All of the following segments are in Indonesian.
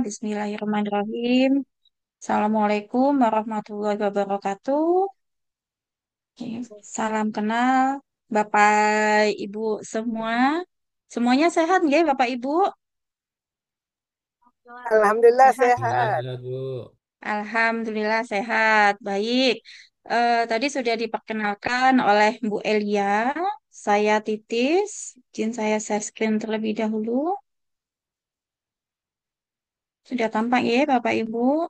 Bismillahirrahmanirrahim. Assalamualaikum warahmatullahi wabarakatuh. Oke, salam kenal Bapak Ibu semua. Semuanya sehat nggih Bapak Ibu? Alhamdulillah Sehat. sehat. Sehat, Bu. Alhamdulillah sehat. Baik. Tadi sudah diperkenalkan oleh Bu Elia. Saya Titis. Izin saya share screen terlebih dahulu. Sudah tampak ya Bapak Ibu?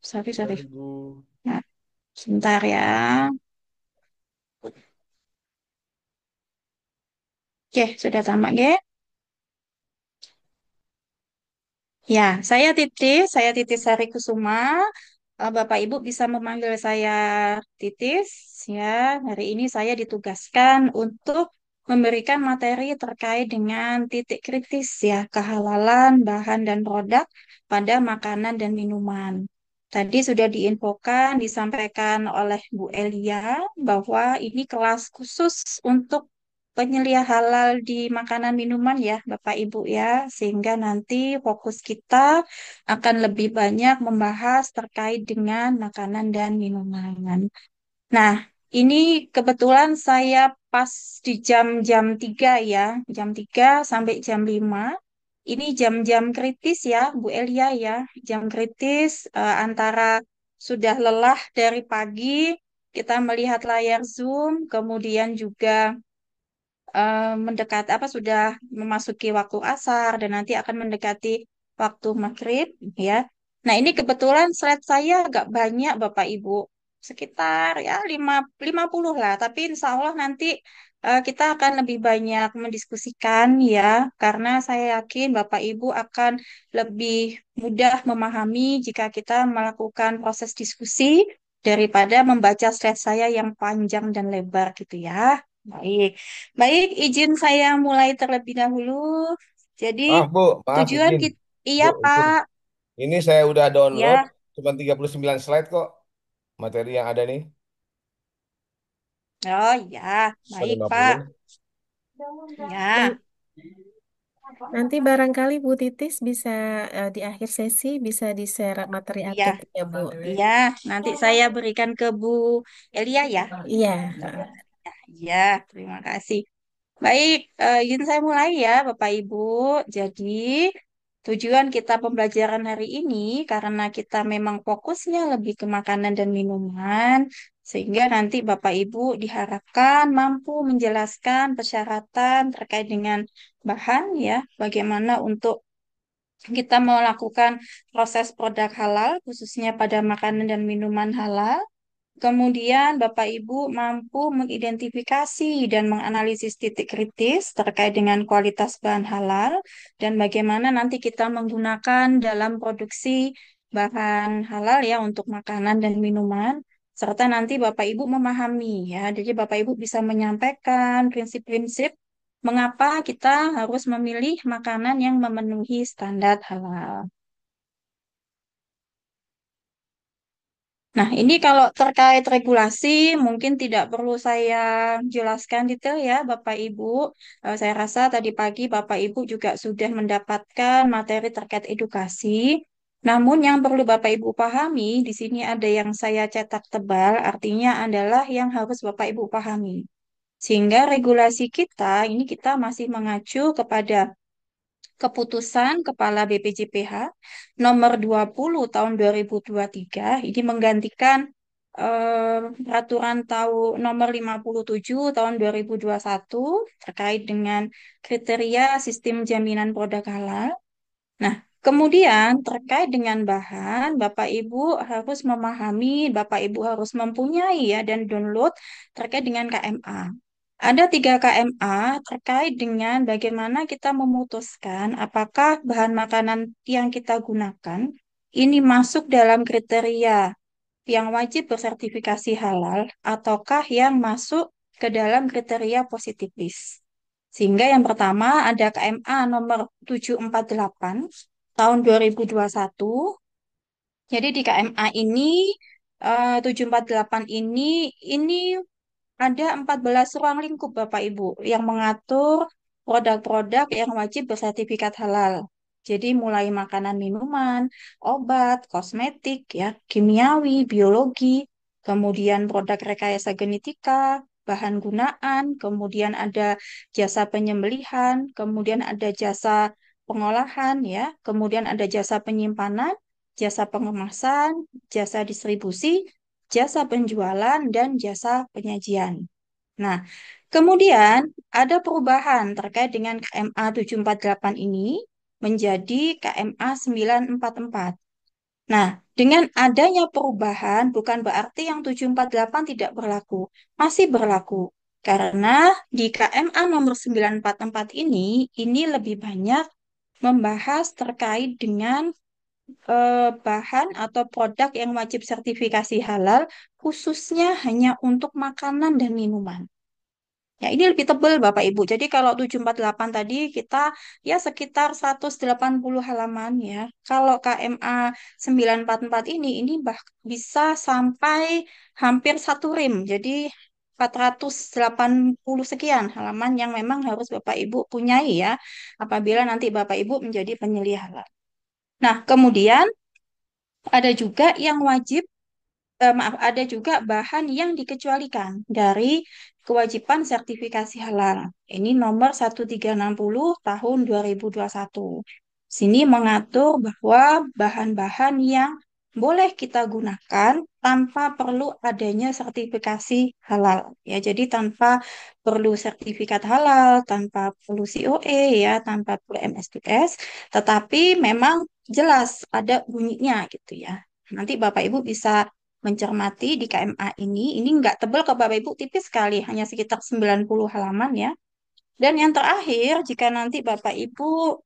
Sorry. Bu. Nah, sebentar ya. Oke, sudah tamat ya. Ya, saya Titis Sari Kusuma. Bapak Ibu bisa memanggil saya Titis. Ya, hari ini saya ditugaskan untuk memberikan materi terkait dengan titik kritis ya, kehalalan bahan dan produk pada makanan dan minuman. Tadi sudah diinfokan, disampaikan oleh Bu Elia bahwa ini kelas khusus untuk penyelia halal di makanan minuman ya, Bapak Ibu ya, sehingga nanti fokus kita akan lebih banyak membahas terkait dengan makanan dan minuman. Nah, ini kebetulan saya pas di jam-jam 3 ya, jam 3 sampai jam 5. Ini jam-jam kritis ya, Bu Elia ya, jam kritis antara sudah lelah dari pagi, kita melihat layar Zoom, kemudian juga mendekat apa sudah memasuki waktu asar dan nanti akan mendekati waktu maghrib ya. Nah, ini kebetulan slide saya agak banyak Bapak Ibu. Sekitar ya 50 lah, tapi insya Allah nanti kita akan lebih banyak mendiskusikan ya, karena saya yakin Bapak Ibu akan lebih mudah memahami jika kita melakukan proses diskusi daripada membaca slide saya yang panjang dan lebar gitu ya. Baik. Baik, izin saya mulai terlebih dahulu. Jadi, Maaf tujuan izin. kita, iya Bu, izin. Pak, Ini saya udah download, ya, cuma 39 slide kok materi yang ada nih, oh ya, baik Pak, 150. ya, Nan- Nanti barangkali Bu Titis bisa di akhir sesi bisa di-share materi iya, update-nya Bu. iya. Nanti saya berikan ke Bu Elia ya. Iya. Ya, terima kasih. Baik, izin saya mulai ya, Bapak Ibu. Jadi, tujuan kita pembelajaran hari ini karena kita memang fokusnya lebih ke makanan dan minuman, sehingga nanti Bapak Ibu diharapkan mampu menjelaskan persyaratan terkait dengan bahan ya, bagaimana untuk kita melakukan proses produk halal, khususnya pada makanan dan minuman halal. Kemudian Bapak Ibu mampu mengidentifikasi dan menganalisis titik kritis terkait dengan kualitas bahan halal dan bagaimana nanti kita menggunakan dalam produksi bahan halal ya untuk makanan dan minuman, serta nanti Bapak Ibu memahami ya. Jadi Bapak Ibu bisa menyampaikan prinsip-prinsip mengapa kita harus memilih makanan yang memenuhi standar halal. Nah, ini kalau terkait regulasi, mungkin tidak perlu saya jelaskan detail ya, Bapak Ibu. Saya rasa tadi pagi Bapak Ibu juga sudah mendapatkan materi terkait edukasi. Namun yang perlu Bapak Ibu pahami, di sini ada yang saya cetak tebal, artinya adalah yang harus Bapak Ibu pahami. Sehingga regulasi kita, ini kita masih mengacu kepada Keputusan Kepala BPJPH nomor 20 tahun 2023 ini menggantikan peraturan nomor 57 tahun 2021 terkait dengan kriteria sistem jaminan produk halal. Nah, kemudian terkait dengan bahan, Bapak Ibu harus memahami, Bapak Ibu harus mempunyai ya dan download terkait dengan KMA. Ada 3 KMA terkait dengan bagaimana kita memutuskan apakah bahan makanan yang kita gunakan ini masuk dalam kriteria yang wajib bersertifikasi halal ataukah yang masuk ke dalam kriteria positif list. Sehingga yang pertama ada KMA nomor 748 tahun 2021. Jadi di KMA ini 748 ini ada 14 ruang lingkup Bapak Ibu yang mengatur produk-produk yang wajib bersertifikat halal. Jadi mulai makanan, minuman, obat, kosmetik, ya, kimiawi, biologi, kemudian produk rekayasa genetika, bahan gunaan, kemudian ada jasa penyembelihan, kemudian ada jasa pengolahan, ya, kemudian ada jasa penyimpanan, jasa pengemasan, jasa distribusi, jasa penjualan, dan jasa penyajian. Nah, kemudian ada perubahan terkait dengan KMA 748 ini menjadi KMA 944. Nah, dengan adanya perubahan bukan berarti yang 748 tidak berlaku, masih berlaku. Karena di KMA nomor 944 ini lebih banyak membahas terkait dengan bahan atau produk yang wajib sertifikasi halal, khususnya hanya untuk makanan dan minuman. Ya, ini lebih tebal Bapak Ibu. Jadi kalau 748 tadi kita ya sekitar 180 halaman ya. Kalau KMA 944 ini bisa sampai hampir satu rim. Jadi 480 sekian halaman yang memang harus Bapak Ibu punyai ya apabila nanti Bapak Ibu menjadi penyelia halal. Nah, kemudian ada juga yang wajib maaf, ada juga bahan yang dikecualikan dari kewajiban sertifikasi halal. Ini nomor 1360 tahun 2021. Sini mengatur bahwa bahan-bahan yang boleh kita gunakan tanpa perlu adanya sertifikasi halal. Ya, jadi tanpa perlu sertifikat halal, tanpa perlu COE ya, tanpa perlu MSDS, tetapi memang jelas ada bunyinya gitu ya. Nanti Bapak Ibu bisa mencermati di KMA ini nggak tebal ke Bapak Ibu, tipis sekali, hanya sekitar 90 halaman ya. Dan yang terakhir, jika nanti Bapak Ibu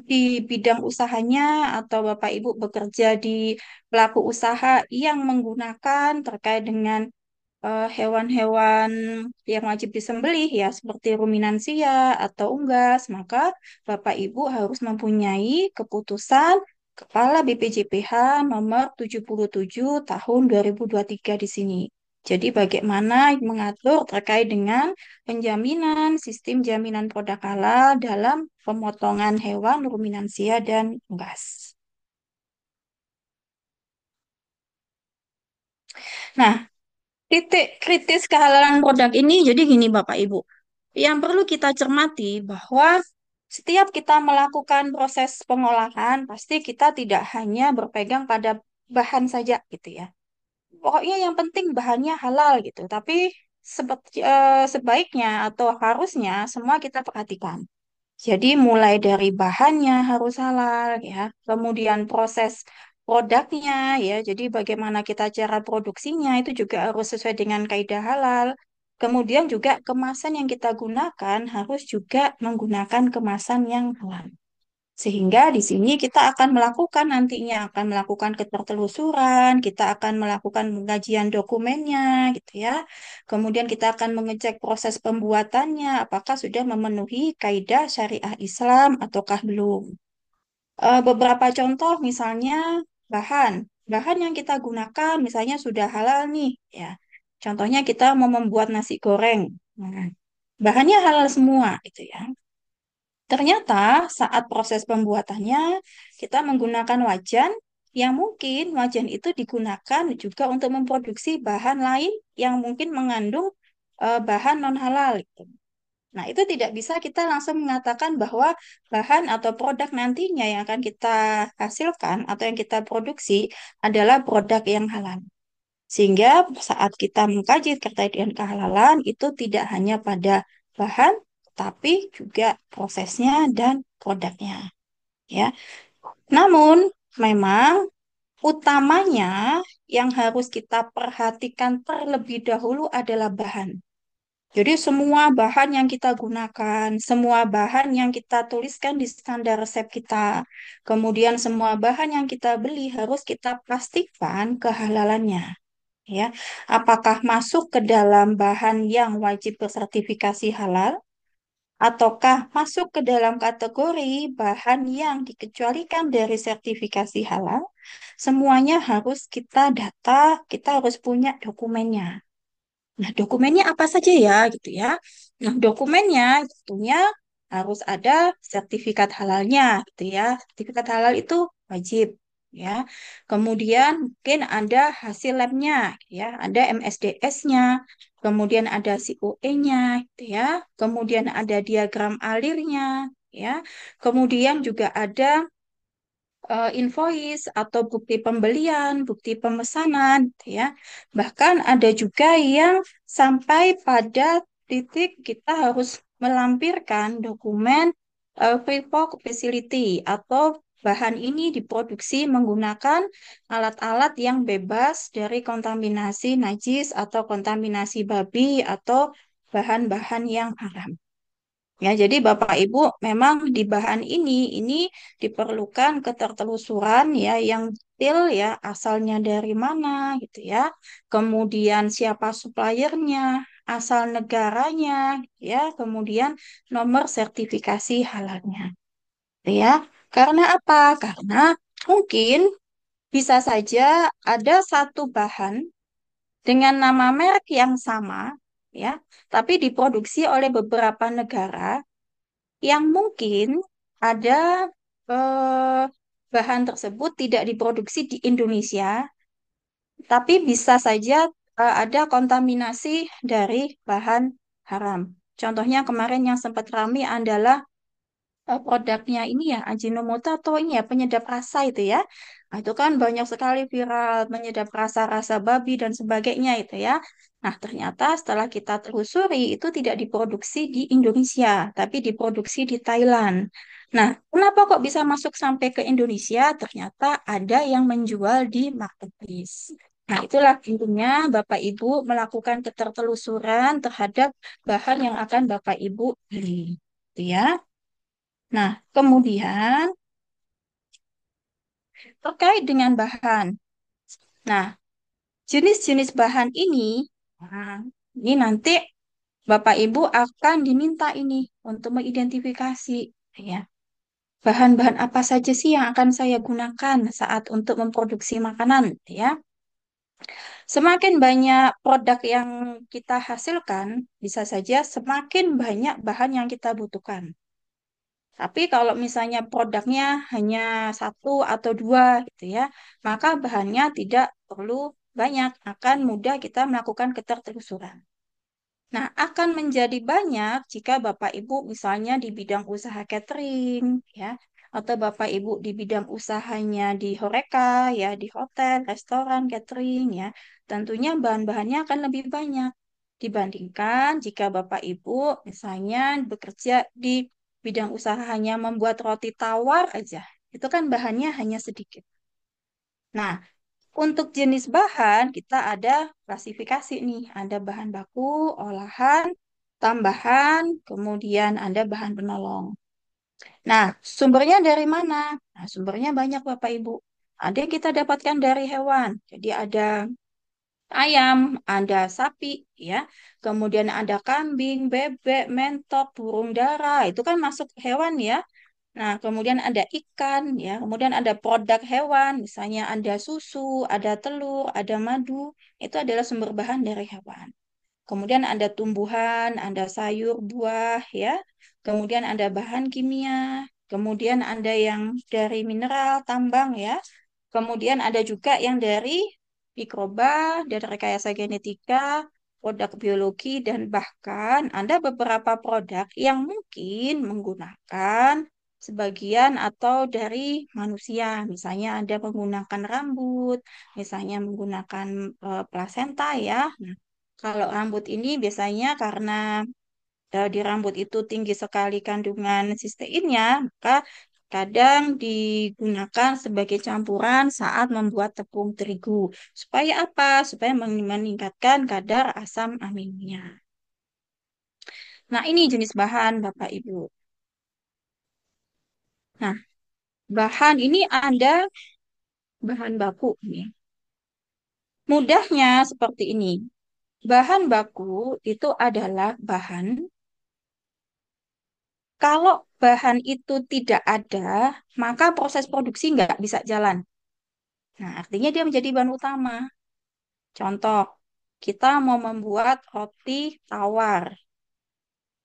di bidang usahanya atau Bapak Ibu bekerja di pelaku usaha yang menggunakan terkait dengan hewan-hewan yang wajib disembelih ya seperti ruminansia atau unggas, maka Bapak Ibu harus mempunyai keputusan Kepala BPJPH nomor 77 tahun 2023 di sini. Jadi bagaimana mengatur terkait dengan penjaminan sistem jaminan produk halal dalam pemotongan hewan ruminansia dan unggas. Nah, titik kritis kehalalan produk ini jadi gini Bapak Ibu. Yang perlu kita cermati bahwa setiap kita melakukan proses pengolahan, pasti kita tidak hanya berpegang pada bahan saja gitu ya. Pokoknya yang penting bahannya halal gitu. Tapi sebaiknya atau harusnya semua kita perhatikan. Jadi mulai dari bahannya harus halal ya, kemudian proses produknya ya, jadi bagaimana kita cara produksinya itu juga harus sesuai dengan kaidah halal. Kemudian juga kemasan yang kita gunakan harus juga menggunakan kemasan yang halal. Sehingga di sini kita akan melakukan nantinya akan melakukan ketertelusuran, kita akan melakukan pengkajian dokumennya gitu ya. Kemudian kita akan mengecek proses pembuatannya apakah sudah memenuhi kaidah syariah Islam ataukah belum. Beberapa contoh misalnya bahan. Bahan yang kita gunakan misalnya sudah halal nih ya. Contohnya kita mau membuat nasi goreng. Nah, bahannya halal semua gitu ya. Ternyata saat proses pembuatannya kita menggunakan wajan yang mungkin wajan itu digunakan juga untuk memproduksi bahan lain yang mungkin mengandung bahan non halal gitu. Nah, itu tidak bisa kita langsung mengatakan bahwa bahan atau produk nantinya yang akan kita hasilkan atau yang kita produksi adalah produk yang halal. Sehingga saat kita mengkaji terkait dengan kehalalan itu tidak hanya pada bahan, tapi juga prosesnya dan produknya. Ya, namun memang utamanya yang harus kita perhatikan terlebih dahulu adalah bahan. Jadi semua bahan yang kita gunakan, semua bahan yang kita tuliskan di standar resep kita, kemudian semua bahan yang kita beli harus kita pastikan kehalalannya. Ya, apakah masuk ke dalam bahan yang wajib bersertifikasi halal, ataukah masuk ke dalam kategori bahan yang dikecualikan dari sertifikasi halal? Semuanya harus kita data, kita harus punya dokumennya. Nah, dokumennya apa saja ya, gitu ya. Nah, dokumennya tentunya harus ada sertifikat halalnya, gitu ya. Sertifikat halal itu wajib, ya. Kemudian mungkin ada hasil labnya, ya. Ada MSDS-nya, kemudian ada COE-nya, gitu ya. Kemudian ada diagram alirnya, ya. Kemudian juga ada invoice atau bukti pembelian, bukti pemesanan, gitu ya. Bahkan ada juga yang sampai pada titik kita harus melampirkan dokumen free pork facility atau bahan ini diproduksi menggunakan alat-alat yang bebas dari kontaminasi najis atau kontaminasi babi atau bahan-bahan yang haram. Ya, jadi Bapak Ibu memang di bahan ini diperlukan ketertelusuran ya yang detail ya asalnya dari mana gitu ya. Kemudian siapa suppliernya, asal negaranya ya, kemudian nomor sertifikasi halalnya. Gitu ya. Karena apa? Karena mungkin bisa saja ada satu bahan dengan nama merek yang sama ya, tapi diproduksi oleh beberapa negara yang mungkin ada eh, bahan tersebut tidak diproduksi di Indonesia, tapi bisa saja ada kontaminasi dari bahan haram. Contohnya kemarin yang sempat ramai adalah produknya ini ya Ajinomoto atau ini ya penyedap rasa itu ya. Nah, itu kan banyak sekali viral penyedap rasa-rasa babi dan sebagainya itu ya. Nah, ternyata setelah kita telusuri itu tidak diproduksi di Indonesia, tapi diproduksi di Thailand. Nah, kenapa kok bisa masuk sampai ke Indonesia? Ternyata ada yang menjual di marketplace. Nah, itulah intinya Bapak Ibu melakukan ketertelusuran terhadap bahan yang akan Bapak Ibu beli. Gitu ya. Nah, kemudian terkait dengan bahan. Nah, jenis-jenis bahan nah, ini nanti Bapak Ibu akan diminta ini untuk mengidentifikasi ya. Bahan-bahan apa saja sih yang akan saya gunakan saat untuk memproduksi makanan ya. Semakin banyak produk yang kita hasilkan, bisa saja semakin banyak bahan yang kita butuhkan. Tapi kalau misalnya produknya hanya satu atau dua gitu ya, maka bahannya tidak perlu banyak, akan mudah kita melakukan ketertelusuran. Nah, akan menjadi banyak jika Bapak Ibu misalnya di bidang usaha catering ya, atau Bapak Ibu di bidang usahanya di Horeca ya, di hotel, restoran, catering ya. Tentunya bahan-bahannya akan lebih banyak dibandingkan jika Bapak Ibu misalnya bekerja di bidang usahanya membuat roti tawar aja. Itu kan bahannya hanya sedikit. Nah, untuk jenis bahan, kita ada klasifikasi nih. Ada bahan baku, olahan, tambahan, kemudian ada bahan penolong. Nah, sumbernya dari mana? Nah, sumbernya banyak Bapak Ibu. Ada yang kita dapatkan dari hewan. Jadi ada ayam, ada sapi, ya. Kemudian ada kambing, bebek, mentok, burung dara. Itu kan masuk hewan ya. Nah, kemudian ada ikan, ya. Kemudian ada produk hewan, misalnya ada susu, ada telur, ada madu. Itu adalah sumber bahan dari hewan. Kemudian ada tumbuhan, ada sayur, buah, ya. Kemudian ada bahan kimia. Kemudian ada yang dari mineral, tambang, ya. Kemudian ada juga yang dari mikroba, dari rekayasa genetika, produk biologi, dan bahkan ada beberapa produk yang mungkin menggunakan sebagian atau dari manusia. Misalnya ada menggunakan rambut, misalnya menggunakan plasenta ya. Nah, kalau rambut ini biasanya karena di rambut itu tinggi sekali kandungan sisteinnya, maka kadang digunakan sebagai campuran saat membuat tepung terigu. Supaya apa? Supaya meningkatkan kadar asam aminnya. Nah, ini jenis bahan Bapak Ibu. Nah, bahan ini ada bahan baku nih. Mudahnya seperti ini. Bahan baku itu adalah bahan kalau bahan itu tidak ada, maka proses produksi nggak bisa jalan. Nah, artinya dia menjadi bahan utama. Contoh, kita mau membuat roti tawar.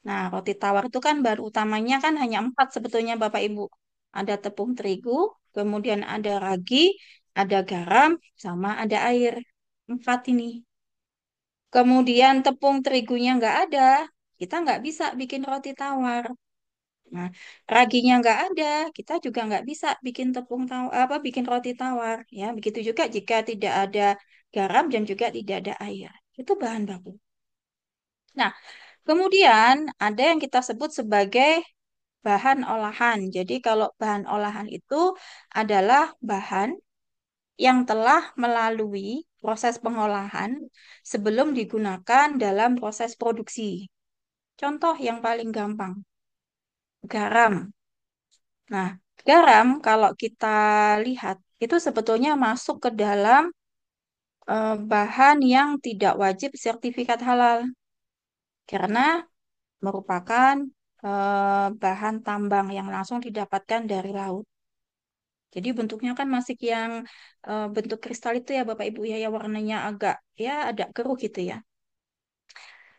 Nah, roti tawar itu kan bahan utamanya kan hanya empat sebetulnya Bapak Ibu. Ada tepung terigu, kemudian ada ragi, ada garam, sama ada air. Empat ini. Kemudian tepung terigunya nggak ada, kita nggak bisa bikin roti tawar. Nah, raginya nggak ada, kita juga nggak bisa bikin tepung tawar, apa bikin roti tawar. Ya, begitu juga jika tidak ada garam dan juga tidak ada air. Itu bahan baku. Nah, kemudian ada yang kita sebut sebagai bahan olahan. Jadi kalau bahan olahan itu adalah bahan yang telah melalui proses pengolahan sebelum digunakan dalam proses produksi. Contoh yang paling gampang, garam. Nah, garam kalau kita lihat itu sebetulnya masuk ke dalam bahan yang tidak wajib sertifikat halal karena merupakan bahan tambang yang langsung didapatkan dari laut. Jadi bentuknya kan masih yang bentuk kristal itu ya Bapak Ibu ya, yang warnanya agak ya agak keruh gitu ya.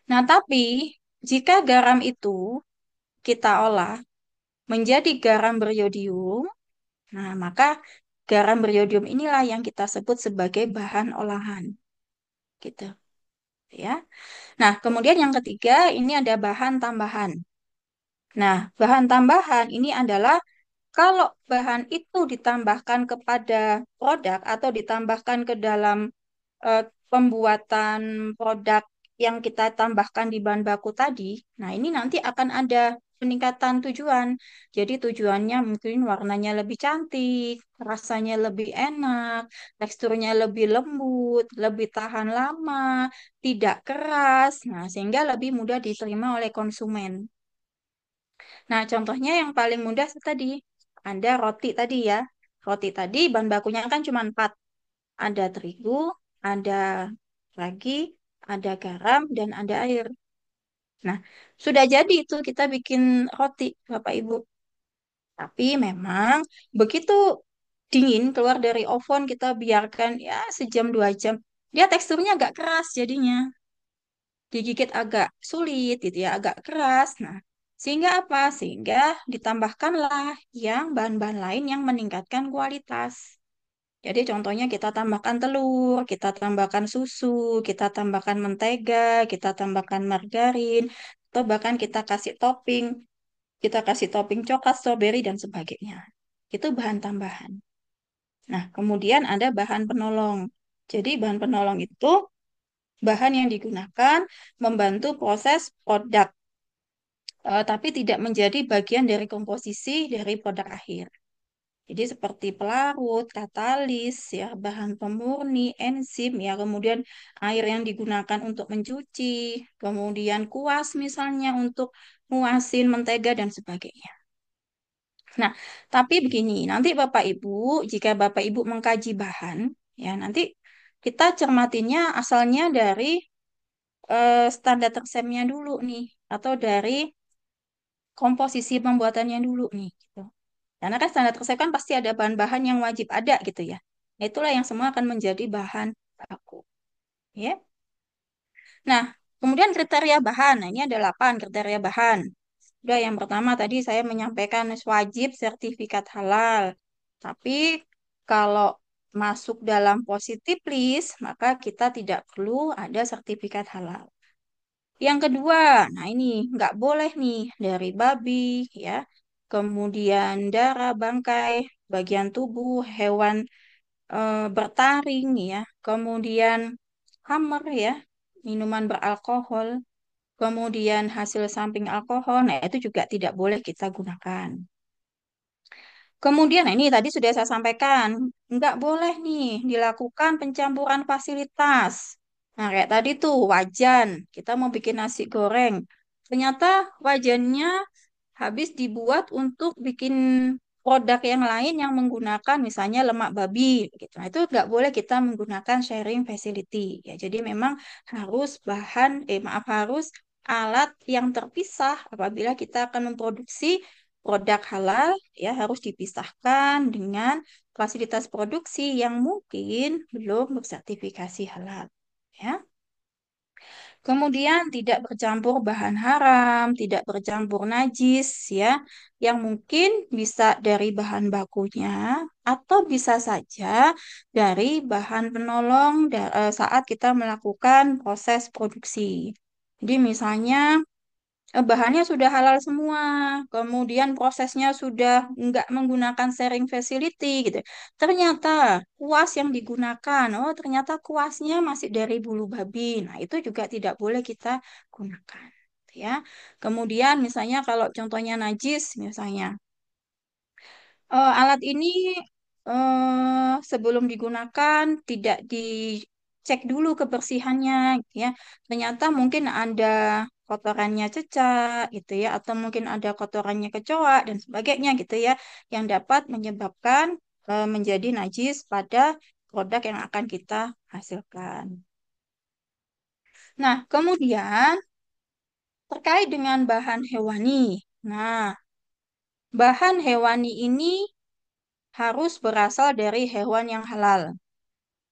Nah, tapi jika garam itu kita olah menjadi garam beriodium, nah maka garam beriodium inilah yang kita sebut sebagai bahan olahan gitu ya. Nah, kemudian yang ketiga ini ada bahan tambahan. Nah, bahan tambahan ini adalah kalau bahan itu ditambahkan kepada produk atau ditambahkan ke dalam eh, pembuatan produk yang kita tambahkan di bahan baku tadi, nah ini nanti akan ada peningkatan tujuan. Jadi tujuannya mungkin warnanya lebih cantik, rasanya lebih enak, teksturnya lebih lembut, lebih tahan lama, tidak keras, nah sehingga lebih mudah diterima oleh konsumen. Nah, contohnya yang paling mudah tadi, ada roti tadi ya. Roti tadi bahan bakunya kan cuma empat. Ada terigu, ada ragi, ada garam, dan ada air. Nah, sudah jadi itu kita bikin roti, Bapak Ibu. Tapi memang begitu dingin keluar dari oven kita biarkan ya sejam dua jam. Dia teksturnya agak keras jadinya. Digigit agak sulit gitu ya, agak keras. Nah, sehingga apa? Sehingga ditambahkanlah yang bahan-bahan lain yang meningkatkan kualitas. Jadi contohnya kita tambahkan telur, kita tambahkan susu, kita tambahkan mentega, kita tambahkan margarin, atau bahkan kita kasih topping coklat, stroberi, dan sebagainya. Itu bahan tambahan. Nah, kemudian ada bahan penolong. Jadi bahan penolong itu bahan yang digunakan membantu proses produk, tapi tidak menjadi bagian dari komposisi dari produk akhir. Jadi seperti pelarut, katalis, ya, bahan pemurni, enzim, ya, kemudian air yang digunakan untuk mencuci, kemudian kuas misalnya untuk nguasin mentega dan sebagainya. Nah, tapi begini, nanti Bapak Ibu, jika Bapak Ibu mengkaji bahan, ya, nanti kita cermatinya asalnya dari standar resepnya dulu nih, atau dari komposisi pembuatannya dulu nih, gitu. Karena kan standar resep kan pasti ada bahan-bahan yang wajib ada gitu ya. Nah, itulah yang semua akan menjadi bahan baku. Ya. Nah, kemudian kriteria bahan. Nah, ini ada 8 kriteria bahan. Udah yang pertama tadi saya menyampaikan wajib sertifikat halal. Tapi kalau masuk dalam positif list, maka kita tidak perlu ada sertifikat halal. Yang kedua, nah ini nggak boleh nih dari babi, ya. Kemudian darah, bangkai, bagian tubuh, hewan bertaring, ya. Kemudian hammer, ya, minuman beralkohol. Kemudian hasil samping alkohol, nah itu juga tidak boleh kita gunakan. Kemudian, nah ini tadi sudah saya sampaikan, nggak boleh nih dilakukan pencampuran fasilitas. Nah, kayak tadi tuh wajan, kita mau bikin nasi goreng. Ternyata wajannya habis dibuat untuk bikin produk yang lain yang menggunakan misalnya lemak babi. Gitu. Nah, itu nggak boleh kita menggunakan sharing facility. Ya, jadi memang harus maaf, harus alat yang terpisah apabila kita akan memproduksi produk halal, ya harus dipisahkan dengan fasilitas produksi yang mungkin belum bersertifikasi halal. Ya. Kemudian tidak bercampur bahan haram, tidak bercampur najis ya, yang mungkin bisa dari bahan bakunya atau bisa saja dari bahan penolong saat kita melakukan proses produksi. Jadi misalnya bahannya sudah halal semua, kemudian prosesnya sudah nggak menggunakan sharing facility gitu. Ternyata kuas yang digunakan, oh ternyata kuasnya masih dari bulu babi. Nah, itu juga tidak boleh kita gunakan. Ya, kemudian misalnya kalau contohnya najis, misalnya alat ini sebelum digunakan tidak dicek dulu kebersihannya, gitu ya. Ternyata mungkin ada kotorannya cecak, gitu ya, atau mungkin ada kotorannya kecoa dan sebagainya, gitu ya, yang dapat menyebabkan menjadi najis pada produk yang akan kita hasilkan. Nah, kemudian terkait dengan bahan hewani. Nah, bahan hewani ini harus berasal dari hewan yang halal.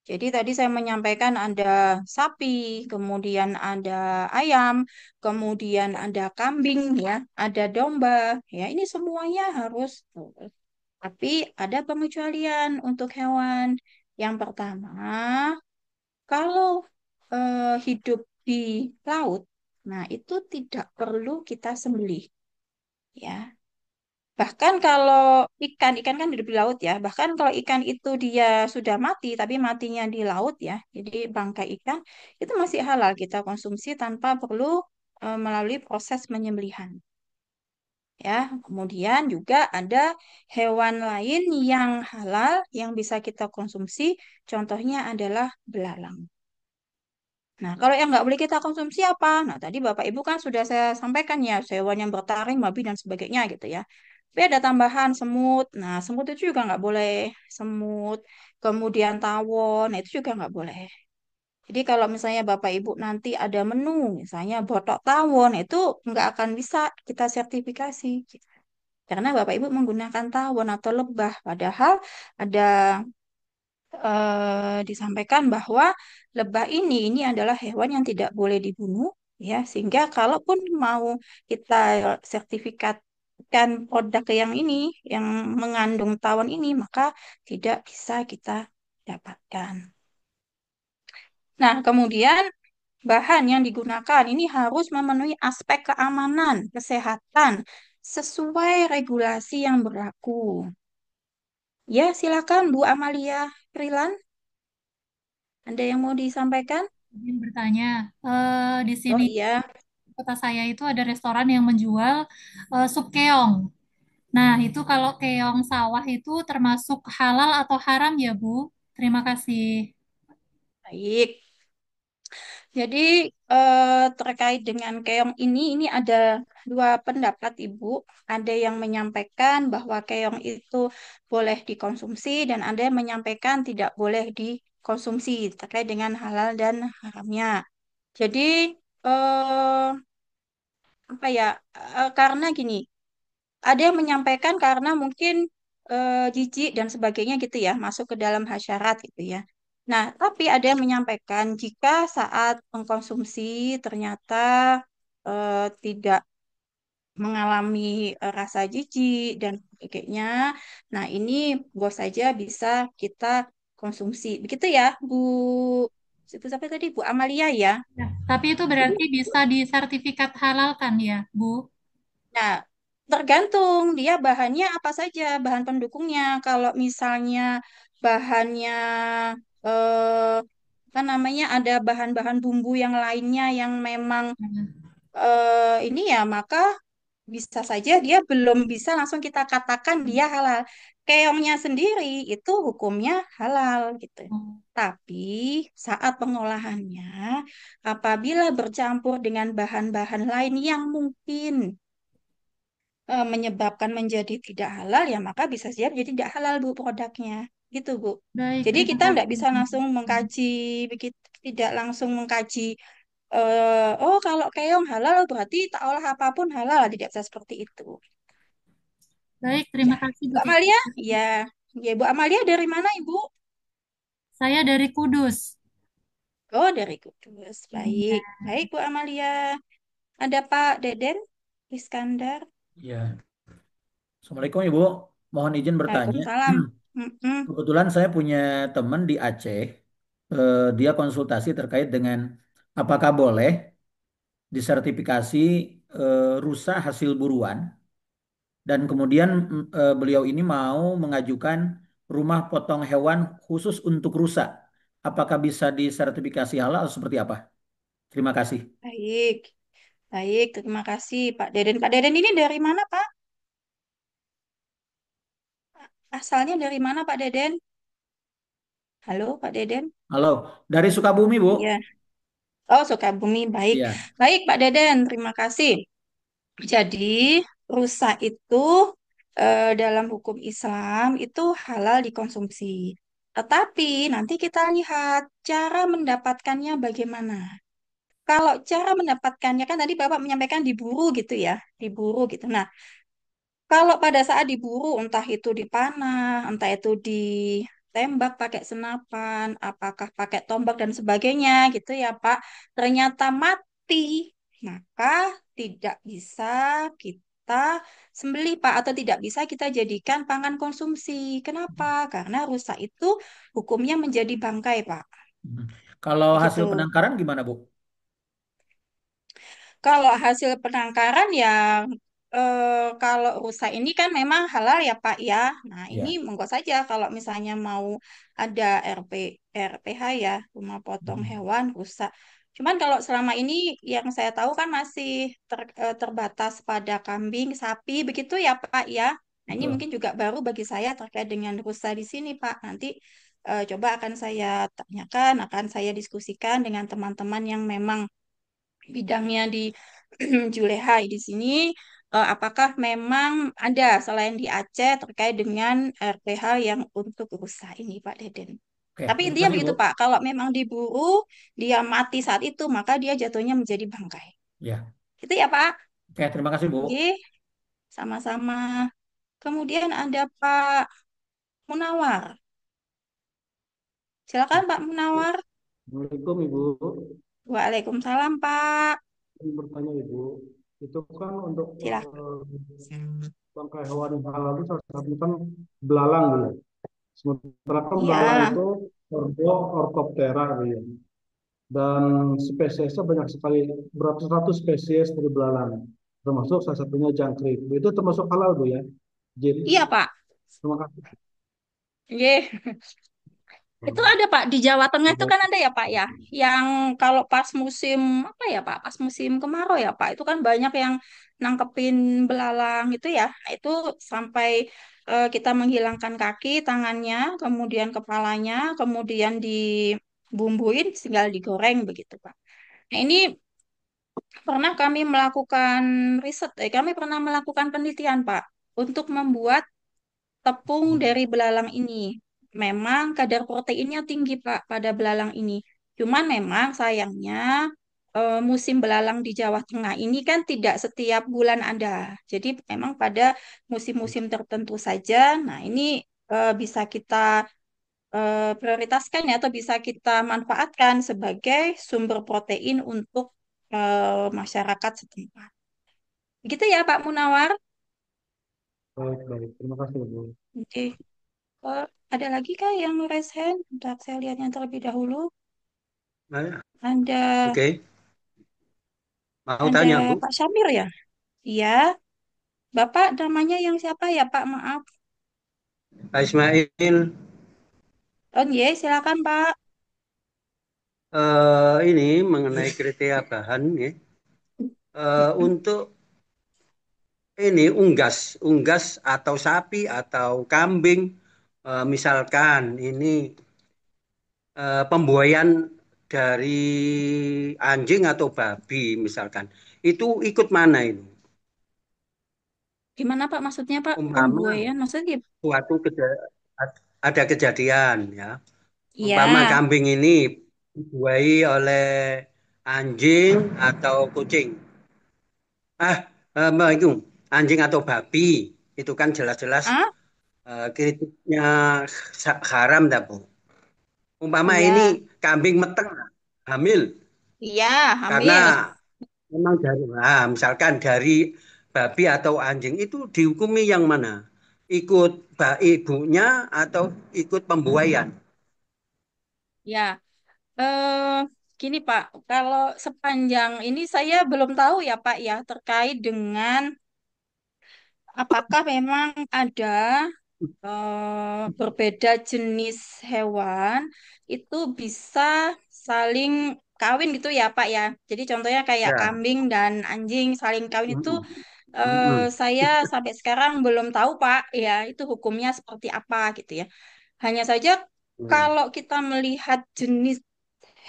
Jadi tadi saya menyampaikan ada sapi, kemudian ada ayam, kemudian ada kambing ya, ada domba. Ya, ini semuanya harus. Tapi ada pengecualian untuk hewan. Yang pertama, kalau hidup di laut, nah itu tidak perlu kita sembelih ya. Bahkan kalau ikan kan hidup di laut ya. Bahkan kalau ikan itu dia sudah mati, tapi matinya di laut ya. Jadi bangkai ikan itu masih halal kita konsumsi tanpa perlu melalui proses penyembelihan. Ya, kemudian juga ada hewan lain yang halal yang bisa kita konsumsi. Contohnya adalah belalang. Nah, kalau yang nggak boleh kita konsumsi apa? Nah, tadi Bapak Ibu kan sudah saya sampaikan ya, hewan yang bertaring, babi, dan sebagainya gitu ya. Tapi ada tambahan semut. Nah, semut itu juga nggak boleh. Semut, kemudian tawon, nah itu juga nggak boleh. Jadi kalau misalnya Bapak Ibu nanti ada menu, misalnya botok tawon, itu nggak akan bisa kita sertifikasi. Karena Bapak Ibu menggunakan tawon atau lebah. Padahal ada disampaikan bahwa lebah ini adalah hewan yang tidak boleh dibunuh ya sehingga kalaupun mau kita sertifikatkan produk yang ini yang mengandung tawon ini maka tidak bisa kita dapatkan. Nah, kemudian bahan yang digunakan ini harus memenuhi aspek keamanan, kesehatan sesuai regulasi yang berlaku. Ya, silakan Bu Amalia Prilan, ada yang mau disampaikan? Izin bertanya, di Oh sini iya, di kota saya itu ada restoran yang menjual sup keong. Nah, itu kalau keong sawah itu termasuk halal atau haram ya, Bu? Terima kasih. baik. Jadi terkait dengan keong ini ada dua pendapat Ibu. Ada yang menyampaikan bahwa keong itu boleh dikonsumsi dan ada yang menyampaikan tidak boleh dikonsumsi terkait dengan halal dan haramnya. Jadi eh, apa ya? Karena gini, ada yang menyampaikan karena mungkin jijik dan sebagainya gitu ya, masuk ke dalam hasyarat gitu ya. Nah, tapi ada yang menyampaikan jika saat mengkonsumsi ternyata tidak mengalami rasa jijik dan sebagainya. Nah, ini bos saja bisa kita konsumsi. Begitu ya, Bu. Bu siapa tadi? Bu Amalia ya. Ya, tapi itu Jadi berarti bisa disertifikat halal kan ya, Bu? nah, tergantung dia bahannya apa saja, bahan pendukungnya. Kalau misalnya bahannya eh, apa namanya ada bahan-bahan bumbu yang lainnya yang memang ini ya maka bisa saja dia belum bisa langsung kita katakan dia halal. Keongnya sendiri itu hukumnya halal gitu. Oh, Tapi saat pengolahannya apabila bercampur dengan bahan-bahan lain yang mungkin menyebabkan menjadi tidak halal ya maka bisa saja menjadi tidak halal Bu produknya gitu Bu. baik, Jadi terima kita tidak kasih. bisa langsung mengkaji begitu tidak langsung mengkaji oh kalau keong halal berarti tak olah apapun halal tidak bisa seperti itu. Baik, Ya, terima kasih Bu Bu Titi. Amalia, ya, ya Bu Amalia dari mana Ibu? Saya dari Kudus. Oh, dari Kudus. Iya. Baik. Baik, Bu Amalia. Ada Pak Deden Iskandar. Ya, Assalamualaikum Ibu. Mohon izin bertanya. Waalaikumsalam. Mm-mm. Kebetulan saya punya teman di Aceh. Dia konsultasi terkait dengan apakah boleh disertifikasi rusa hasil buruan. Dan kemudian beliau ini mau mengajukan rumah potong hewan khusus untuk rusa. Apakah bisa disertifikasi halal atau seperti apa? Terima kasih. Baik. Baik, terima kasih Pak Deden. Pak Deden ini dari mana, Pak? Asalnya dari mana, Pak Deden? Halo, Pak Deden. Halo, dari Sukabumi, Bu. Iya. Oh, Sukabumi. Baik. Iya. Baik, Pak Deden. Terima kasih. Jadi, rusa itu dalam hukum Islam itu halal dikonsumsi. Tetapi nanti kita lihat cara mendapatkannya bagaimana. Kalau cara mendapatkannya kan tadi Bapak menyampaikan diburu gitu ya, diburu gitu. Nah, kalau pada saat diburu, entah itu dipanah, entah itu ditembak pakai senapan, apakah pakai tombak dan sebagainya gitu ya Pak, ternyata mati, maka tidak bisa kita sembelih Pak, atau tidak bisa kita jadikan pangan konsumsi. Kenapa? Karena rusa itu hukumnya menjadi bangkai Pak. Mhm. Kalau hasil Begitu. penangkaran gimana, Bu? Kalau hasil penangkaran ya kalau rusa ini kan memang halal ya Pak ya. Nah ini Ya. monggo saja kalau misalnya mau ada RPH ya, rumah potong Mhm. hewan rusa. Cuman kalau selama ini yang saya tahu kan masih terbatas pada kambing, sapi begitu ya Pak ya. Nah ini Betul. mungkin juga baru bagi saya terkait dengan rusa di sini Pak. Nanti coba akan saya tanyakan, akan saya diskusikan dengan teman-teman yang memang bidangnya di Julehai di sini, apakah memang ada selain di Aceh terkait dengan RPH yang untuk rusa ini Pak Deden. Oke, Tapi terima intinya kasih, Bu. begitu Pak, kalau memang diburu, dia mati saat itu, maka dia jatuhnya menjadi bangkai. Ya. Itu ya Pak. Oke, terima kasih, Bu. Oke, sama-sama. Kemudian ada Pak Munawar. Silakan Pak Munawar. Assalamualaikum Ibu. Waalaikumsalam Pak. Ingin bertanya Ibu, itu kan untuk Silakan. bangkai hewan yang halal itu salah satunya kan belalang gitu ya. Sementara kan belalang Iya. itu Orthoptera gitu ya. Dan spesiesnya banyak sekali, beratus-ratus spesies dari belalang. Termasuk salah satunya jangkrik. Itu termasuk halal Bu ya? Jin. Iya Pak. Terima kasih. Iya. Itu ada Pak di Jawa Tengah itu kan ada ya Pak ya, yang kalau pas musim apa ya Pak, pas musim kemarau ya Pak, itu kan banyak yang nangkepin belalang itu ya. Nah, itu sampai kita menghilangkan kaki, tangannya, kemudian kepalanya, kemudian dibumbuin, tinggal digoreng begitu Pak. Nah ini pernah kami melakukan riset, kami pernah melakukan penelitian Pak untuk membuat tepung dari belalang ini. Memang kadar proteinnya tinggi, Pak, pada belalang ini. Cuman memang sayangnya musim belalang di Jawa Tengah ini kan tidak setiap bulan ada. Jadi memang pada musim-musim tertentu saja. Nah, ini bisa kita prioritaskan ya, atau bisa kita manfaatkan sebagai sumber protein untuk masyarakat setempat. Begitu ya, Pak Munawar. Baik, baik. Terima kasih Ibu. Oke. Ada lagi kah yang raise hand? Bentar, saya lihat yang terlebih dahulu. Nah, Ada oke, mau ada tanya Bu, Pak Syamir ya? Iya. Bapak namanya yang siapa ya, Pak? Maaf. Pak Ismail, Oh, iya, silakan, Pak. ini mengenai kriteria bahan ya. Untuk ini unggas atau sapi atau kambing, misalkan ini pembuayan dari anjing atau babi misalkan, itu ikut mana ini? Gimana, Pak? Maksudnya, Pak, Umpama pembuayan? Maksudnya, suatu ada kejadian ya. Umpama iya. kambing ini dibuai oleh anjing atau kucing. Ah, itu anjing atau babi itu kan jelas-jelas Ah, kritiknya haram dah Bu. Umpama ini iya. kambing meteng, hamil. Iya, Karena hamil. memang misalkan dari babi atau anjing itu dihukumi yang mana? Ikut ibunya atau ikut pembuaian? Ya, eh gini Pak, kalau sepanjang ini saya belum tahu ya Pak ya terkait dengan apakah memang ada berbeda jenis hewan itu bisa saling kawin gitu ya Pak ya. Jadi contohnya kayak Ya. kambing dan anjing saling kawin itu Mm-mm. Mm-mm. saya sampai sekarang belum tahu Pak ya itu hukumnya seperti apa gitu ya. Hanya saja Mm. kalau kita melihat jenis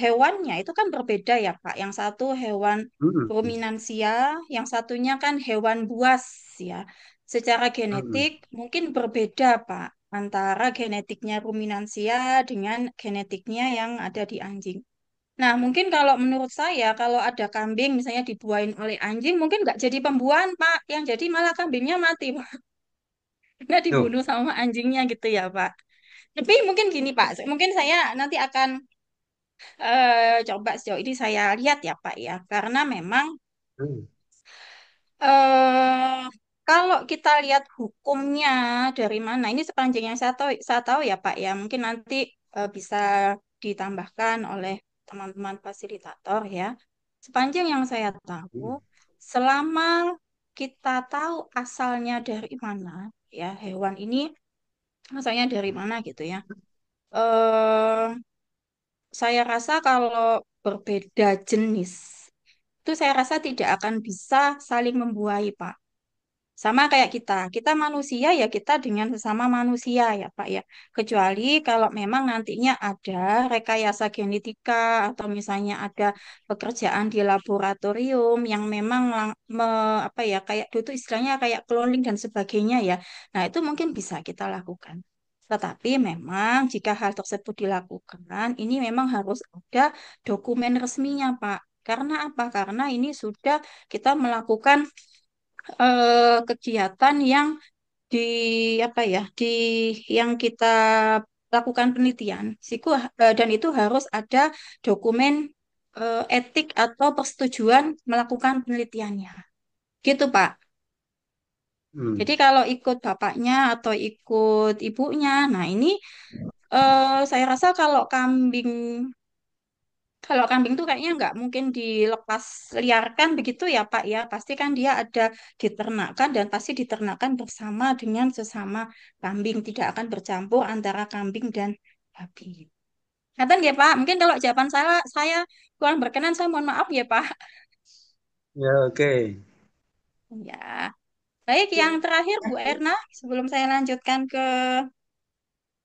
hewannya itu kan berbeda ya Pak. Yang satu hewan Mm-mm. ruminansia, yang satunya kan hewan buas ya. Secara Mm-mm. genetik mungkin berbeda Pak antara genetiknya ruminansia dengan genetiknya yang ada di anjing. Nah, mungkin kalau menurut saya, kalau ada kambing misalnya dibuain oleh anjing, mungkin nggak jadi pembuahan, Pak. Yang jadi malah kambingnya mati, Pak. Karena Tuh. dibunuh sama anjingnya gitu ya, Pak. Tapi mungkin gini, Pak. Mungkin saya nanti akan coba sejauh ini saya lihat ya Pak ya, karena memang Mm. eh kalau kita lihat hukumnya dari mana, ini sepanjang yang saya tahu ya Pak ya, mungkin nanti bisa ditambahkan oleh teman-teman fasilitator ya. Sepanjang yang saya tahu, selama kita tahu asalnya dari mana ya hewan ini asalnya dari mana gitu ya. eh saya rasa kalau berbeda jenis, itu saya rasa tidak akan bisa saling membuai, Pak. Sama kayak kita. Kita manusia ya kita dengan sesama manusia ya, Pak ya. Kecuali kalau memang nantinya ada rekayasa genetika atau misalnya ada pekerjaan di laboratorium yang memang apa ya kayak itu istilahnya kayak cloning dan sebagainya ya. Nah, itu mungkin bisa kita lakukan. Tetapi memang jika hal tersebut dilakukan, ini memang harus ada dokumen resminya, Pak. Karena apa? Karena ini sudah kita melakukan kegiatan yang di apa ya di yang kita lakukan penelitian dan itu harus ada dokumen etik atau persetujuan melakukan penelitiannya gitu Pak. Jadi Mm. kalau ikut bapaknya atau ikut ibunya, nah ini saya rasa kalau kambing tuh kayaknya nggak mungkin dilepas liarkan begitu ya Pak ya. Pasti kan dia ada diternakan dan pasti diternakan bersama dengan sesama kambing. Tidak akan bercampur antara kambing dan babi. Ngaten ya Pak, mungkin kalau jawaban saya kurang berkenan, saya mohon maaf ya Pak. Ya, oke. Ya, baik yang terakhir Bu Erna, sebelum saya lanjutkan ke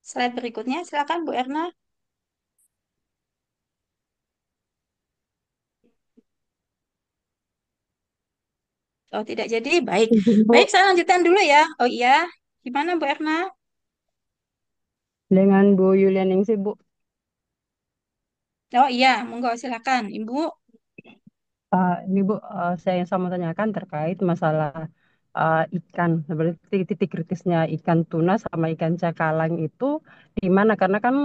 slide berikutnya, silakan Bu Erna. Oh, tidak jadi. Baik. Baik, Bu, saya lanjutkan dulu ya. Oh iya, gimana Bu Erna? dengan Bu Yulianingsih, Bu. Oh iya, monggo silakan, Ibu. Ini Bu, saya yang sama tanyakan terkait masalah ikan. Berarti titik kritisnya ikan tuna sama ikan cakalang itu di mana? Karena kan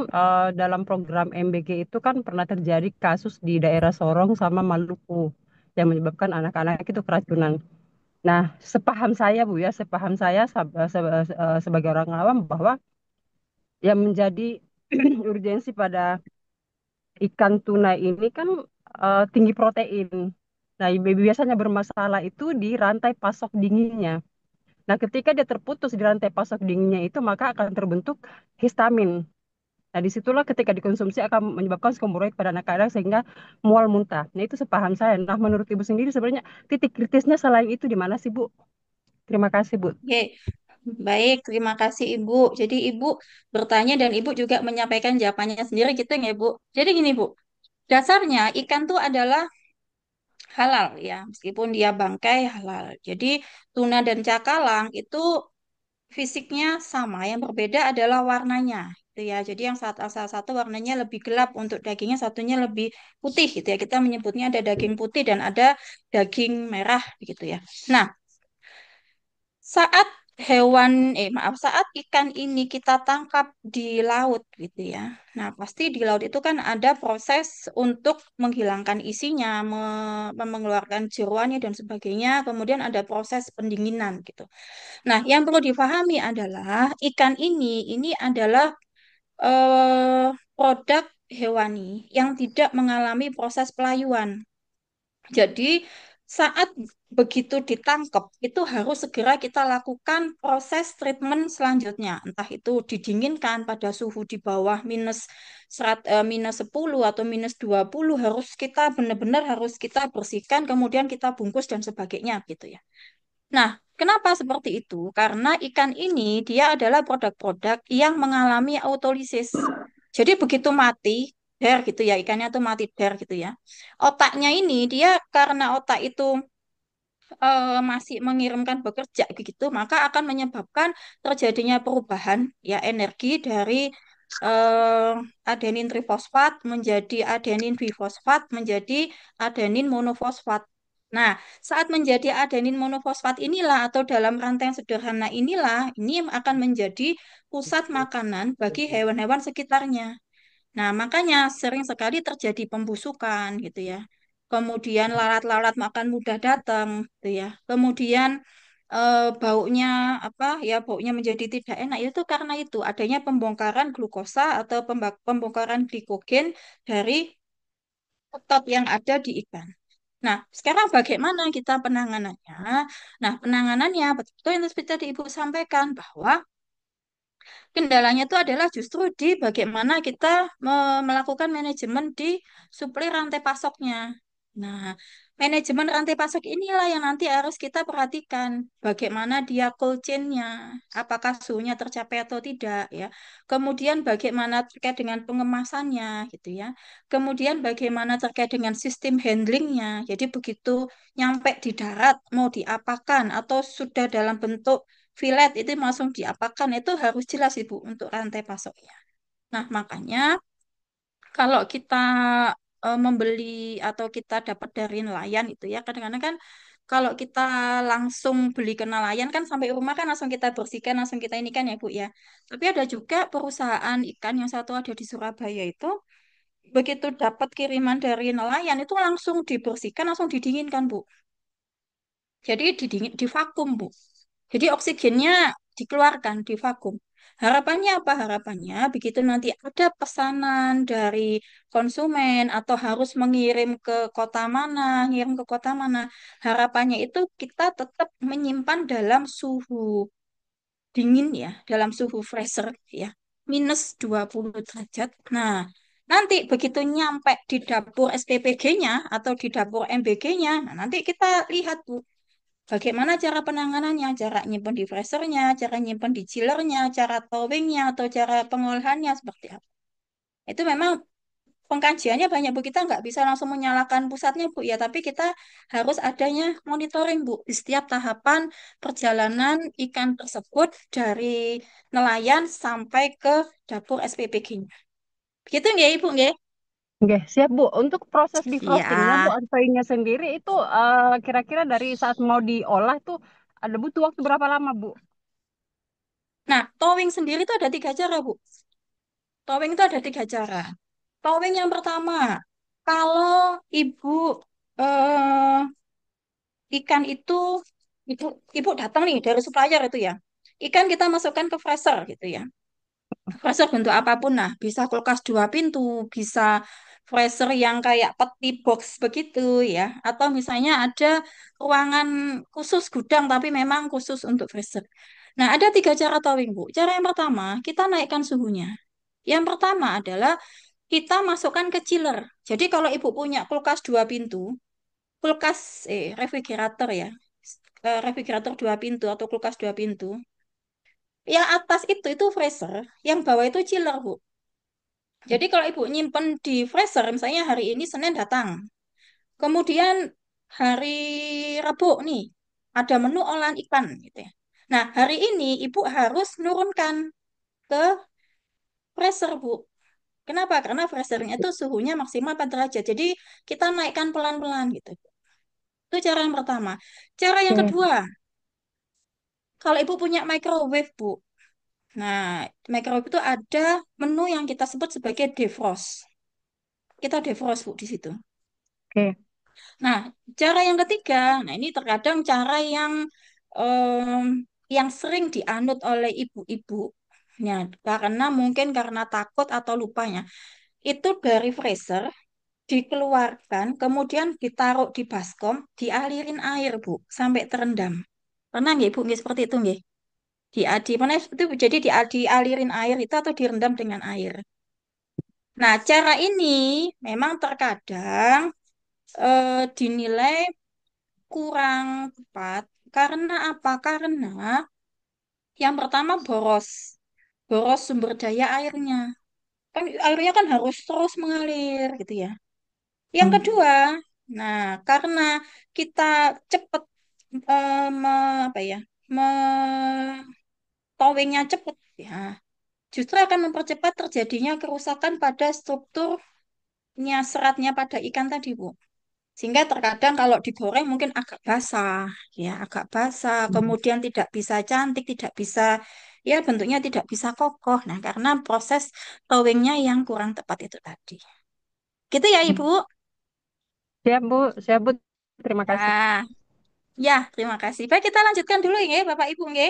dalam program MBG itu kan pernah terjadi kasus di daerah Sorong sama Maluku yang menyebabkan anak-anak itu keracunan. Nah, sepaham saya Bu ya, sepaham saya sebagai orang awam bahwa yang menjadi urgensi pada ikan tuna ini kan tinggi protein. Nah, biasanya bermasalah itu di rantai pasok dinginnya. Nah, ketika dia terputus di rantai pasok dinginnya itu, maka akan terbentuk histamin. Nah, disitulah ketika dikonsumsi akan menyebabkan skomoroid pada anak-anak sehingga mual muntah. Nah, itu sepaham saya. Nah, menurut Ibu sendiri sebenarnya titik kritisnya selain itu di mana sih, Bu? Terima kasih, Bu. Oke, baik, terima kasih Ibu. Jadi Ibu bertanya dan Ibu juga menyampaikan jawabannya sendiri gitu ya Ibu. Jadi gini Bu, dasarnya ikan tuh adalah halal ya, meskipun dia bangkai halal. Jadi tuna dan cakalang itu fisiknya sama, yang berbeda adalah warnanya. Gitu ya. Jadi yang salah satu warnanya lebih gelap untuk dagingnya, satunya lebih putih gitu ya. Kita menyebutnya ada daging putih dan ada daging merah begitu ya. Nah, saat maaf, saat ikan ini kita tangkap di laut gitu ya. Nah, pasti di laut itu kan ada proses untuk menghilangkan isinya, mengeluarkan jeroannya dan sebagainya. Kemudian ada proses pendinginan gitu. Nah, yang perlu difahami adalah ikan ini adalah eh, produk hewani yang tidak mengalami proses pelayuan. Jadi, saat begitu ditangkap, itu harus segera kita lakukan proses treatment selanjutnya. Entah itu didinginkan pada suhu di bawah minus 10 atau minus 20, benar-benar harus kita bersihkan, kemudian kita bungkus dan sebagainya gitu ya. Nah, kenapa seperti itu? Karena ikan ini dia adalah produk-produk yang mengalami autolisis. Jadi begitu mati, der gitu ya, ikannya tuh mati der gitu ya. Otaknya ini dia karena otak itu masih mengirimkan bekerja begitu, maka akan menyebabkan terjadinya perubahan ya energi dari eh, adenin trifosfat menjadi adenin bifosfat menjadi adenin monofosfat. Nah, saat menjadi adenin monofosfat inilah atau dalam rantai yang sederhana inilah ini akan menjadi pusat makanan bagi hewan-hewan sekitarnya. Nah, makanya sering sekali terjadi pembusukan gitu ya. Kemudian lalat-lalat makan mudah datang gitu ya. Kemudian baunya baunya menjadi tidak enak itu karena itu adanya pembongkaran glukosa atau pembongkaran glikogen dari otot yang ada di ikan. Nah, sekarang bagaimana kita penanganannya? Nah, penanganannya betul yang seperti tadi Ibu sampaikan bahwa kendalanya itu adalah justru di bagaimana kita melakukan manajemen di suplai rantai pasoknya. Nah, manajemen rantai pasok inilah yang nanti harus kita perhatikan. Bagaimana dia cold chain-nya, apakah suhunya tercapai atau tidak ya. Kemudian bagaimana terkait dengan pengemasannya gitu ya. Kemudian bagaimana terkait dengan sistem handlingnya. Jadi begitu nyampe di darat mau diapakan atau sudah dalam bentuk filet itu langsung diapakan itu harus jelas Ibu untuk rantai pasoknya. Nah, makanya kalau kita membeli atau kita dapat dari nelayan itu ya kadang-kadang kan kalau kita langsung beli ke nelayan kan sampai rumah kan langsung kita bersihkan, langsung kita ini kan ya Bu ya. Tapi ada juga perusahaan ikan yang satu ada di Surabaya itu begitu dapat kiriman dari nelayan itu langsung dibersihkan, langsung didinginkan Bu. Jadi di vakum, Bu. Jadi oksigennya dikeluarkan di vakum. Harapannya apa? Harapannya begitu nanti ada pesanan dari konsumen atau harus mengirim ke kota mana, ngirim ke kota mana. Harapannya itu kita tetap menyimpan dalam suhu dingin ya, dalam suhu freezer ya, minus 20 derajat. Nah, nanti begitu nyampe di dapur SPPG-nya atau di dapur MBG-nya, nah nanti kita lihat Bu, bagaimana cara penanganannya, cara nyimpen di freezernya, cara nyimpen di chillernya, cara towingnya, atau cara pengolahannya seperti apa. Itu memang pengkajiannya banyak Bu, kita nggak bisa langsung menyalakan pusatnya Bu ya, tapi kita harus adanya monitoring Bu di setiap tahapan perjalanan ikan tersebut dari nelayan sampai ke dapur SPPG-nya. Begitu nggak Ibu nggak? Oke, siap Bu. Untuk proses defrostingnya Bu, Iya. unfryingnya sendiri itu kira-kira dari saat mau diolah tuh ada butuh waktu berapa lama Bu? Nah, towing sendiri itu ada 3 cara Bu. Towing itu ada 3 cara. Towing yang pertama, kalau ibu eh, ikan itu ibu datang nih dari supplier itu ya. Ikan kita masukkan ke freezer gitu ya. Freezer bentuk apapun nah, bisa kulkas 2 pintu, bisa freezer yang kayak peti box begitu ya, atau misalnya ada ruangan khusus gudang tapi memang khusus untuk freezer. Nah, ada 3 cara towing, Bu. Cara yang pertama, kita naikkan suhunya. Yang pertama adalah kita masukkan ke chiller. Jadi kalau ibu punya kulkas 2 pintu, refrigerator ya, refrigerator 2 pintu atau kulkas 2 pintu, yang atas itu freezer, yang bawah itu chiller Bu. Jadi kalau ibu nyimpen di freezer, misalnya hari ini Senin datang, kemudian hari Rabu nih ada menu olahan ikan gitu ya. Nah hari ini ibu harus nurunkan ke freezer Bu. Kenapa? Karena freezernya itu suhunya maksimal 4 derajat. Jadi kita naikkan pelan-pelan gitu. Itu cara yang pertama. Cara yang Oke. kedua, Kalau Ibu punya microwave, Bu. Nah, microwave itu ada menu yang kita sebut sebagai defrost. Kita defrost, Bu, di situ. Oke. Nah, cara yang ketiga, nah ini terkadang cara yang sering dianut oleh ibu-ibu. Ya, karena mungkin karena takut atau lupanya. Itu dari freezer dikeluarkan, kemudian ditaruh di baskom, dialirin air, Bu, sampai terendam. Pernah nggak, Bu? Nggak seperti itu, nggak? Mana itu jadi dialirin air itu atau direndam dengan air. Nah, cara ini memang terkadang dinilai kurang tepat karena apa? Karena yang pertama boros sumber daya airnya. Kan airnya kan harus terus mengalir gitu ya. Yang Hmm. kedua, nah karena kita cepat apa ya, towingnya cepat ya, justru akan mempercepat terjadinya kerusakan pada strukturnya seratnya pada ikan tadi, Bu. Sehingga terkadang kalau digoreng mungkin agak basah, ya, agak basah, kemudian tidak bisa cantik, tidak bisa, ya bentuknya tidak bisa kokoh. Nah, karena proses towingnya yang kurang tepat itu tadi. Gitu ya, Ibu. Siap, Bu. Siap, Bu. Terima kasih. Ah, ya, terima kasih. Baik, kita lanjutkan dulu ya, Bapak Ibu, ya.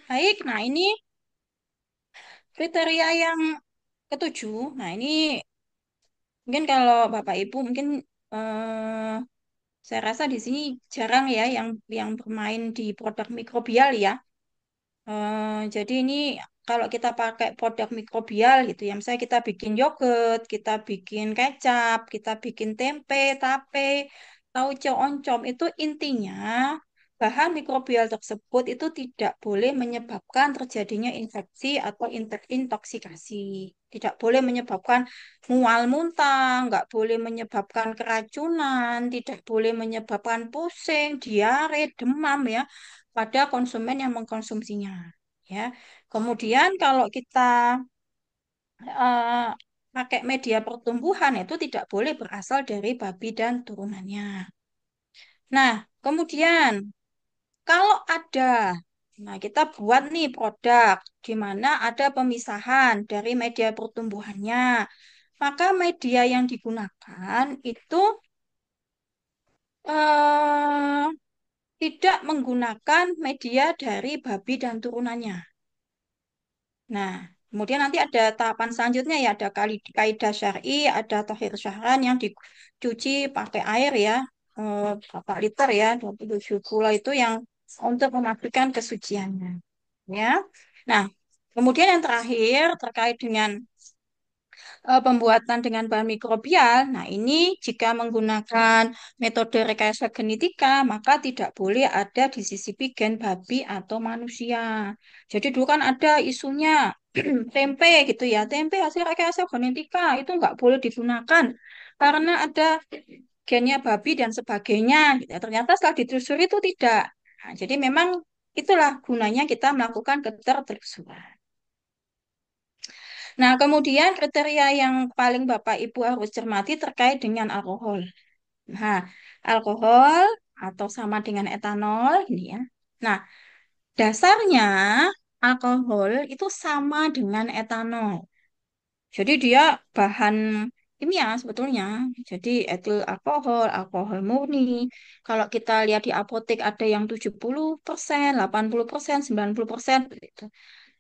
Baik, nah ini kriteria yang ketujuh. Nah, ini mungkin kalau Bapak Ibu mungkin eh, saya rasa di sini jarang ya yang bermain di produk mikrobial ya. Jadi ini kalau kita pakai produk mikrobial gitu ya, misalnya kita bikin yogurt, kita bikin kecap, kita bikin tempe, tape, tauco, oncom, itu intinya bahan mikrobial tersebut itu tidak boleh menyebabkan terjadinya infeksi atau intoksikasi. Tidak boleh menyebabkan mual muntah, nggak boleh menyebabkan keracunan, tidak boleh menyebabkan pusing, diare, demam ya pada konsumen yang mengkonsumsinya. Ya, kemudian kalau kita eh, pakai media pertumbuhan itu tidak boleh berasal dari babi dan turunannya. Nah, kemudian kalau ada, nah kita buat nih produk di mana ada pemisahan dari media pertumbuhannya, maka media yang digunakan itu eh, tidak menggunakan media dari babi dan turunannya. Nah, kemudian nanti ada tahapan selanjutnya ya, ada kaidah syar'i, ada tahir syahran yang dicuci pakai air ya, berapa liter ya, 27 puluh itu yang untuk memastikan kesuciannya. Ya. Nah, kemudian yang terakhir terkait dengan pembuatan dengan bahan mikrobial. Nah, ini jika menggunakan metode rekayasa genetika, maka tidak boleh ada disisipi gen babi atau manusia. Jadi dulu kan ada isunya tempe gitu ya, tempe hasil rekayasa genetika itu nggak boleh digunakan karena ada gennya babi dan sebagainya. Gitu ya. Ternyata setelah ditelusuri itu tidak. Nah, jadi memang itulah gunanya kita melakukan ketertelusuran. Nah, kemudian kriteria yang paling Bapak Ibu harus cermati terkait dengan alkohol. Nah, alkohol atau sama dengan etanol ini ya. Nah, dasarnya alkohol itu sama dengan etanol. Jadi dia bahan kimia sebetulnya. Jadi etil alkohol, alkohol murni. Kalau kita lihat di apotek ada yang 70%, 80%, 90%.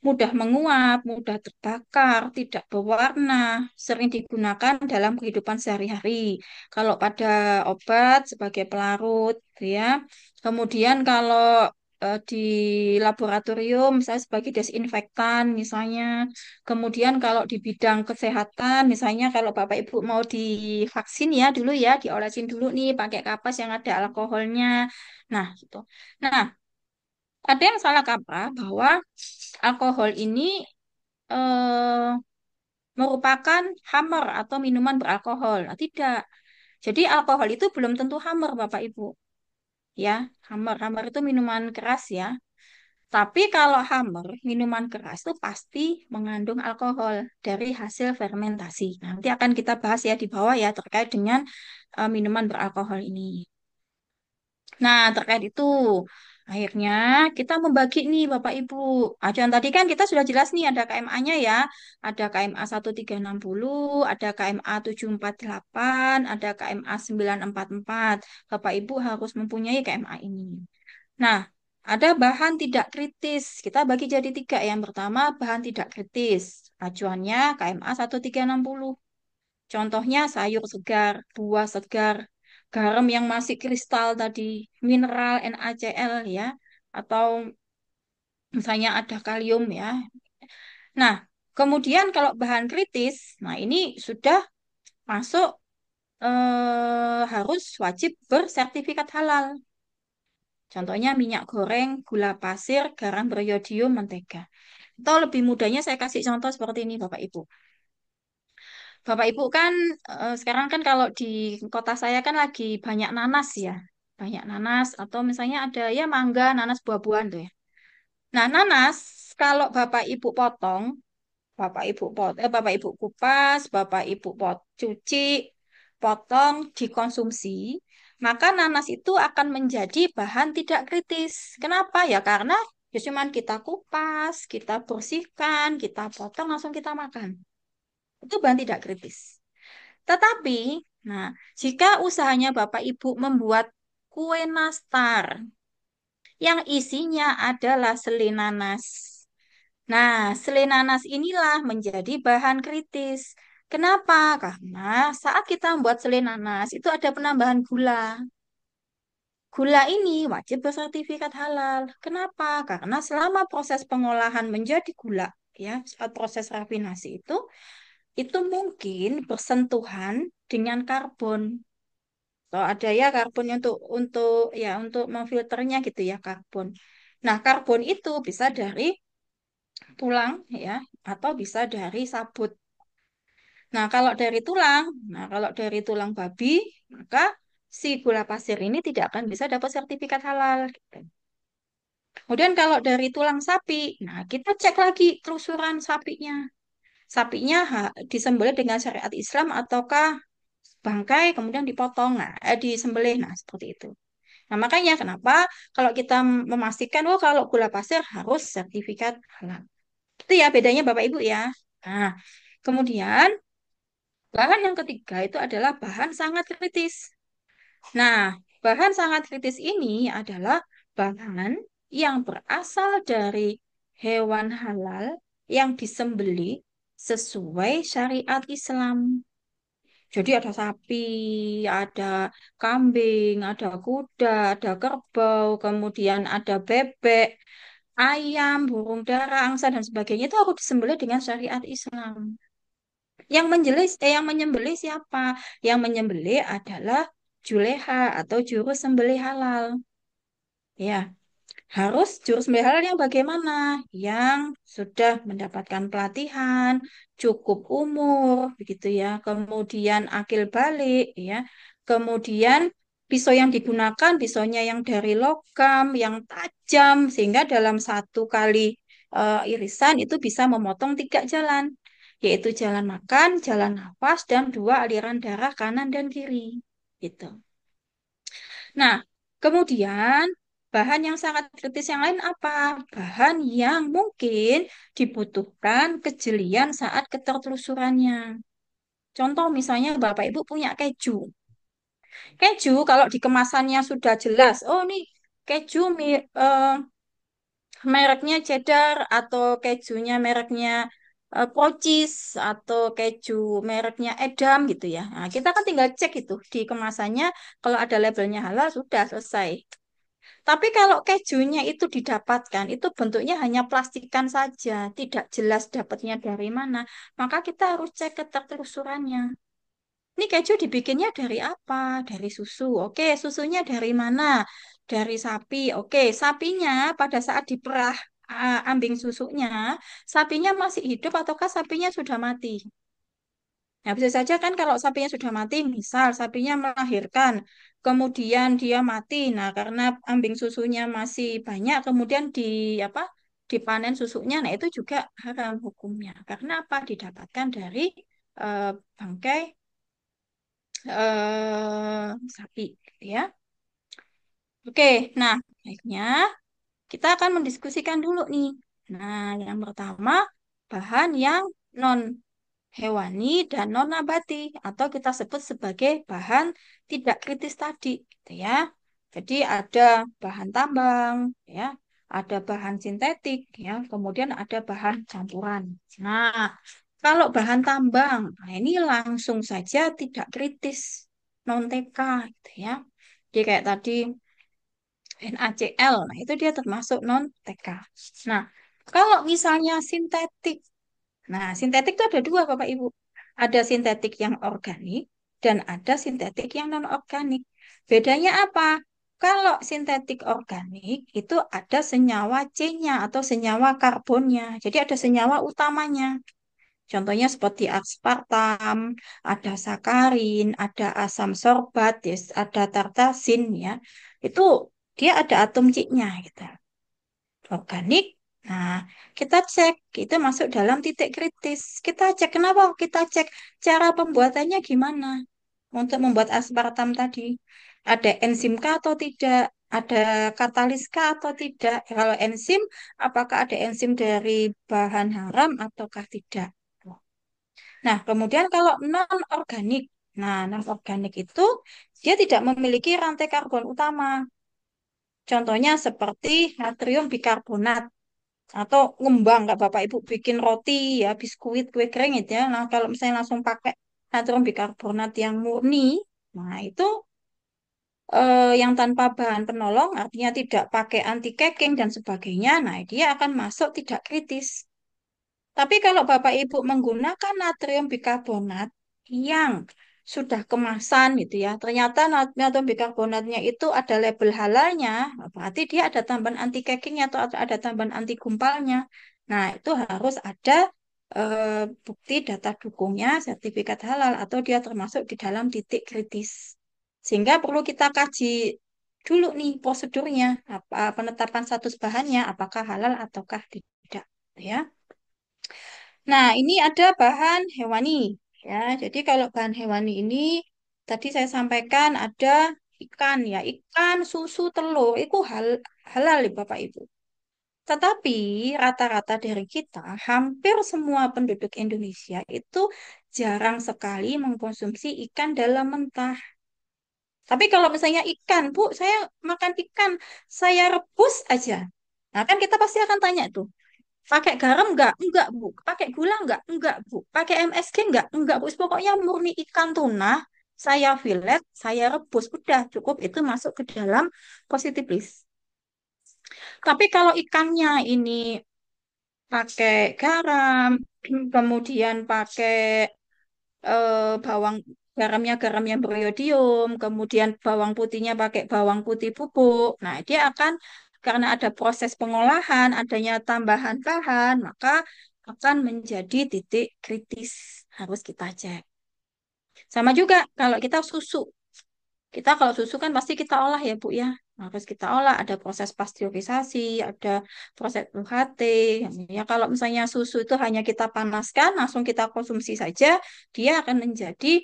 Mudah menguap, mudah terbakar, tidak berwarna, sering digunakan dalam kehidupan sehari-hari. Kalau pada obat sebagai pelarut, ya. Kemudian kalau di laboratorium, misalnya sebagai desinfektan, misalnya. Kemudian kalau di bidang kesehatan, misalnya kalau Bapak Ibu mau divaksin ya dulu ya, diolesin dulu nih pakai kapas yang ada alkoholnya. Nah, gitu. Nah, ada yang salah kaprah bahwa alkohol ini eh, merupakan hammer atau minuman beralkohol. Nah, tidak. Jadi alkohol itu belum tentu hammer, Bapak Ibu. Ya, hammer itu minuman keras ya. Tapi kalau hammer, minuman keras itu pasti mengandung alkohol dari hasil fermentasi. Nanti akan kita bahas ya di bawah ya terkait dengan minuman beralkohol ini. Nah, terkait itu, Akhirnya kita membagi nih Bapak Ibu. Acuan tadi kan kita sudah jelas nih ada KMA-nya ya. Ada KMA 1360, ada KMA 748, ada KMA 944. Bapak Ibu harus mempunyai KMA ini. Nah, ada bahan tidak kritis. Kita bagi jadi tiga. Yang pertama bahan tidak kritis. Acuannya KMA 1360. Contohnya sayur segar, buah segar, garam yang masih kristal tadi, mineral NaCl ya, atau misalnya ada kalium ya. Nah, kemudian kalau bahan kritis, nah ini sudah masuk harus wajib bersertifikat halal. Contohnya minyak goreng, gula pasir, garam beriodium, mentega. Atau lebih mudahnya saya kasih contoh seperti ini Bapak Ibu. Bapak Ibu kan sekarang kan kalau di kota saya kan lagi banyak nanas ya. Banyak nanas atau misalnya ada ya mangga, nanas buah-buahan tuh ya. Nah, nanas kalau Bapak Ibu potong, Bapak Ibu kupas, Bapak Ibu cuci, potong, dikonsumsi, maka nanas itu akan menjadi bahan tidak kritis. Kenapa? Ya karena ya cuman kita kupas, kita bersihkan, kita potong langsung kita makan. Itu bahan tidak kritis. Tetapi, nah, jika usahanya Bapak Ibu membuat kue nastar yang isinya adalah selai nanas. Nah, selai nanas inilah menjadi bahan kritis. Kenapa? Karena saat kita membuat selai nanas itu ada penambahan gula. Gula ini wajib bersertifikat halal. Kenapa? Karena selama proses pengolahan menjadi gula, ya, saat proses rafinasi itu mungkin bersentuhan dengan karbon. Atau ada ya karbonnya untuk memfilternya gitu ya karbon. Nah, karbon itu bisa dari tulang ya atau bisa dari sabut. Nah, kalau dari tulang babi, maka si gula pasir ini tidak akan bisa dapat sertifikat halal gitu. Kemudian kalau dari tulang sapi, nah kita cek lagi telusuran sapinya. Sapinya disembelih dengan syariat Islam ataukah bangkai kemudian dipotong, disembelih, nah seperti itu. Nah, makanya kenapa kalau kita memastikan, oh kalau gula pasir harus sertifikat halal. Itu ya bedanya Bapak Ibu ya. Nah, kemudian bahan yang ketiga itu adalah bahan sangat kritis. Nah, bahan sangat kritis ini adalah bahan yang berasal dari hewan halal yang disembelih sesuai syariat Islam. Jadi ada sapi, ada kambing, ada kuda, ada kerbau, kemudian ada bebek, ayam, burung dara, angsa dan sebagainya itu harus disembelih dengan syariat Islam. Yang menyembelih siapa? Yang menyembelih adalah juleha atau juru sembelih halal. Ya, harus juru sembelih halal yang bagaimana? Yang sudah mendapatkan pelatihan, cukup umur, begitu ya. Kemudian akil balik, ya. Kemudian pisau yang digunakan, pisaunya yang dari logam, yang tajam, sehingga dalam satu kali irisan itu bisa memotong 3 jalan, yaitu jalan makan, jalan nafas, dan 2 aliran darah kanan dan kiri. Gitu. Nah, kemudian bahan yang sangat kritis yang lain apa? Bahan yang mungkin dibutuhkan kejelian saat ketertelusurannya. Contoh misalnya Bapak Ibu punya keju. Keju kalau di kemasannya sudah jelas, oh ini keju mereknya cheddar atau kejunya mereknya Pocis atau keju mereknya Edam gitu ya. Nah, kita kan tinggal cek itu di kemasannya kalau ada labelnya halal sudah selesai. Tapi kalau kejunya itu didapatkan, itu bentuknya hanya plastikan saja, tidak jelas dapatnya dari mana, maka kita harus cek ketertelusurannya. Ini keju dibikinnya dari apa? Dari susu. Oke, susunya dari mana? Dari sapi. Oke, sapinya pada saat diperah ambing susunya, sapinya masih hidup ataukah sapinya sudah mati? Nah, bisa saja kan kalau sapinya sudah mati, misal sapinya melahirkan, kemudian dia mati. Nah, karena ambing susunya masih banyak, kemudian apa? Dipanen susunya. Nah, itu juga haram hukumnya. Karena apa? Didapatkan dari eh, bangkai sapi, gitu ya. Oke, nah, baiknya kita akan mendiskusikan dulu nih. Nah, yang pertama, bahan yang non hewani dan non nabati atau kita sebut sebagai bahan tidak kritis tadi, gitu ya. Jadi ada bahan tambang, ya, ada bahan sintetik, ya, kemudian ada bahan campuran. Nah, kalau bahan tambang, nah ini langsung saja tidak kritis, non TK, gitu ya. Jadi kayak tadi NaCl, nah itu dia termasuk non TK. Nah, kalau misalnya sintetik, nah, sintetik itu ada dua, Bapak Ibu. Ada sintetik yang organik dan ada sintetik yang non-organik. Bedanya apa? Kalau sintetik organik itu ada senyawa C-nya atau senyawa karbonnya. Jadi ada senyawa utamanya. Contohnya seperti aspartam, ada sakarin, ada asam sorbat, yes, ada tartasin ya. Itu dia ada atom C-nya gitu, organik. Nah, kita cek, itu masuk dalam titik kritis. Kita cek, kenapa? Kita cek cara pembuatannya gimana untuk membuat aspartam tadi. Ada enzim kah atau tidak? Ada katalis kah atau tidak? Kalau enzim, apakah ada enzim dari bahan haram ataukah tidak? Nah, kemudian kalau non-organik. Nah, non-organik itu dia tidak memiliki rantai karbon utama. Contohnya seperti natrium bikarbonat atau ngembang nggak Bapak Ibu bikin roti ya biskuit kue kering itu ya. Nah kalau misalnya langsung pakai natrium bikarbonat yang murni, nah itu yang tanpa bahan penolong artinya tidak pakai anti caking dan sebagainya, nah dia akan masuk tidak kritis. Tapi kalau Bapak Ibu menggunakan natrium bikarbonat yang sudah kemasan gitu ya, ternyata natrium bikarbonatnya itu ada label halalnya, berarti dia ada tambahan anti caking atau ada tambahan anti gumpalnya. Nah, itu harus ada bukti data dukungnya, sertifikat halal atau dia termasuk di dalam titik kritis. Sehingga perlu kita kaji dulu nih prosedurnya, apa penetapan status bahannya, apakah halal ataukah tidak, ya. Nah, ini ada bahan hewani. Ya, jadi kalau bahan hewani ini tadi saya sampaikan ada ikan ya, ikan, susu, telur itu halal ya Bapak Ibu. Tetapi rata-rata dari kita, hampir semua penduduk Indonesia itu jarang sekali mengkonsumsi ikan dalam mentah. Tapi kalau misalnya ikan, Bu, saya makan ikan, saya rebus aja. Nah, kan kita pasti akan tanya tuh, pakai garam enggak? Enggak, Bu. Pakai gula enggak? Enggak, Bu. Pakai MSG enggak? Enggak, Bu. Pokoknya murni ikan tuna, saya fillet, saya rebus. Udah cukup itu masuk ke dalam positive list. Tapi kalau ikannya ini pakai garam, kemudian pakai bawang garamnya garam yang beriodium, kemudian bawang putihnya pakai bawang putih bubuk. Nah, dia akan karena ada proses pengolahan, adanya tambahan bahan, maka akan menjadi titik kritis. Harus kita cek. Sama juga kalau kita susu. Kita kalau susu kan pasti kita olah ya, Bu ya. Harus kita olah, ada proses pasteurisasi, ada proses UHT. Ya, kalau misalnya susu itu hanya kita panaskan, langsung kita konsumsi saja, dia akan menjadi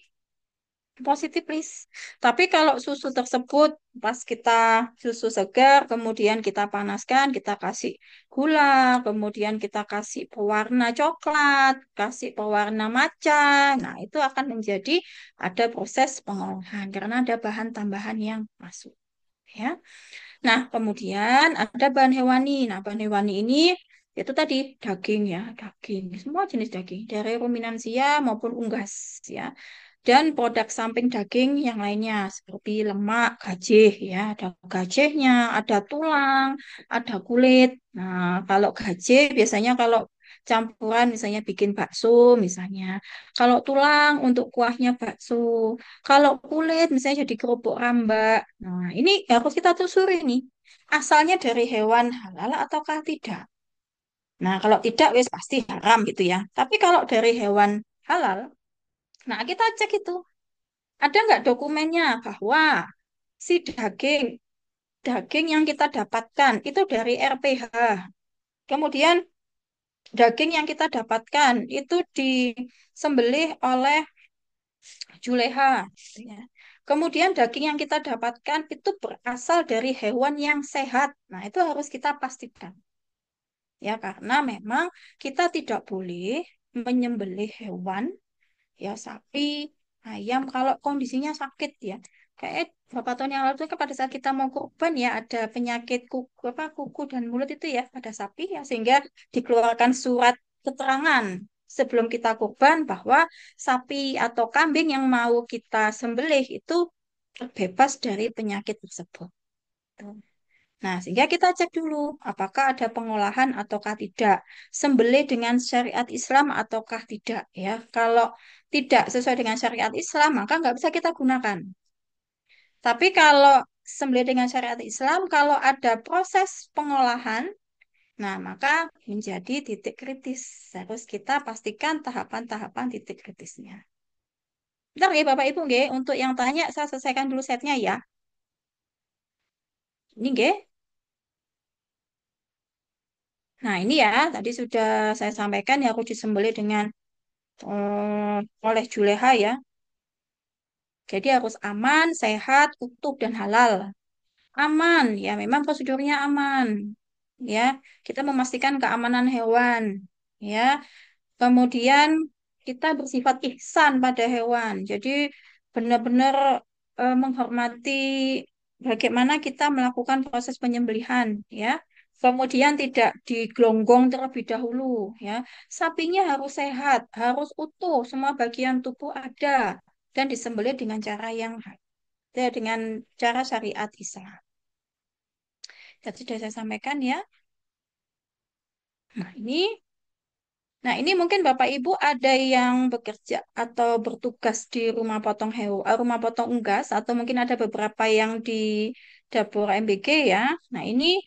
positif list. Tapi kalau susu tersebut pas kita susu segar, kemudian kita panaskan, kita kasih gula, kemudian kita kasih pewarna coklat, kasih pewarna matcha, nah itu akan menjadi ada proses pengolahan karena ada bahan tambahan yang masuk. Ya. Nah, kemudian ada bahan hewani. Nah, bahan hewani ini itu tadi daging ya, daging, semua jenis daging dari ruminansia maupun unggas ya. Dan produk samping daging yang lainnya seperti lemak, gajih ya, ada gajihnya, ada tulang, ada kulit. Nah, kalau gajih biasanya kalau campuran misalnya bikin bakso misalnya. Kalau tulang untuk kuahnya bakso. Kalau kulit misalnya jadi kerupuk rambak. Nah, ini harus kita telusuri nih. Asalnya dari hewan halal ataukah tidak? Nah, kalau tidak wes pasti haram gitu ya. Tapi kalau dari hewan halal, nah kita cek itu. Ada nggak dokumennya bahwa si daging daging yang kita dapatkan itu dari RPH. Kemudian daging yang kita dapatkan itu disembelih oleh Juleha, gitu ya. Kemudian daging yang kita dapatkan itu berasal dari hewan yang sehat. Nah, itu harus kita pastikan. Ya, karena memang kita tidak boleh menyembelih hewan, ya sapi, ayam kalau kondisinya sakit ya. Kayak beberapa tahun yang lalu itu kan pada saat kita mau kurban ya ada penyakit kuku apa kuku dan mulut itu ya pada sapi ya sehingga dikeluarkan surat keterangan sebelum kita kurban bahwa sapi atau kambing yang mau kita sembelih itu terbebas dari penyakit tersebut. Tuh. Nah, sehingga kita cek dulu apakah ada pengolahan ataukah tidak, sembelih dengan syariat Islam ataukah tidak ya. Kalau tidak sesuai dengan syariat Islam, maka nggak bisa kita gunakan. Tapi kalau sembelih dengan syariat Islam, kalau ada proses pengolahan, nah maka menjadi titik kritis. Harus kita pastikan tahapan-tahapan titik kritisnya. Bentar ya Bapak Ibu, nggih. Untuk yang tanya, saya selesaikan dulu setnya ya. Ini nggih. Nah, ini ya, tadi sudah saya sampaikan ya, harus disembelih dengan oleh juleha ya. Jadi harus aman, sehat, utuh, dan halal. Aman, ya memang prosedurnya aman. Ya, kita memastikan keamanan hewan. Ya, kemudian kita bersifat ihsan pada hewan. Jadi benar-benar menghormati bagaimana kita melakukan proses penyembelihan. Ya, kemudian tidak digelonggong terlebih dahulu. Ya, sapinya harus sehat, harus utuh, semua bagian tubuh ada dan disembelih dengan cara yang dengan cara syariat Islam. Tadi sudah saya sampaikan ya. Nah, ini mungkin Bapak Ibu ada yang bekerja atau bertugas di rumah potong hewan, rumah potong unggas, atau mungkin ada beberapa yang di dapur MBG ya. Nah, ini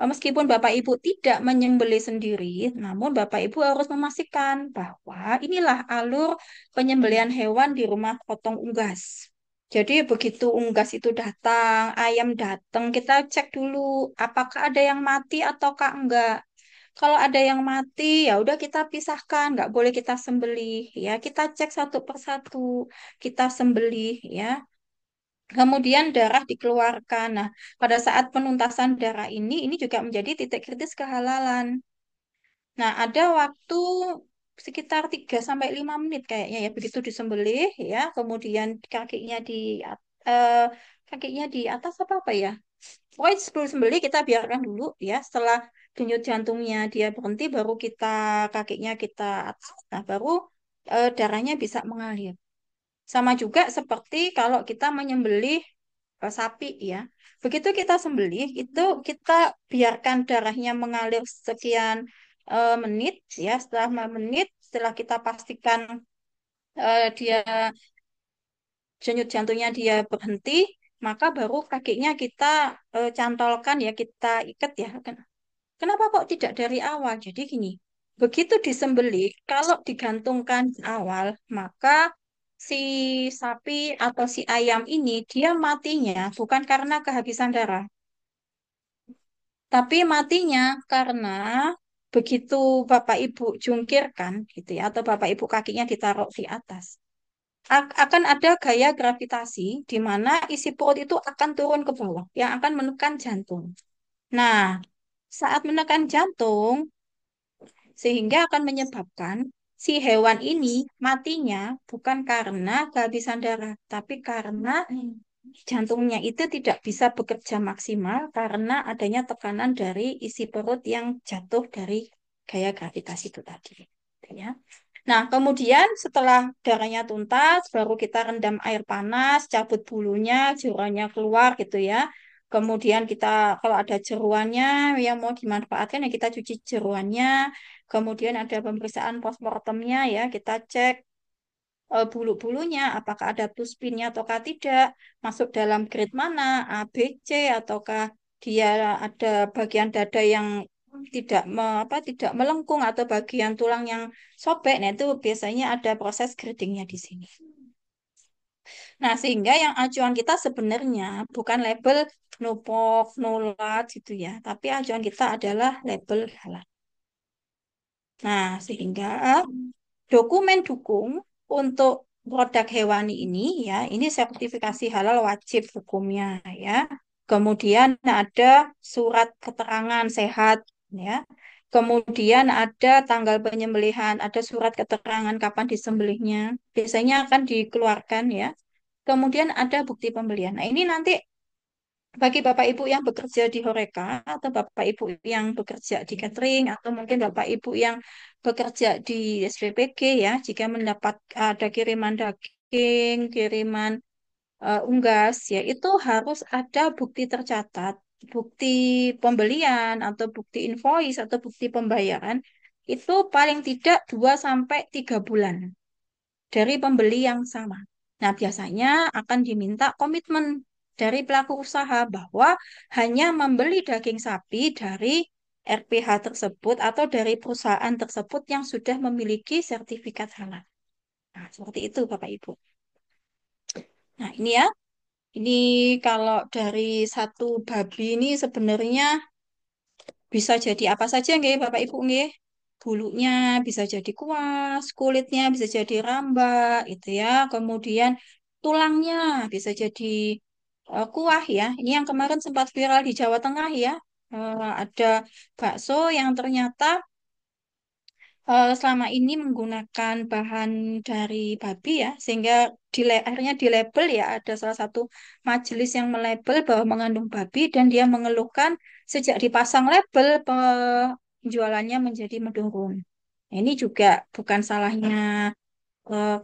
meskipun Bapak Ibu tidak menyembelih sendiri, namun Bapak Ibu harus memastikan bahwa inilah alur penyembelihan hewan di rumah potong unggas. Jadi begitu unggas itu datang, ayam datang, kita cek dulu apakah ada yang mati ataukah enggak. Kalau ada yang mati, ya udah kita pisahkan, nggak boleh kita sembelih, ya kita cek satu persatu, kita sembelih, ya. Kemudian darah dikeluarkan. Nah, pada saat penuntasan darah ini juga menjadi titik kritis kehalalan. Nah, ada waktu sekitar 3 sampai 5 menit kayaknya ya begitu disembelih ya, kemudian eh, kakinya di atas apa ya? Pokoknya sebelum sembelih kita biarkan dulu ya. Setelah denyut jantungnya dia berhenti, baru kakinya kita atas. Nah, baru darahnya bisa mengalir. Sama juga seperti kalau kita menyembelih sapi ya. Begitu kita sembelih, itu kita biarkan darahnya mengalir sekian menit ya. Setelah menit, setelah kita pastikan dia denyut jantungnya dia berhenti, maka baru kakinya kita cantolkan ya, kita ikat ya. Kenapa kok tidak dari awal? Jadi gini, begitu disembelih, kalau digantungkan di awal, maka si sapi atau si ayam ini dia matinya bukan karena kehabisan darah, tapi matinya karena begitu Bapak Ibu jungkirkan gitu ya, atau Bapak Ibu kakinya ditaruh di atas, akan ada gaya gravitasi di mana isi perut itu akan turun ke bawah yang akan menekan jantung. Nah, saat menekan jantung, sehingga akan menyebabkan si hewan ini matinya bukan karena kehabisan darah, tapi karena jantungnya itu tidak bisa bekerja maksimal karena adanya tekanan dari isi perut yang jatuh dari gaya gravitasi itu tadi. Ya. Nah, kemudian setelah darahnya tuntas, baru kita rendam air panas, cabut bulunya, jeroannya keluar gitu ya. Kemudian kita kalau ada jeruannya yang mau dimanfaatkan ya kita cuci jeruannya. Kemudian ada pemeriksaan postmortemnya ya, kita cek bulu-bulunya apakah ada tuspinnya ataukah tidak, masuk dalam grade mana, A, B, C ataukah dia ada bagian dada yang tidak melengkung atau bagian tulang yang sobek. Nah, itu biasanya ada proses gradingnya di sini. Nah, sehingga yang acuan kita sebenarnya bukan label no pork, no lard gitu ya, tapi acuan kita adalah label halal. Nah, sehingga dokumen dukung untuk produk hewani ini ya, ini sertifikasi halal wajib hukumnya ya. Kemudian ada surat keterangan sehat ya. Kemudian ada tanggal penyembelihan, ada surat keterangan kapan disembelihnya. Biasanya akan dikeluarkan ya. Kemudian ada bukti pembelian. Nah, ini nanti bagi Bapak Ibu yang bekerja di Horeca atau Bapak Ibu yang bekerja di catering atau mungkin Bapak Ibu yang bekerja di SPPG ya, jika mendapat ada kiriman daging, kiriman unggas ya, itu harus ada bukti tercatat, bukti pembelian atau bukti invoice atau bukti pembayaran itu paling tidak 2 sampai 3 bulan dari pembeli yang sama. Nah, biasanya akan diminta komitmen dari pelaku usaha bahwa hanya membeli daging sapi dari RPH tersebut atau dari perusahaan tersebut yang sudah memiliki sertifikat halal. Nah, seperti itu Bapak Ibu. Nah, ini ya. Ini kalau dari satu babi ini sebenarnya bisa jadi apa saja nggih Bapak Ibu nggih. Bulunya bisa jadi kuas, kulitnya bisa jadi ramba itu ya. Kemudian tulangnya bisa jadi kuah ya. Ini yang kemarin sempat viral di Jawa Tengah ya. Ada bakso yang ternyata selama ini menggunakan bahan dari babi ya, sehingga akhirnya di label ya, ada salah satu majelis yang melabel bahwa mengandung babi dan dia mengeluhkan sejak dipasang label penjualannya menjadi menurun. Nah, ini juga bukan salahnya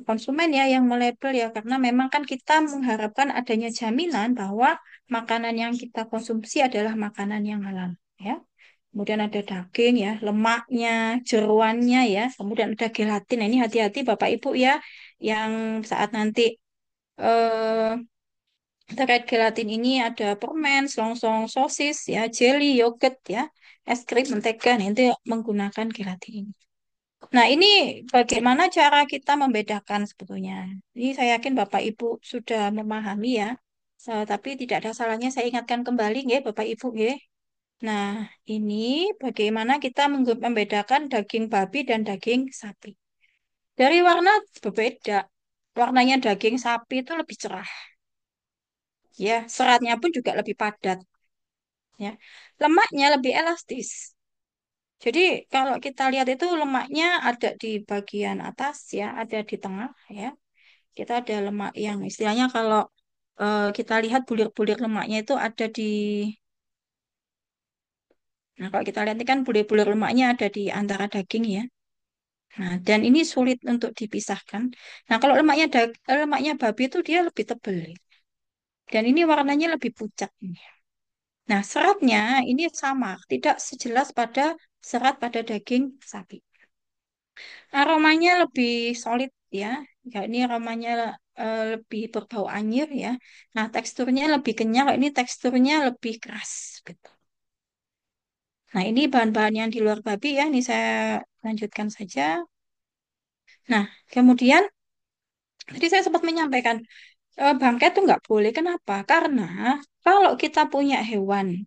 konsumen ya yang melabel ya, karena memang kan kita mengharapkan adanya jaminan bahwa makanan yang kita konsumsi adalah makanan yang halal ya. Kemudian ada daging ya, lemaknya, jeroannya ya. Kemudian ada gelatin. Nah, ini hati-hati Bapak Ibu ya, yang saat nanti eh, terkait gelatin ini ada permen, selongsong sosis ya, jelly, yogurt ya, es krim, mentega. Nah, itu menggunakan gelatin ini. Nah, ini bagaimana cara kita membedakan sebetulnya. Ini saya yakin Bapak Ibu sudah memahami ya. Tapi tidak ada salahnya saya ingatkan kembali ya Bapak Ibu ya. Nah, ini bagaimana kita membedakan daging babi dan daging sapi. Dari warna berbeda. Warnanya daging sapi itu lebih cerah. Ya, seratnya pun juga lebih padat. Ya, lemaknya lebih elastis. Jadi kalau kita lihat itu lemaknya ada di bagian atas ya, ada di tengah ya. Kita ada lemak yang istilahnya kalau kita lihat bulir-bulir lemaknya itu ada di. Nah, kalau kita lihat ini kan bulir-bulir lemaknya ada di antara daging ya. Nah, dan ini sulit untuk dipisahkan. Nah, kalau lemaknya babi itu dia lebih tebal. Dan ini warnanya lebih pucat. Nah, seratnya ini sama, tidak sejelas pada serat pada daging sapi. Aromanya lebih solid ya. Ya, ini aromanya lebih berbau anyir ya. Nah, teksturnya lebih kenyal, ini teksturnya lebih keras gitu. Nah, ini bahan-bahan yang di luar babi ya. Ini saya lanjutkan saja. Nah, kemudian tadi saya sempat menyampaikan bangkai itu nggak boleh. Kenapa? Karena kalau kita punya hewan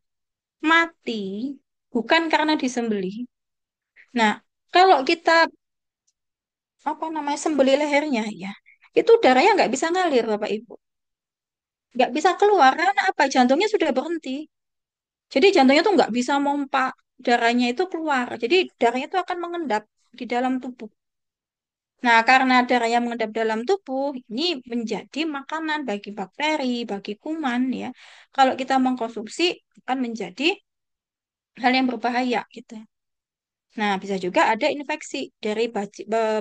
mati bukan karena disembelih. Nah, kalau kita apa namanya sembelih lehernya ya, itu darahnya nggak bisa ngalir Bapak Ibu, nggak bisa keluar karena apa? Jantungnya sudah berhenti. Jadi jantungnya tuh nggak bisa mompa darahnya itu keluar. Jadi darahnya itu akan mengendap di dalam tubuh. Nah, karena darah yang mengendap dalam tubuh ini menjadi makanan bagi bakteri, bagi kuman ya. Kalau kita mengkonsumsi akan menjadi hal yang berbahaya gitu. Nah, bisa juga ada infeksi dari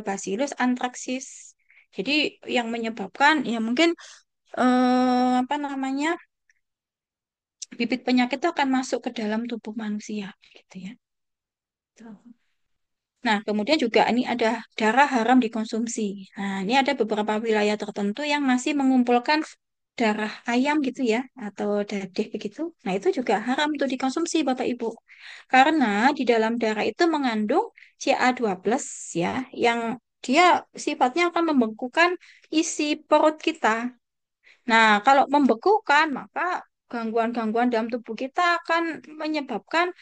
Bacillus anthracis. Jadi yang menyebabkan ya mungkin apa namanya bibit penyakit itu akan masuk ke dalam tubuh manusia gitu ya. Tuh. Nah, kemudian juga ini ada darah haram dikonsumsi. Nah, ini ada beberapa wilayah tertentu yang masih mengumpulkan darah ayam gitu ya, atau dadeh begitu. Nah, itu juga haram untuk dikonsumsi Bapak Ibu. Karena di dalam darah itu mengandung Ca12 ya, yang dia sifatnya akan membekukan isi perut kita. Nah, kalau membekukan, maka gangguan-gangguan dalam tubuh kita akan menyebabkan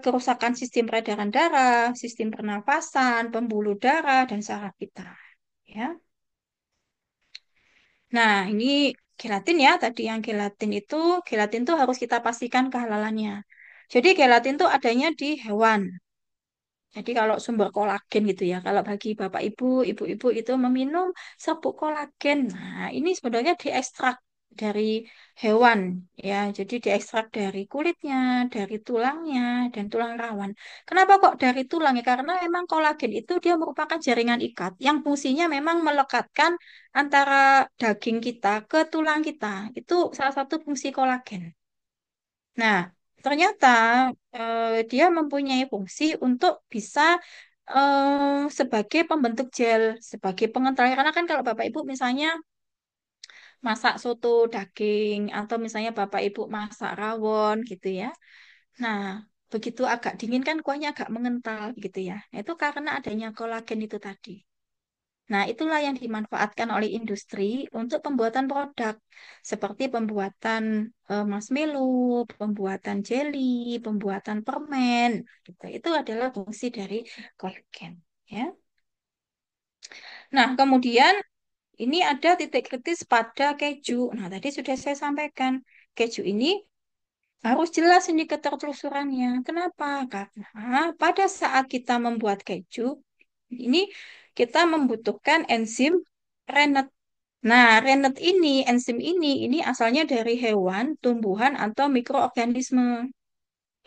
kerusakan sistem peredaran darah, sistem pernafasan, pembuluh darah, dan saraf kita. Ya. Nah, ini gelatin ya, tadi yang gelatin itu harus kita pastikan kehalalannya. Jadi gelatin itu adanya di hewan. Jadi kalau sumber kolagen gitu ya, kalau bagi bapak ibu, ibu-ibu itu meminum serbuk kolagen. Nah, ini sebenarnya diekstrak dari hewan ya. Jadi diekstrak dari kulitnya, dari tulangnya, dan tulang rawan. Kenapa kok dari tulang ya? Karena memang kolagen itu dia merupakan jaringan ikat yang fungsinya memang melekatkan antara daging kita ke tulang kita. Itu salah satu fungsi kolagen. Nah, ternyata dia mempunyai fungsi untuk bisa sebagai pembentuk gel, sebagai pengental. Karena kan kalau Bapak Ibu misalnya masak soto daging atau misalnya Bapak Ibu masak rawon gitu ya. Nah, begitu agak dingin kan kuahnya agak mengental gitu ya. Nah, itu karena adanya kolagen itu tadi. Nah, itulah yang dimanfaatkan oleh industri untuk pembuatan produk seperti pembuatan marshmallow, pembuatan jelly, pembuatan permen. Gitu. Itu adalah fungsi dari kolagen. Ya. Nah, kemudian ini ada titik kritis pada keju. Nah, tadi sudah saya sampaikan, keju ini harus jelas ini ketertelusurannya. Kenapa? Karena pada saat kita membuat keju, ini kita membutuhkan enzim rennet. Nah, rennet ini, enzim ini asalnya dari hewan, tumbuhan, atau mikroorganisme.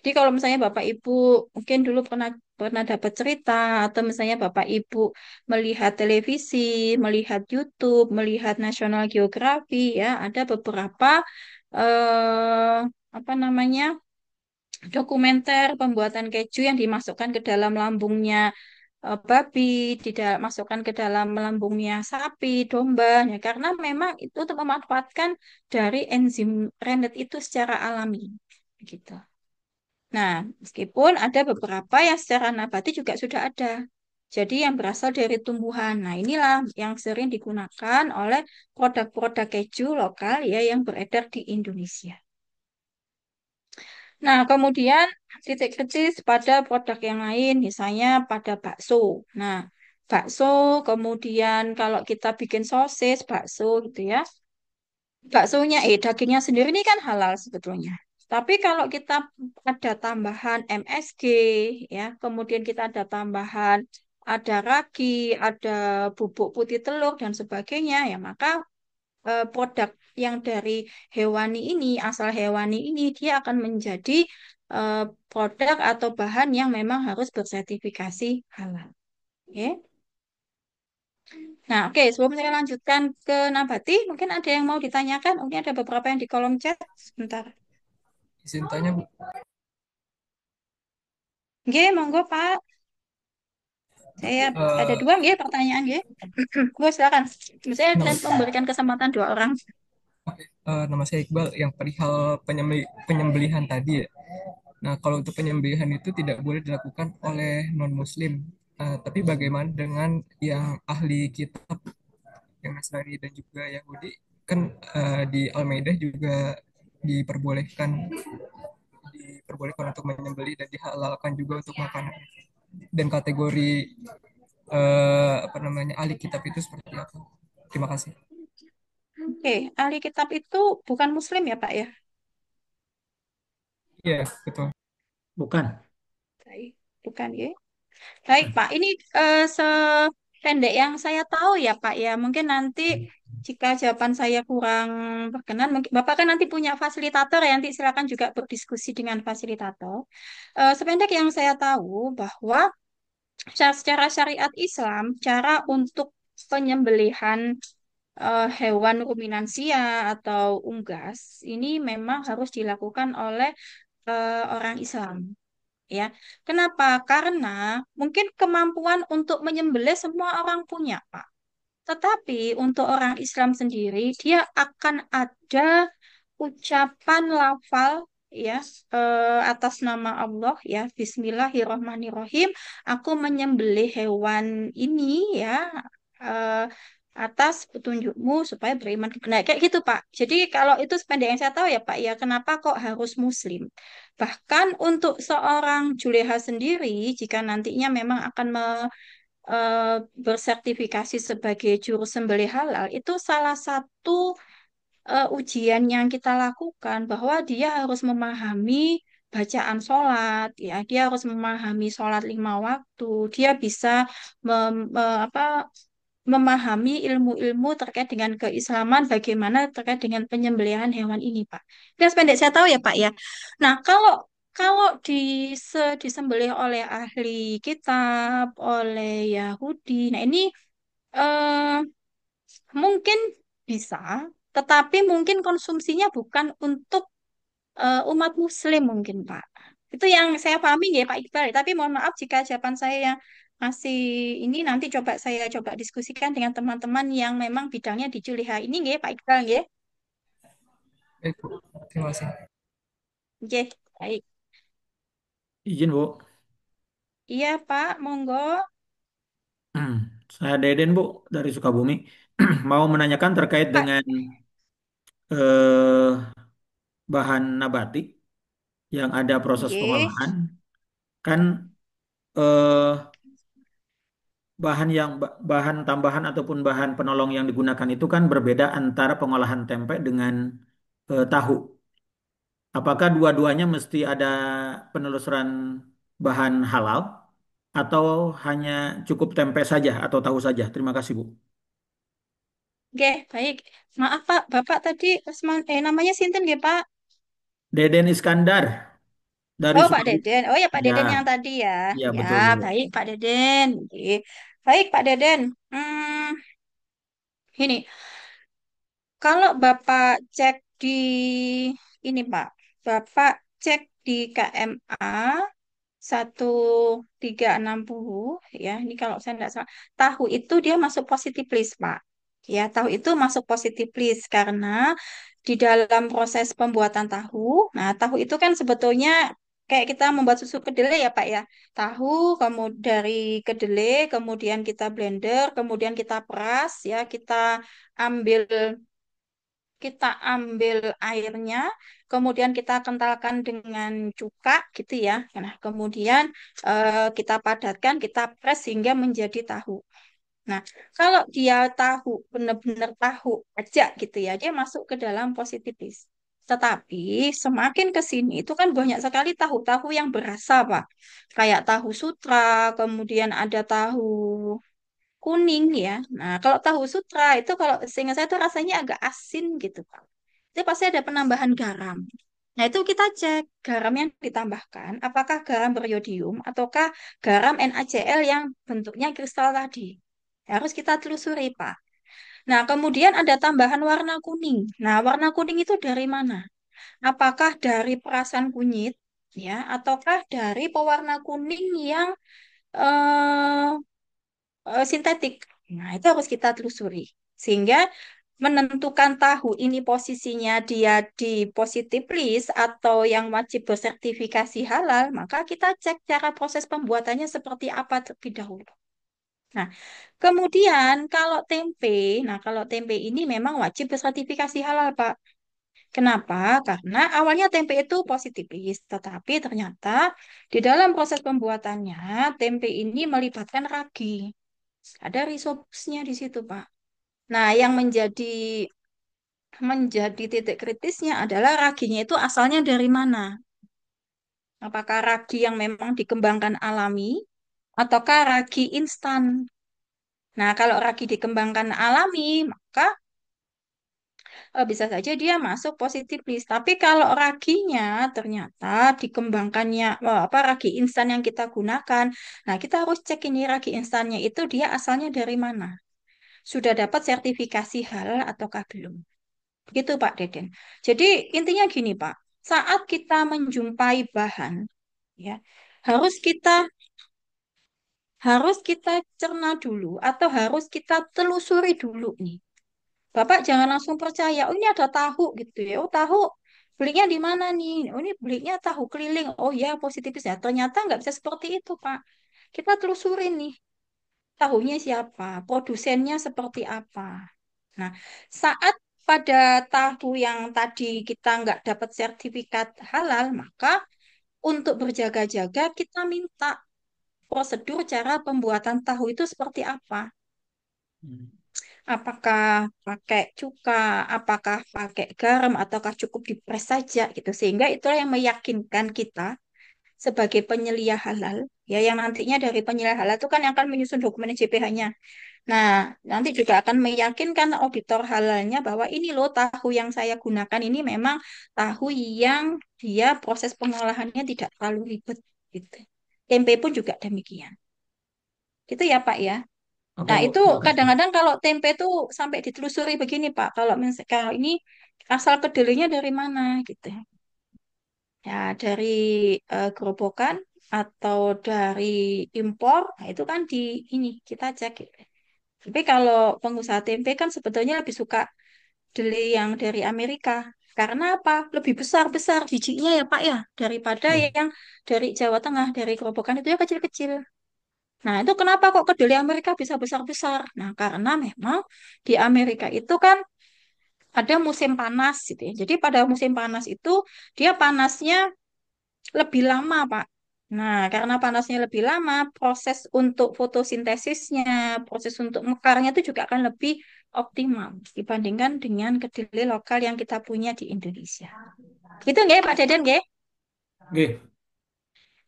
Jadi kalau misalnya Bapak Ibu mungkin dulu pernah pernah dapat cerita atau misalnya Bapak Ibu melihat televisi, melihat YouTube, melihat National Geography ya, ada beberapa eh, apa namanya? Dokumenter pembuatan keju yang dimasukkan ke dalam lambungnya babi, tidak masukkan ke dalam lambungnya sapi, domba, ya karena memang itu untuk memanfaatkan dari enzim rennet itu secara alami, gitu. Nah, meskipun ada beberapa yang secara nabati juga sudah ada. Jadi yang berasal dari tumbuhan. Nah, inilah yang sering digunakan oleh produk-produk keju lokal ya yang beredar di Indonesia. Nah, kemudian titik kritis pada produk yang lain, misalnya pada bakso. Nah, bakso, kemudian kalau kita bikin sosis, bakso gitu ya. Baksonya, dagingnya sendiri ini kan halal sebetulnya. Tapi kalau kita ada tambahan MSG, ya, kemudian kita ada tambahan, ada ragi, ada bubuk putih telur dan sebagainya, ya maka produk yang dari hewani ini, asal hewani ini, dia akan menjadi eh, produk atau bahan yang memang harus bersertifikasi halal. Oke. Nah, oke, sebelum saya lanjutkan ke nabati, mungkin ada yang mau ditanyakan. Mungkin ada beberapa yang di kolom chat. Sebentar. Izin tanya, Bu. Oke, monggo Pak. Saya ada Eh, dua nggih pertanyaan nggih. Monggo silakan. Saya nama, memberikan kesempatan dua orang. nama saya Iqbal yang perihal penyembelihan tadi ya. Nah, kalau untuk penyembelihan itu tidak boleh dilakukan oleh non-Muslim. Tapi bagaimana dengan yang ahli kitab, yang Nasrani dan juga Yahudi? Kan di Al-Maidah juga diperbolehkan diperbolehkan untuk menyembelih dan dihalalkan juga untuk makanan. Dan kategori apa namanya ahli kitab itu seperti apa? Terima kasih. Oke, ahli kitab itu bukan Muslim ya Pak ya? Iya, betul. Bukan. Baik, bukan ya. Baik, Pak. Ini sependek yang saya tahu ya, Pak ya. Mungkin nanti jika jawaban saya kurang berkenan, mungkin Bapak kan nanti punya fasilitator ya. Nanti silakan juga berdiskusi dengan fasilitator. Sependek yang saya tahu bahwa secara syariat Islam, cara untuk penyembelihan hewan ruminansia atau unggas ini memang harus dilakukan oleh orang Islam. Ya, kenapa? Karena mungkin kemampuan untuk menyembelih semua orang punya, Pak. Tetapi untuk orang Islam sendiri, dia akan ada ucapan lafal ya atas nama Allah ya Bismillahirrahmanirrahim. Aku menyembelih hewan ini ya eh, atas petunjukmu supaya beriman. Nah, kayak gitu Pak. Jadi kalau itu sependek yang saya tahu ya Pak ya, kenapa kok harus Muslim? Bahkan untuk seorang juleha sendiri, jika nantinya memang akan eh, bersertifikasi sebagai juru sembelih halal, itu salah satu ujian yang kita lakukan bahwa dia harus memahami bacaan sholat, ya, dia harus memahami sholat 5 waktu, dia bisa memahami ilmu-ilmu terkait dengan keislaman, bagaimana terkait dengan penyembelihan hewan ini, Pak. Yang pendek saya tahu ya, Pak ya. Nah, kalau kalau disembelih oleh ahli kitab, oleh Yahudi, nah ini eh, mungkin bisa, tetapi mungkin konsumsinya bukan untuk umat Muslim mungkin, Pak. Itu yang saya pahami ya, Pak Iqbal. Tapi mohon maaf jika jawaban saya yang masih ini nanti saya coba diskusikan dengan teman-teman yang memang bidangnya di Juliha ini ya, Pak Iqbal ya. Baik, Bu. Terima kasih. Oke, baik. Izin, Bu. Iya, Pak, monggo. Hmm, saya Deden, Bu, dari Sukabumi. Mau menanyakan terkait Pak, dengan eh, bahan nabati yang ada proses oke. pengolahan. Kan eh, bahan tambahan ataupun bahan penolong yang digunakan itu kan berbeda antara pengolahan tempe dengan tahu. Apakah dua-duanya mesti ada penelusuran bahan halal atau hanya cukup tempe saja atau tahu saja? Terima kasih, Bu. Oke, baik. Maaf, Pak, Bapak tadi namanya Sinten ya, Pak? Deden Iskandar dari Oh, Pak Sukabumi. Deden. Oh ya, Pak Ya, Deden yang tadi ya. ya Ya, betul, Bu. baik, Pak Deden. Oke. Baik, Pak Deden. Ini kalau Bapak cek di ini Pak, Bapak cek di KMA 1360 ya. Ini kalau saya tidak salah, tahu itu dia masuk positif list, Pak. Ya, tahu itu masuk positif list karena di dalam proses pembuatan tahu, nah tahu itu kan sebetulnya kayak kita membuat susu kedelai ya, Pak ya. Tahu kemudian dari kedelai, kemudian kita blender, kemudian kita peras ya, ambil kita ambil airnya, kemudian kita kentalkan dengan cuka gitu ya. Nah, kemudian kita padatkan, kita press hingga menjadi tahu. Nah, kalau dia tahu, benar-benar tahu aja gitu ya, dia masuk ke dalam positif list. Tetapi semakin ke sini itu kan banyak sekali tahu-tahu yang berasa, Pak. Kayak tahu sutra, kemudian ada tahu kuning ya. Nah, kalau tahu sutra itu kalau seingat saya itu rasanya agak asin gitu, Pak. Itu pasti ada penambahan garam. Nah, itu kita cek garam yang ditambahkan, apakah garam beriodium ataukah garam NaCl yang bentuknya kristal tadi. Harus kita telusuri, Pak. Nah, kemudian ada tambahan warna kuning. Nah, warna kuning itu dari mana? Apakah dari perasan kunyit, ya, ataukah dari pewarna kuning yang eh, sintetik. Nah, itu harus kita telusuri. Sehingga menentukan tahu ini posisinya dia di positif list atau yang wajib bersertifikasi halal, maka kita cek cara proses pembuatannya seperti apa terlebih dahulu. Nah, kemudian kalau tempe ini memang wajib bersertifikasi halal, Pak. Kenapa? Karena awalnya tempe itu positif list, tetapi ternyata di dalam proses pembuatannya tempe ini melibatkan ragi. Ada risopusnya di situ, Pak. Nah, yang menjadi titik kritisnya adalah raginya itu asalnya dari mana? Apakah ragi yang memang dikembangkan alami ataukah ragi instan? Nah, kalau ragi dikembangkan alami, maka bisa saja dia masuk positif list. Tapi kalau raginya ternyata dikembangkannya, apa ragi instan yang kita gunakan, nah kita harus cek ini ragi instannya itu dia asalnya dari mana? Sudah dapat sertifikasi halal ataukah belum? Gitu Pak Deden. Jadi intinya gini Pak, saat kita menjumpai bahan, ya harus kita harus kita cerna dulu atau harus kita telusuri dulu nih. Bapak jangan langsung percaya, oh ini ada tahu gitu ya, oh tahu belinya di mana nih? Oh ini belinya tahu keliling, oh ya positif ya. Ternyata nggak bisa seperti itu Pak. Kita telusuri nih, tahunya siapa, produsennya seperti apa. Nah, saat pada tahu yang tadi kita nggak dapat sertifikat halal, maka untuk berjaga-jaga kita minta prosedur cara pembuatan tahu itu seperti apa. Hmm. Apakah pakai cuka, apakah pakai garam, ataukah cukup dipres saja gitu. Sehingga itulah yang meyakinkan kita sebagai penyelia halal, ya yang nantinya dari penyelia halal itu kan yang akan menyusun dokumen JPH-nya. Nah, nanti juga akan meyakinkan auditor halalnya bahwa ini loh tahu yang saya gunakan ini memang tahu yang dia proses pengolahannya tidak terlalu ribet gitu. Tempe pun juga demikian. Gitu ya Pak ya. Oke Nah, Bu, itu makasih. kadang-kadang kalau tempe tuh sampai ditelusuri begini Pak, kalau ini asal kedelainya dari mana gitu. Ya, dari gerobokan atau dari impor, nah itu kan di ini kita cek gitu. Tapi kalau pengusaha tempe kan sebetulnya lebih suka beli yang dari Amerika. Karena apa? Lebih besar-besar bijinya ya Pak ya, daripada Ya. yang dari Jawa Tengah, dari gerobokan itu ya kecil-kecil. Nah, itu kenapa kok kedelai Amerika bisa besar-besar? Nah, karena memang di Amerika itu kan ada musim panas gitu ya. Jadi pada musim panas itu dia panasnya lebih lama, Pak. Nah, karena panasnya lebih lama, proses untuk fotosintesisnya, proses untuk mekarnya itu juga akan lebih optimal dibandingkan dengan kedelai lokal yang kita punya di Indonesia. Gitu nggak, Pak Deden, nggak? Oke,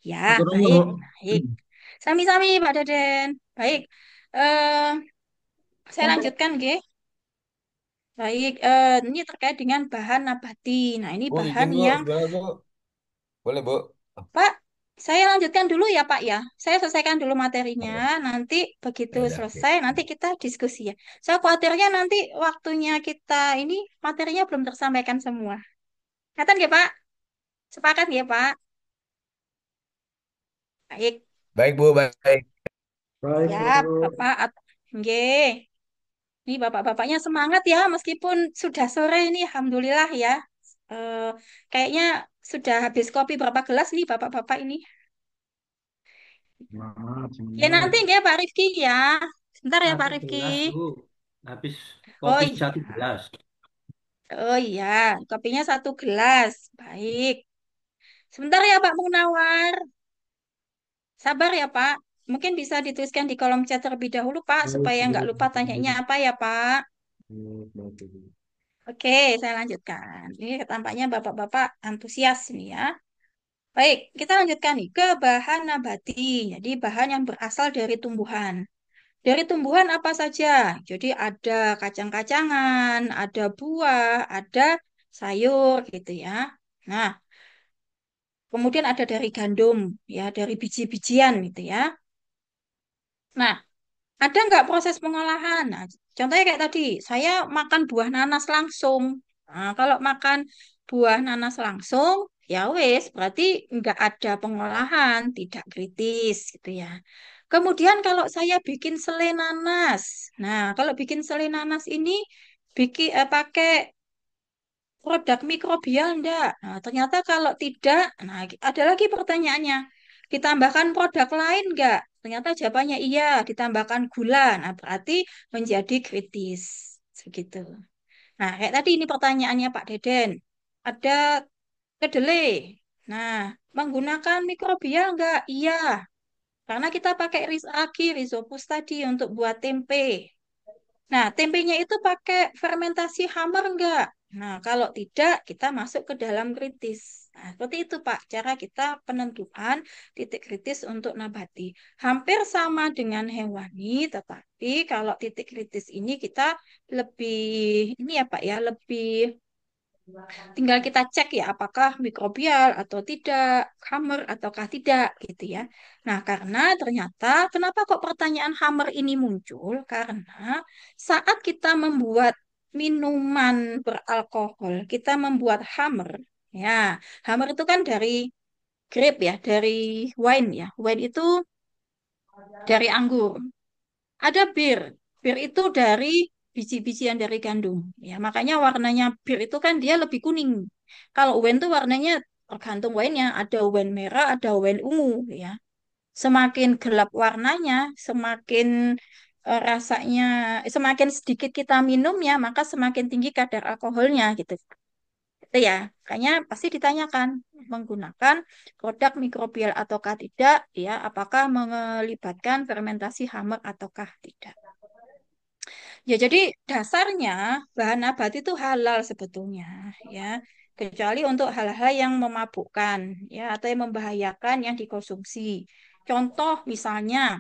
Ya, atur nuhun baik, Bu. baik. Sami-sami, Pak Deden. Baik, eh, saya lanjutkan, nggih. Baik, ini terkait dengan bahan nabati. Nah, ini Bu, bahan izin Bu, yang sebentar Bu. Boleh Bu? Pak, saya lanjutkan dulu ya Pak ya. Saya selesaikan dulu materinya. Oke. Nanti begitu Ya udah, oke. selesai, nanti kita diskusi ya. Saya khawatirnya nanti waktunya kita ini materinya belum tersampaikan semua. Katakan ya Pak? Sepakat ya Pak? Baik, Baik Bu, baik. Baik, siap Bu. Bapak. Nggih. Ini bapak-bapaknya semangat ya, meskipun sudah sore ini, alhamdulillah ya. Eh, kayaknya sudah habis kopi berapa gelas nih bapak-bapak ini. Semangat, Ya semangat. nanti ya Pak Rifki ya. Sebentar ya Satu Pak Rifki. gelas Bu, habis Oh kopi iya, 1 gelas. oh iya, kopinya 1 gelas. Baik. Sebentar ya Pak Munawar. Sabar ya Pak. Mungkin bisa dituliskan di kolom chat terlebih dahulu Pak, Baik, supaya nggak baik, lupa tanyanya baik. apa ya Pak. Baik, baik, baik. Oke, saya lanjutkan. Ini tampaknya bapak-bapak antusias ini ya. Baik, kita lanjutkan nih ke bahan nabati. Jadi bahan yang berasal dari tumbuhan. Dari tumbuhan apa saja? Jadi ada kacang-kacangan, ada buah, ada sayur gitu ya. Nah, kemudian ada dari gandum, ya, dari biji-bijian gitu ya. Nah, ada nggak proses pengolahan? Nah, contohnya kayak tadi, saya makan buah nanas langsung. Nah, kalau makan buah nanas langsung, ya wes, berarti nggak ada pengolahan, tidak kritis gitu ya. Kemudian kalau saya bikin selai nanas, nah kalau bikin selai nanas ini pakai produk mikrobial enggak? Nah, ternyata kalau tidak, nah ada lagi pertanyaannya. Ditambahkan produk lain enggak? Ternyata jawabannya iya, ditambahkan gula. Nah, berarti menjadi kritis. Begitu. Nah, kayak tadi ini pertanyaannya Pak Deden. Ada kedelai. Nah, menggunakan mikrobial enggak? Iya, karena kita pakai rhizopus tadi untuk buat tempe. Nah, tempenya itu pakai fermentasi hammer enggak? Nah, kalau tidak, kita masuk ke dalam kritis. Nah, seperti itu, Pak, cara kita penentuan titik kritis untuk nabati. Hampir sama dengan hewani, tetapi kalau titik kritis ini kita lebih, ini ya, Pak, ya, lebih tinggal kita cek ya apakah mikrobial atau tidak, hammer ataukah tidak gitu ya. Nah, karena ternyata kenapa kok pertanyaan hammer ini muncul? Karena saat kita membuat minuman beralkohol, kita membuat hammer. Ya, hammer itu kan dari grape ya, dari wine ya. Wine itu dari anggur. Ada bir. Bir itu dari biji-bijian dari gandum. Ya, makanya warnanya bir itu kan dia lebih kuning. Kalau wine itu warnanya tergantung wine-nya. Ada wine merah, ada wine ungu. Ya, semakin gelap warnanya, semakin semakin sedikit kita minumnya, maka semakin tinggi kadar alkoholnya gitu. Itu ya, kayaknya pasti ditanyakan menggunakan produk mikrobial ataukah tidak, ya, apakah melibatkan fermentasi Hamer ataukah tidak. Ya, jadi dasarnya bahan nabati itu halal sebetulnya, ya, kecuali untuk hal-hal yang memabukkan, ya, atau yang membahayakan yang dikonsumsi. Contoh misalnya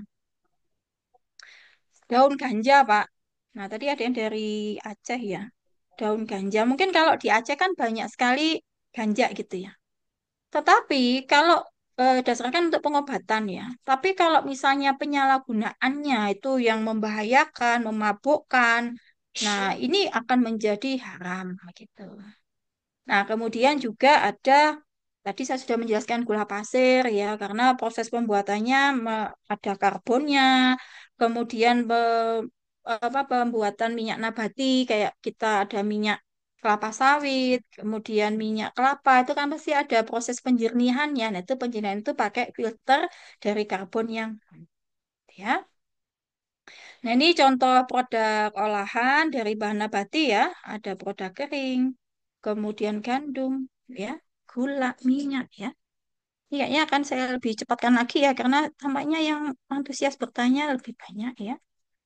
daun ganja, Pak. Nah, tadi ada yang dari Aceh ya. Daun ganja. Mungkin kalau di Aceh kan banyak sekali ganja gitu ya. Tetapi kalau dasarkan untuk pengobatan ya. Tapi kalau misalnya penyalahgunaannya itu yang membahayakan, memabukkan, nah ini akan menjadi haram gitu. Nah, kemudian juga ada, tadi saya sudah menjelaskan gula pasir ya, karena proses pembuatannya ada karbonnya, kemudian apa, pembuatan minyak nabati, kayak kita ada minyak kelapa sawit, kemudian minyak kelapa, itu kan pasti ada proses penjernihannya. Nah, itu penjernihan itu pakai filter dari karbon yang ya. Nah, ini contoh produk olahan dari bahan nabati ya. Ada produk kering, kemudian gandum, ya, gula, minyak ya. Ini kayaknya akan saya lebih cepatkan lagi ya, karena tampaknya yang antusias bertanya lebih banyak ya.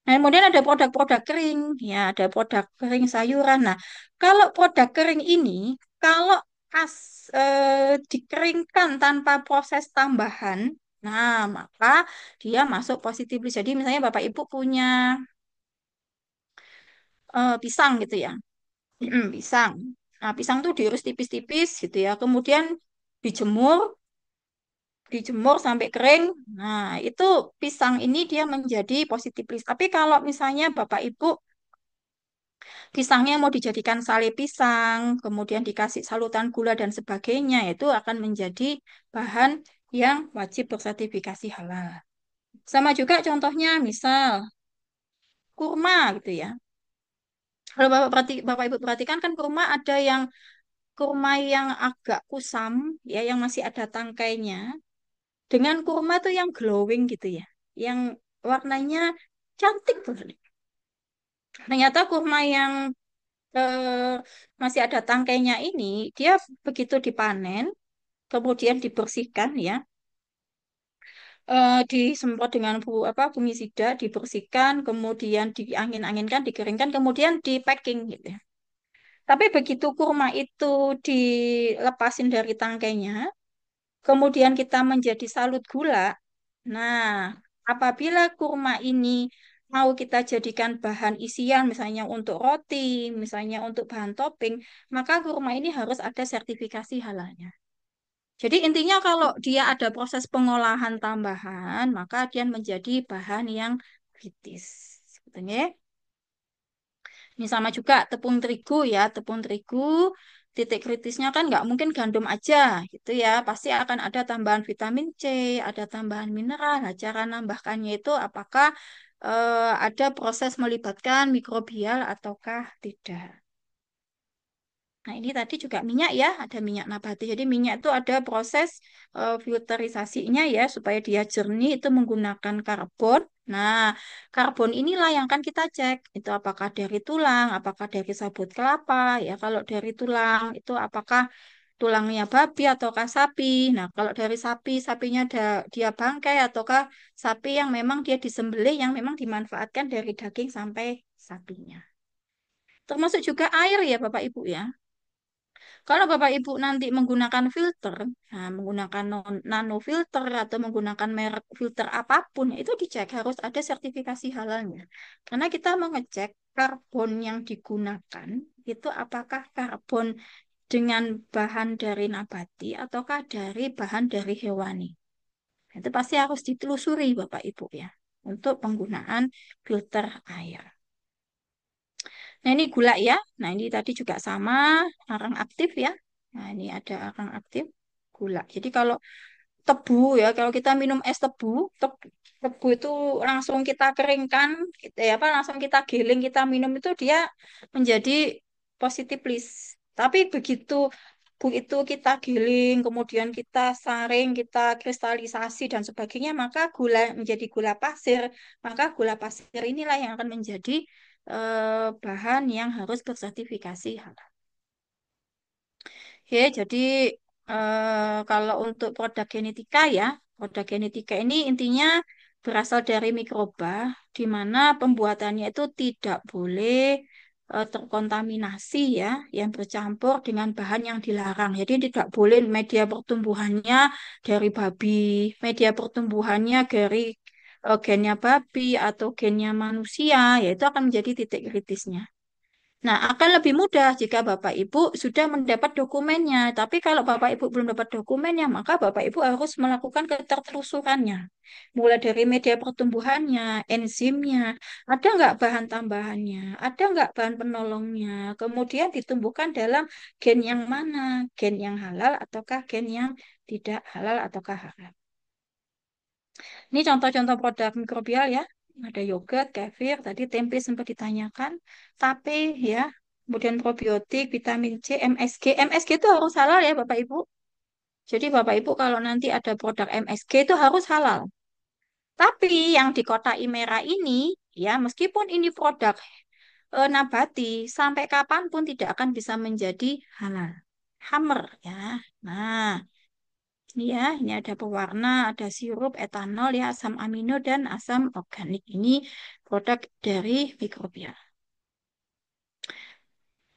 Nah, kemudian ada produk-produk kering, ya, ada produk kering sayuran. Nah, kalau produk kering ini, kalau dikeringkan tanpa proses tambahan, nah, maka dia masuk positif list. Jadi misalnya Bapak Ibu punya pisang gitu ya. Pisang. Nah, pisang tuh diiris tipis-tipis gitu ya. Kemudian dijemur, dijemur sampai kering. Nah, itu pisang ini dia menjadi positif list. Tapi kalau misalnya Bapak Ibu pisangnya mau dijadikan sale pisang, kemudian dikasih salutan gula dan sebagainya, itu akan menjadi bahan yang wajib bersertifikasi halal. Sama juga contohnya misal kurma gitu ya. Kalau Bapak Ibu perhatikan kan kurma ada yang kurma yang agak kusam ya, yang masih ada tangkainya, dengan kurma tuh yang glowing gitu ya, yang warnanya cantik tuh. Ternyata kurma yang eh, masih ada tangkainya ini, dia begitu dipanen kemudian dibersihkan ya, disemprot dengan apa, fungisida, dibersihkan, kemudian diangin-anginkan, dikeringkan, kemudian di packing gitu ya. Tapi begitu kurma itu dilepasin dari tangkainya, kemudian kita menjadi salut gula. Nah, apabila kurma ini mau kita jadikan bahan isian, misalnya untuk roti, misalnya untuk bahan topping, maka kurma ini harus ada sertifikasi halalnya. Jadi intinya kalau dia ada proses pengolahan tambahan, maka dia menjadi bahan yang kritis. Sebetulnya. Ini sama juga tepung terigu ya, tepung terigu titik kritisnya kan nggak mungkin gandum aja gitu ya, pasti akan ada tambahan vitamin C, ada tambahan mineral. Nah, cara nambahkannya itu apakah ada proses melibatkan mikrobial ataukah tidak. Nah, ini tadi juga minyak ya, ada minyak nabati. Jadi minyak itu ada proses filterisasinya ya, supaya dia jernih itu menggunakan karbon. Nah, karbon inilah yang akan kita cek. Itu apakah dari tulang, apakah dari sabut kelapa, ya. Kalau dari tulang, itu apakah tulangnya babi ataukah sapi. Nah, kalau dari sapi, sapinya ada dia bangkai ataukah sapi yang memang dia disembelih, yang memang dimanfaatkan dari daging sampai sapinya. Termasuk juga air ya, Bapak Ibu ya. Kalau Bapak Ibu nanti menggunakan filter, nah, menggunakan nano filter atau menggunakan merek filter apapun, itu dicek harus ada sertifikasi halalnya. Karena kita mengecek karbon yang digunakan itu apakah karbon dengan bahan dari nabati ataukah dari bahan dari hewani. Itu pasti harus ditelusuri Bapak Ibu ya untuk penggunaan filter air. Nah, ini gula ya. Nah, ini tadi juga sama, arang aktif ya. Nah, ini ada arang aktif gula. Jadi kalau tebu ya, kalau kita minum es tebu, tebu itu langsung kita keringkan, gitu ya, apa langsung kita giling, kita minum itu dia menjadi positif list. Tapi begitu bu itu kita giling, kemudian kita saring, kita kristalisasi dan sebagainya, maka gula menjadi gula pasir. Maka gula pasir inilah yang akan menjadi bahan yang harus bersertifikasi halal. Oke, jadi kalau untuk produk genetika ya, produk genetika ini intinya berasal dari mikroba, di mana pembuatannya itu tidak boleh terkontaminasi ya, yang bercampur dengan bahan yang dilarang. Jadi tidak boleh media pertumbuhannya dari babi, media pertumbuhannya dari gennya babi atau gennya manusia, yaitu akan menjadi titik kritisnya. Nah, akan lebih mudah jika Bapak Ibu sudah mendapat dokumennya. Tapi kalau Bapak Ibu belum dapat dokumennya, maka Bapak Ibu harus melakukan ketertelusurannya. Mulai dari media pertumbuhannya, enzimnya, ada nggak bahan tambahannya, ada nggak bahan penolongnya, kemudian ditumbuhkan dalam gen yang mana, gen yang halal ataukah gen yang tidak halal ataukah halal. Ini contoh-contoh produk mikrobial ya. Ada yogurt, kefir, tadi tempe sempat ditanyakan, tape ya, kemudian probiotik, vitamin C, MSG. MSG itu harus halal ya Bapak Ibu. Jadi Bapak Ibu kalau nanti ada produk MSG itu harus halal. Tapi yang di kota Imera ini, ya meskipun ini produk nabati, sampai kapanpun tidak akan bisa menjadi halal. Hammer ya. Nah, ini ya, ini ada pewarna, ada sirup, etanol ya, asam amino dan asam organik. Ini produk dari mikrobia.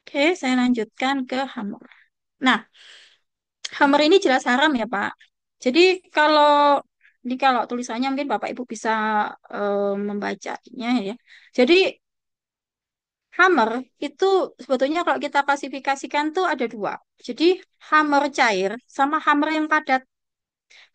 Oke, saya lanjutkan ke hammer. Nah, hammer ini jelas haram ya, Pak. Jadi kalau kalau tulisannya mungkin Bapak Ibu bisa membacanya ya. Jadi hammer itu sebetulnya kalau kita klasifikasikan tuh ada dua. Jadi hammer cair sama hammer yang padat.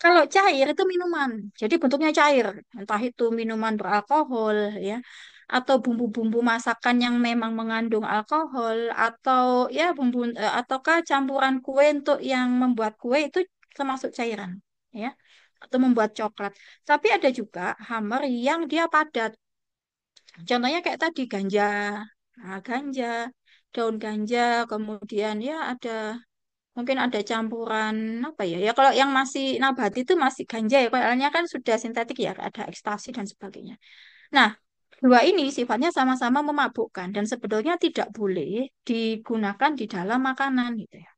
Kalau cair itu minuman, jadi bentuknya cair, entah itu minuman beralkohol ya, atau bumbu-bumbu masakan yang memang mengandung alkohol, atau ya bumbu ataukah campuran kue untuk yang membuat kue itu termasuk cairan, ya, atau membuat coklat. Tapi ada juga hammer yang dia padat. Contohnya kayak tadi ganja, nah, ganja, daun ganja, kemudian ya ada mungkin ada campuran apa ya? Ya kalau yang masih nabati itu masih ganja ya. Kalau kan sudah sintetik ya, ada ekstasi dan sebagainya. Nah, dua ini sifatnya sama-sama memabukkan dan sebetulnya tidak boleh digunakan di dalam makanan gitu ya.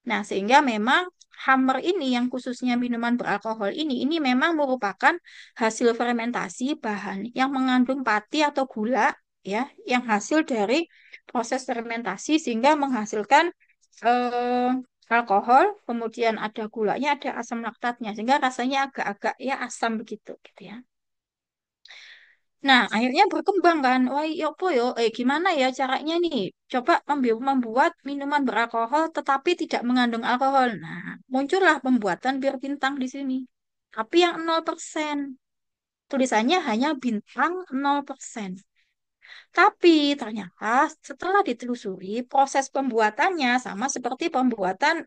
Nah, sehingga memang hammer ini yang khususnya minuman beralkohol ini memang merupakan hasil fermentasi bahan yang mengandung pati atau gula ya, yang hasil dari proses fermentasi sehingga menghasilkan eh, alkohol, kemudian ada gulanya, ada asam laktatnya, sehingga rasanya agak-agak ya asam begitu, gitu ya. Nah, akhirnya berkembang kan, wah ya apa yo, gimana ya caranya nih? Coba membuat minuman beralkohol tetapi tidak mengandung alkohol. Nah, muncullah pembuatan bir bintang di sini. Tapi yang 0%. Tulisannya hanya bintang 0%. Tapi ternyata setelah ditelusuri, proses pembuatannya sama seperti pembuatan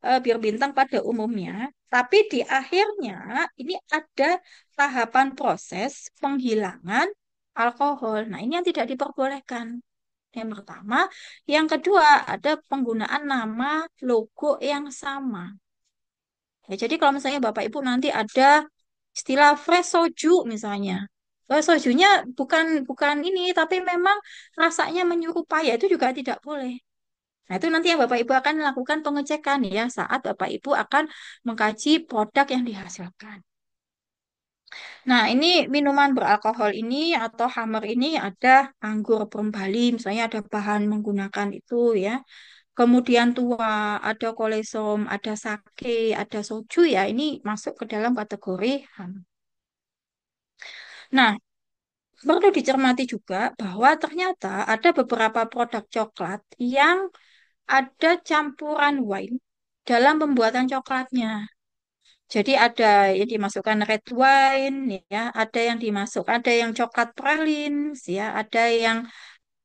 bir bintang pada umumnya. Tapi di akhirnya ini ada tahapan proses penghilangan alkohol. Nah, ini yang tidak diperbolehkan. Yang pertama. Yang kedua, ada penggunaan nama logo yang sama. Ya, jadi kalau misalnya Bapak Ibu nanti ada istilah fresh soju misalnya. Sojunya bukan bukan ini, tapi memang rasanya menyerupai, ya itu juga tidak boleh. Nah, itu nanti yang Bapak Ibu akan melakukan pengecekan ya saat Bapak Ibu akan mengkaji produk yang dihasilkan. Nah, ini minuman beralkohol ini atau hammer ini ada anggur Bali, misalnya ada bahan menggunakan itu ya. Kemudian tua, ada kolesom, ada sake, ada soju ya. Ini masuk ke dalam kategori hammer. Nah, perlu dicermati juga bahwa ternyata ada beberapa produk coklat yang ada campuran wine dalam pembuatan coklatnya. Jadi ada yang dimasukkan red wine, ya, ada yang dimasuk, ada yang coklat pralines, ya, ada yang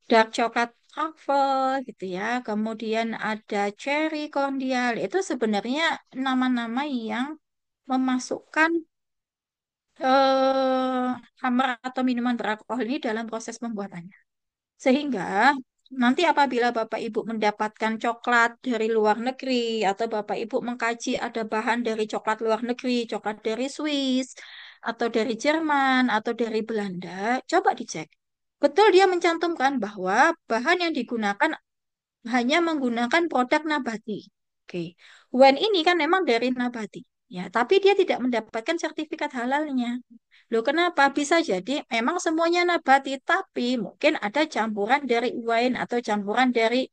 dark coklat truffle, gitu ya. Kemudian ada cherry cordial. Itu sebenarnya nama-nama yang memasukkan hammer atau minuman beralkohol ini dalam proses pembuatannya. Sehingga nanti apabila Bapak Ibu mendapatkan coklat dari luar negeri atau Bapak Ibu mengkaji ada bahan dari coklat luar negeri, coklat dari Swiss atau dari Jerman atau dari Belanda, coba dicek. Betul dia mencantumkan bahwa bahan yang digunakan hanya menggunakan produk nabati. Oke. Wine ini kan memang dari nabati. Ya, tapi dia tidak mendapatkan sertifikat halalnya. Loh, kenapa? Bisa jadi memang semuanya nabati, tapi mungkin ada campuran dari wine atau campuran dari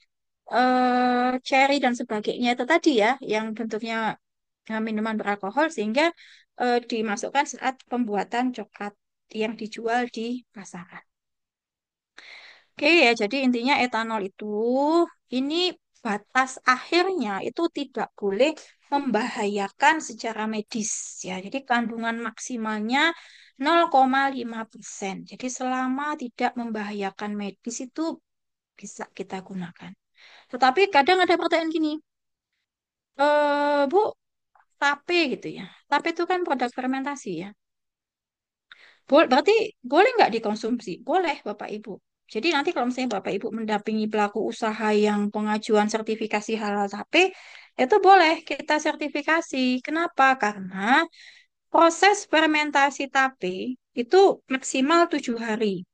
cherry dan sebagainya itu tadi ya, yang bentuknya minuman beralkohol sehingga dimasukkan saat pembuatan coklat yang dijual di pasaran. Oke ya, jadi intinya etanol itu ini batas akhirnya itu tidak boleh membahayakan secara medis ya. Jadi kandungan maksimalnya 0,5%. Jadi selama tidak membahayakan medis itu bisa kita gunakan. Tetapi kadang ada pertanyaan gini, Bu, tape gitu ya. Tape itu kan produk fermentasi ya. Berarti boleh nggak dikonsumsi? Boleh, Bapak Ibu. Jadi nanti kalau misalnya Bapak Ibu mendampingi pelaku usaha yang pengajuan sertifikasi halal tape, itu boleh kita sertifikasi. Kenapa? Karena proses fermentasi tape itu maksimal 7 hari.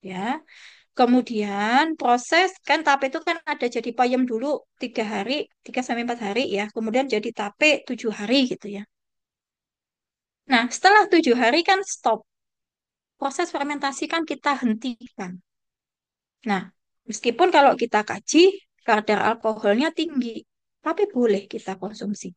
Ya, kemudian proses kan tape itu kan ada jadi payem dulu 3 hari, 3 sampai 4 hari ya. Kemudian jadi tape 7 hari gitu ya. Nah, setelah 7 hari kan stop. Proses fermentasi kan kita hentikan. Nah, meskipun kalau kita kaji, kadar alkoholnya tinggi, tapi boleh kita konsumsi.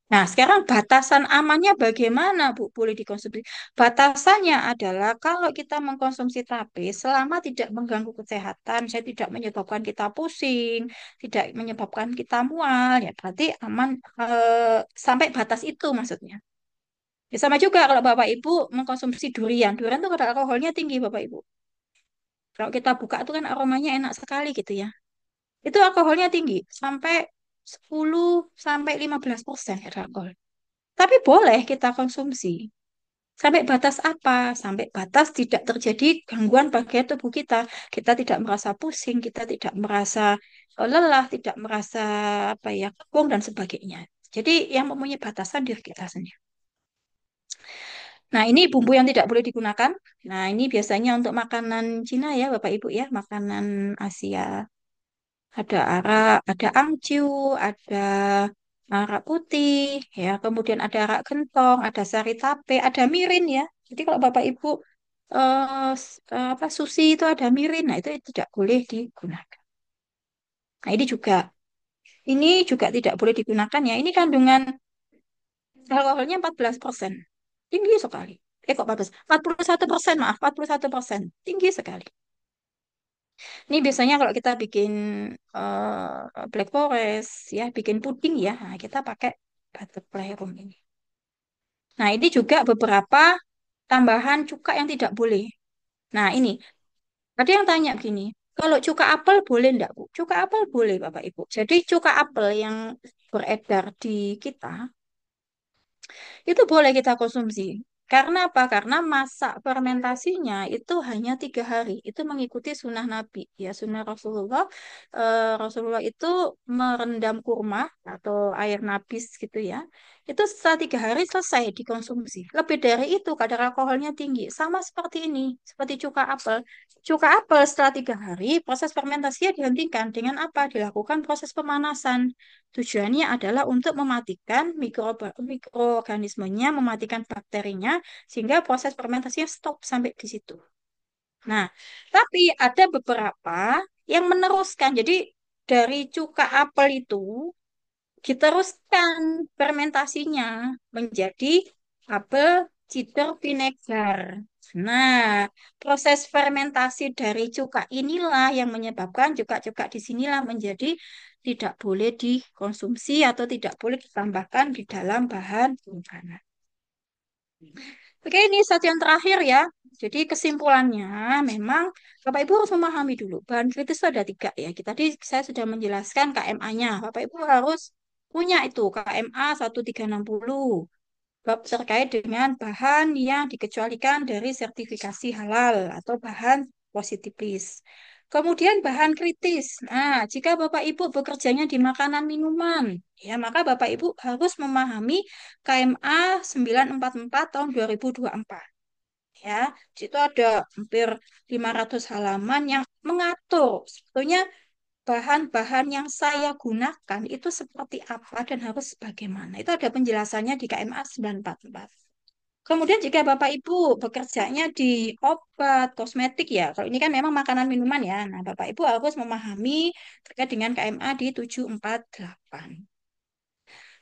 Nah, sekarang batasan amannya bagaimana, Bu? Boleh dikonsumsi. Batasannya adalah kalau kita mengkonsumsi tape selama tidak mengganggu kesehatan, saya tidak menyebabkan kita pusing, tidak menyebabkan kita mual, ya berarti aman sampai batas itu maksudnya. Ya, sama juga kalau Bapak Ibu mengkonsumsi durian. Durian itu kadar alkoholnya tinggi, Bapak Ibu. Kalau kita buka itu kan aromanya enak sekali gitu ya. Itu alkoholnya tinggi, sampai 10 sampai 15% kadar alkohol. Tapi boleh kita konsumsi. Sampai batas apa? Sampai batas tidak terjadi gangguan pada tubuh kita. Kita tidak merasa pusing, kita tidak merasa lelah, tidak merasa apa ya, kebong dan sebagainya. Jadi yang mempunyai batasan diri kita sendiri. Nah, ini bumbu yang tidak boleh digunakan. Nah, ini biasanya untuk makanan Cina ya, Bapak Ibu ya, makanan Asia. Ada arak, ada angcu, ada arak putih, ya, kemudian ada arak gentong, ada sari tape, ada mirin ya. Jadi kalau Bapak Ibu apa sushi itu ada mirin, nah itu tidak boleh digunakan. Nah, ini juga tidak boleh digunakan ya. Ini kandungan alkoholnya 14%. Tinggi sekali. Kok 14? 41%, maaf, 41%. Tinggi sekali. Ini biasanya kalau kita bikin black forest, ya, bikin puding ya, nah, kita pakai butter playroom ini. Nah, ini juga beberapa tambahan cuka yang tidak boleh. Nah, ini ada yang tanya gini, kalau cuka apel boleh enggak, Bu? Cuka apel boleh, Bapak Ibu. Jadi cuka apel yang beredar di kita itu boleh kita konsumsi. Karena apa? Karena masa fermentasinya itu hanya 3 hari. Itu mengikuti sunnah Nabi. Ya, sunnah Rasulullah. Rasulullah itu merendam kurma atau air nabis gitu ya. Itu setelah 3 hari selesai dikonsumsi. Lebih dari itu kadar alkoholnya tinggi. Sama seperti ini, seperti cuka apel. Cuka apel setelah 3 hari proses fermentasinya dihentikan. Dengan apa? Dilakukan proses pemanasan. Tujuannya adalah untuk mematikan mikroorganismenya, mematikan bakterinya, sehingga proses fermentasinya stop sampai di situ. Nah, tapi ada beberapa yang meneruskan. Jadi dari cuka apel itu diteruskan fermentasinya menjadi apel cider vinegar. Nah, proses fermentasi dari cuka inilah yang menyebabkan cuka-cuka di sinilah menjadi tidak boleh dikonsumsi atau tidak boleh ditambahkan di dalam bahan makanan. Oke, ini satu yang terakhir ya. Jadi kesimpulannya memang Bapak Ibu harus memahami dulu. Bahan kritis itu ada 3 ya. Tadi saya sudah menjelaskan KMA-nya. Bapak Ibu harus punya itu KMA 1360 bab terkait dengan bahan yang dikecualikan dari sertifikasi halal atau bahan positif list. Kemudian bahan kritis. Nah, jika Bapak Ibu bekerjanya di makanan minuman, ya maka Bapak Ibu harus memahami KMA 944 tahun 2024. Ya, di situ ada hampir 500 halaman yang mengatur sebetulnya bahan-bahan yang saya gunakan itu seperti apa dan harus bagaimana. Itu ada penjelasannya di KMA 944. Kemudian jika Bapak Ibu bekerjanya di obat, kosmetik ya, kalau ini kan memang makanan minuman ya. Nah, Bapak Ibu harus memahami terkait dengan KMA di 748.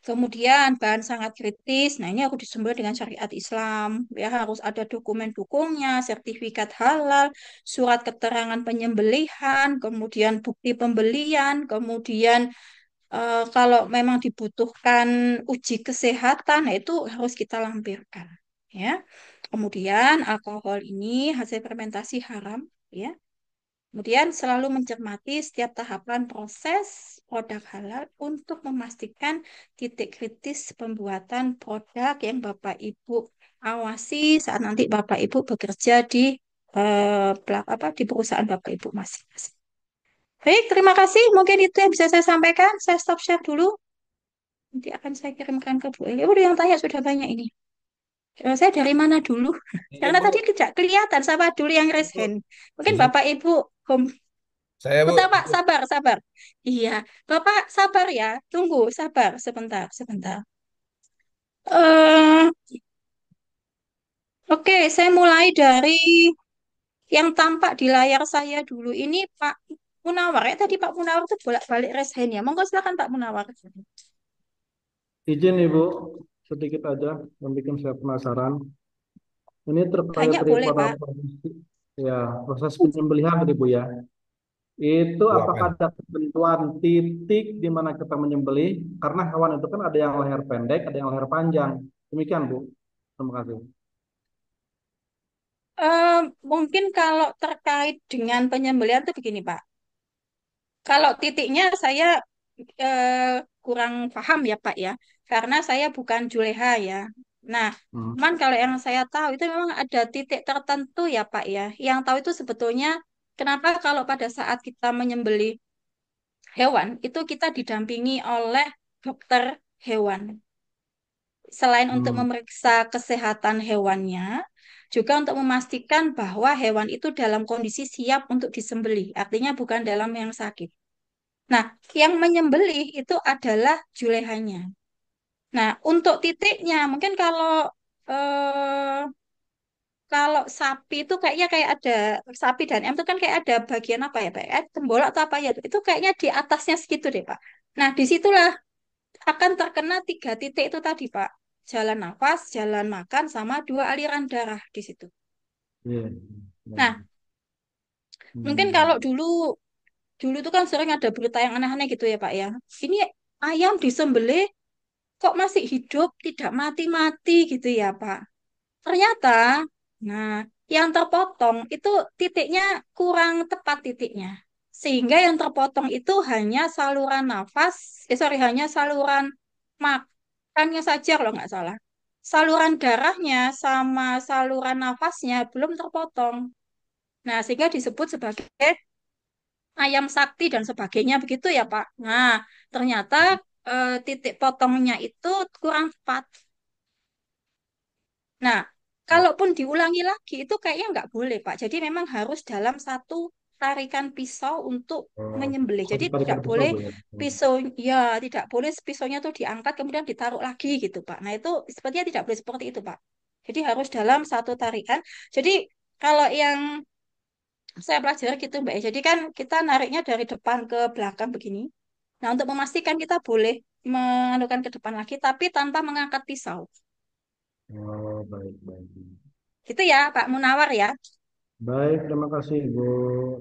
Kemudian bahan sangat kritis. Nah, ini aku disembelih dengan syariat Islam. Ya, harus ada dokumen dukungnya, sertifikat halal, surat keterangan penyembelihan, kemudian bukti pembelian, kemudian kalau memang dibutuhkan uji kesehatan, nah itu harus kita lampirkan. Ya. Kemudian alkohol ini hasil fermentasi haram, ya. Kemudian selalu mencermati setiap tahapan proses produk halal untuk memastikan titik kritis pembuatan produk yang Bapak Ibu awasi saat nanti Bapak Ibu bekerja di di perusahaan Bapak Ibu masing-masing. Baik, terima kasih. Mungkin itu yang bisa saya sampaikan. Saya stop share dulu. Nanti akan saya kirimkan ke Bu Eli. Udah yang tanya sudah banyak ini. Saya dari mana dulu? Iya, Karena Bu. tadi tidak kelihatan. Siapa dulu yang raise Bu. hand? Mungkin Izin. Bapak Ibu Saya, Bu. bentar Pak, sabar, sabar. Iya, Bapak sabar ya. Tunggu, sabar sebentar, sebentar. eh oke, saya mulai dari yang tampak di layar saya dulu. Ini Pak Munawar ya. Tadi Pak Munawar itu bolak-balik raise hand ya. Monggo silakan Pak Munawar. Izin Ibu, sedikit aja yang bikin saya penasaran. Ini terkait Banyak boleh daripada Pak. proses penyembelihan tadi Bu ya. Itu apakah Buapan. ada ketentuan titik di mana kita menyembelih? Karena hewan itu kan ada yang leher pendek, ada yang leher panjang. Demikian Bu. Terima kasih. Mungkin kalau terkait dengan penyembelihan itu begini Pak. Kalau titiknya saya kurang paham ya Pak ya, karena saya bukan juleha ya. Nah, Hmm. cuman kalau yang saya tahu itu memang ada titik tertentu ya Pak ya. Yang tahu itu sebetulnya kenapa kalau pada saat kita menyembelih hewan itu kita didampingi oleh dokter hewan. Selain untuk Hmm. memeriksa kesehatan hewannya, juga untuk memastikan bahwa hewan itu dalam kondisi siap untuk disembelih. Artinya bukan dalam yang sakit. Nah, yang menyembelih itu adalah julehanya. Nah, untuk titiknya, mungkin eh, kalau sapi itu kayaknya kayak ada sapi dan ayam itu kan kayak ada bagian apa ya, Pak? Tembolak atau apa ya? Itu kayaknya di atasnya segitu deh, Pak. Nah, disitulah akan terkena 3 titik itu tadi, Pak. Jalan nafas, jalan makan, sama 2 aliran darah di situ. Iya. Nah, mungkin Hmm. kalau dulu dulu itu kan sering ada berita yang aneh-aneh gitu ya, Pak ya. Ini ayam disembelih kok masih hidup, tidak mati-mati gitu ya, Pak. Ternyata, nah, yang terpotong itu titiknya kurang tepat titiknya. Sehingga yang terpotong itu hanya saluran nafas, hanya saluran makannya saja kalau nggak salah. Saluran darahnya sama saluran nafasnya belum terpotong. Nah, sehingga disebut sebagai ayam sakti dan sebagainya begitu ya, Pak. Nah, ternyata titik potongnya itu kurang tepat. Nah, kalaupun diulangi lagi itu kayaknya nggak boleh, Pak. Jadi memang harus dalam satu tarikan pisau untuk Oh, menyembelih. Jadi satu tarikan tidak pisau boleh Bu ya. pisau, ya tidak boleh pisaunya tuh diangkat kemudian ditaruh lagi gitu, Pak. Nah, itu sepertinya tidak boleh seperti itu, Pak. Jadi harus dalam satu tarikan. Jadi kalau yang saya pelajari gitu, Mbak. Jadi kan kita nariknya dari depan ke belakang begini. Nah, untuk memastikan kita boleh menganukan ke depan lagi, tapi tanpa mengangkat pisau. Oh, baik, baik. Gitu ya, Pak Munawar ya. Baik, terima kasih Bu.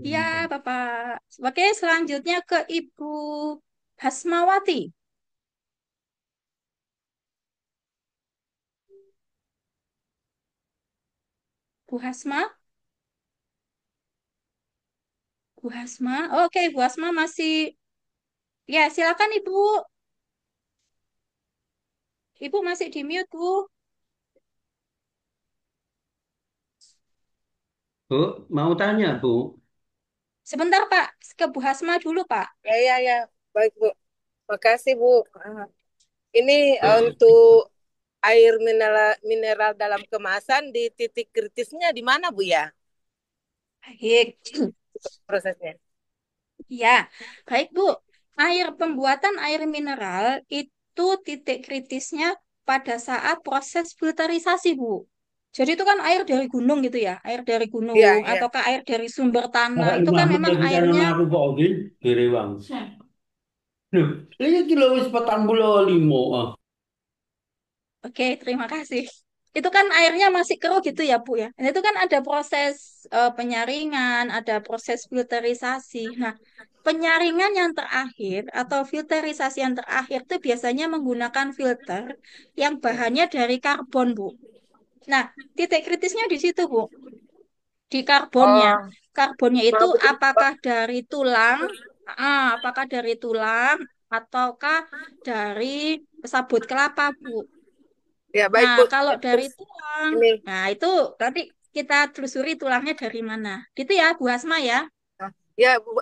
Ya, Bapak. Oke, selanjutnya ke Ibu Hasmawati. Bu Hasma, Bu Hasma. Oke, Bu Hasma masih. Ya, silakan Ibu. Ibu masih di mute, Bu. Bu, mau tanya, Bu? Sebentar, Pak. Ke Bu Hasma dulu, Pak. Ya, ya, ya. Baik, Bu. Makasih, Bu. Ini untuk air mineral, mineral dalam kemasan di titik kritisnya di mana, Bu ya? Baik. Prosesnya. Ya, baik Bu. Pembuatan air mineral itu titik kritisnya pada saat proses filterisasi, Bu. Jadi itu kan air dari gunung gitu ya, air dari Iya, gunung iya. ataukah air dari sumber tanah. Kakak Itu kan Mahmud memang lagi airnya. sama aku Pak Odin, Berewang. Loh, ini kilo wis 45. Ah. Oke, terima kasih. Itu kan airnya masih keruh gitu ya, Bu ya. Dan itu kan ada proses penyaringan, ada proses filterisasi. Nah, penyaringan yang terakhir atau filterisasi yang terakhir itu biasanya menggunakan filter yang bahannya dari karbon, Bu. Nah, titik kritisnya di situ, Bu, di karbonnya. Oh, Karbonnya itu maaf, Bu. apakah dari tulang ataukah dari sabut kelapa, Bu. Ya, baik, Nah, Bu. kalau dari Terus tulang, ini. nah itu nanti kita telusuri tulangnya dari mana. Gitu ya, Bu Asma ya. Nah, ya, Bu,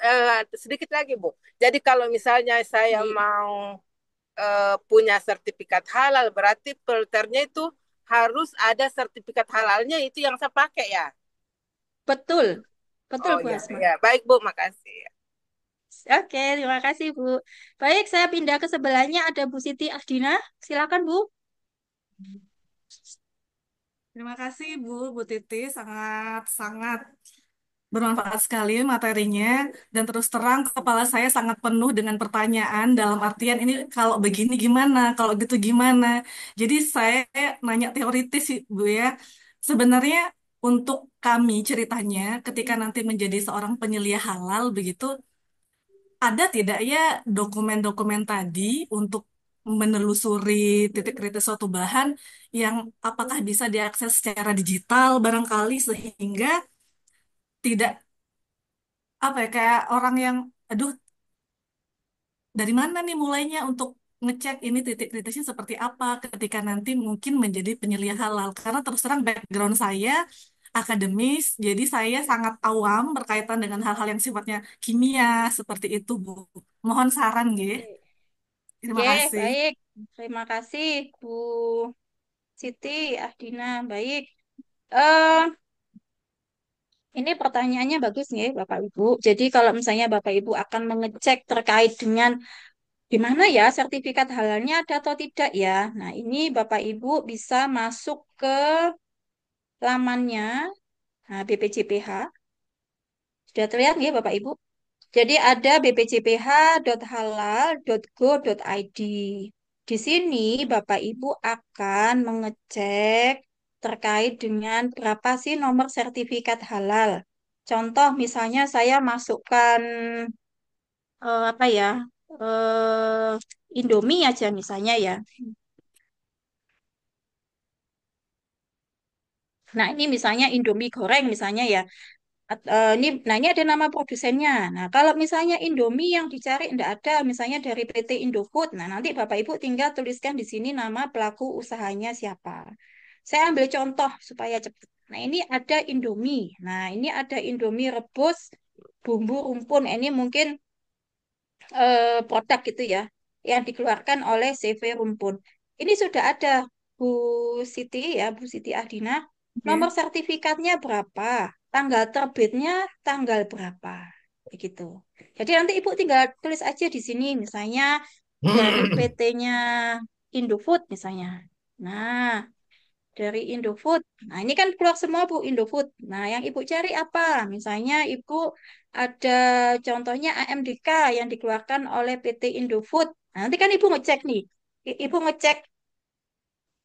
sedikit lagi, Bu. Jadi kalau misalnya saya Baik. mau punya sertifikat halal, berarti filternya itu harus ada sertifikat halalnya itu yang saya pakai ya. Betul. Betul, Oh Bu ya, Asma. ya, baik Bu, makasih. Oke, terima kasih, Bu. Baik, saya pindah ke sebelahnya ada Bu Siti Ahdina. Silakan, Bu. Terima kasih Bu Titi, sangat-sangat bermanfaat sekali materinya dan terus terang kepala saya sangat penuh dengan pertanyaan dalam artian ini kalau begini gimana, kalau gitu gimana. Jadi saya nanya teoritis sih Bu ya. Sebenarnya untuk kami ceritanya ketika nanti menjadi seorang penyelia halal begitu, ada tidak ya dokumen-dokumen tadi untuk menelusuri titik kritis suatu bahan yang apakah bisa diakses secara digital barangkali sehingga tidak apa ya kayak orang yang aduh dari mana nih mulainya untuk ngecek ini titik kritisnya seperti apa ketika nanti mungkin menjadi penyelia halal karena terus terang background saya akademis jadi saya sangat awam berkaitan dengan hal-hal yang sifatnya kimia seperti itu Bu. Mohon saran, G. Terima Oke, kasih. baik. Terima kasih, Bu Siti Ahdina. Baik. Eh, ini pertanyaannya bagus nih, Bapak Ibu. Jadi kalau misalnya Bapak Ibu akan mengecek terkait dengan di mana ya sertifikat halalnya ada atau tidak ya. Nah, ini Bapak Ibu bisa masuk ke lamannya BPJPH. Sudah terlihat ya Bapak Ibu? Jadi ada bpjph.halal.go.id. Di sini Bapak Ibu akan mengecek terkait dengan berapa sih nomor sertifikat halal. Contoh misalnya saya masukkan apa ya? Indomie aja misalnya ya. Nah, ini misalnya Indomie goreng misalnya ya. Ini ada nama produsennya. Nah, kalau misalnya Indomie yang dicari tidak ada, misalnya dari PT Indofood. Nah, nanti Bapak Ibu tinggal tuliskan di sini nama pelaku usahanya siapa. Saya ambil contoh supaya cepat. Nah, ini ada Indomie. Nah, ini ada Indomie rebus bumbu rumpun. Ini mungkin produk gitu ya, yang dikeluarkan oleh CV Rumpun. Ini sudah ada Bu Siti ya, Bu Siti Ahdina. Nomor Oke. sertifikatnya berapa? Tanggal terbitnya tanggal berapa? Begitu. Jadi nanti Ibu tinggal tulis aja di sini, misalnya dari PT-nya Indofood misalnya. Nah, dari Indofood. Nah, ini kan keluar semua Bu Indofood. Nah, yang Ibu cari apa? Misalnya Ibu ada contohnya AMDK yang dikeluarkan oleh PT Indofood. Nah, nanti kan Ibu ngecek nih. Ibu ngecek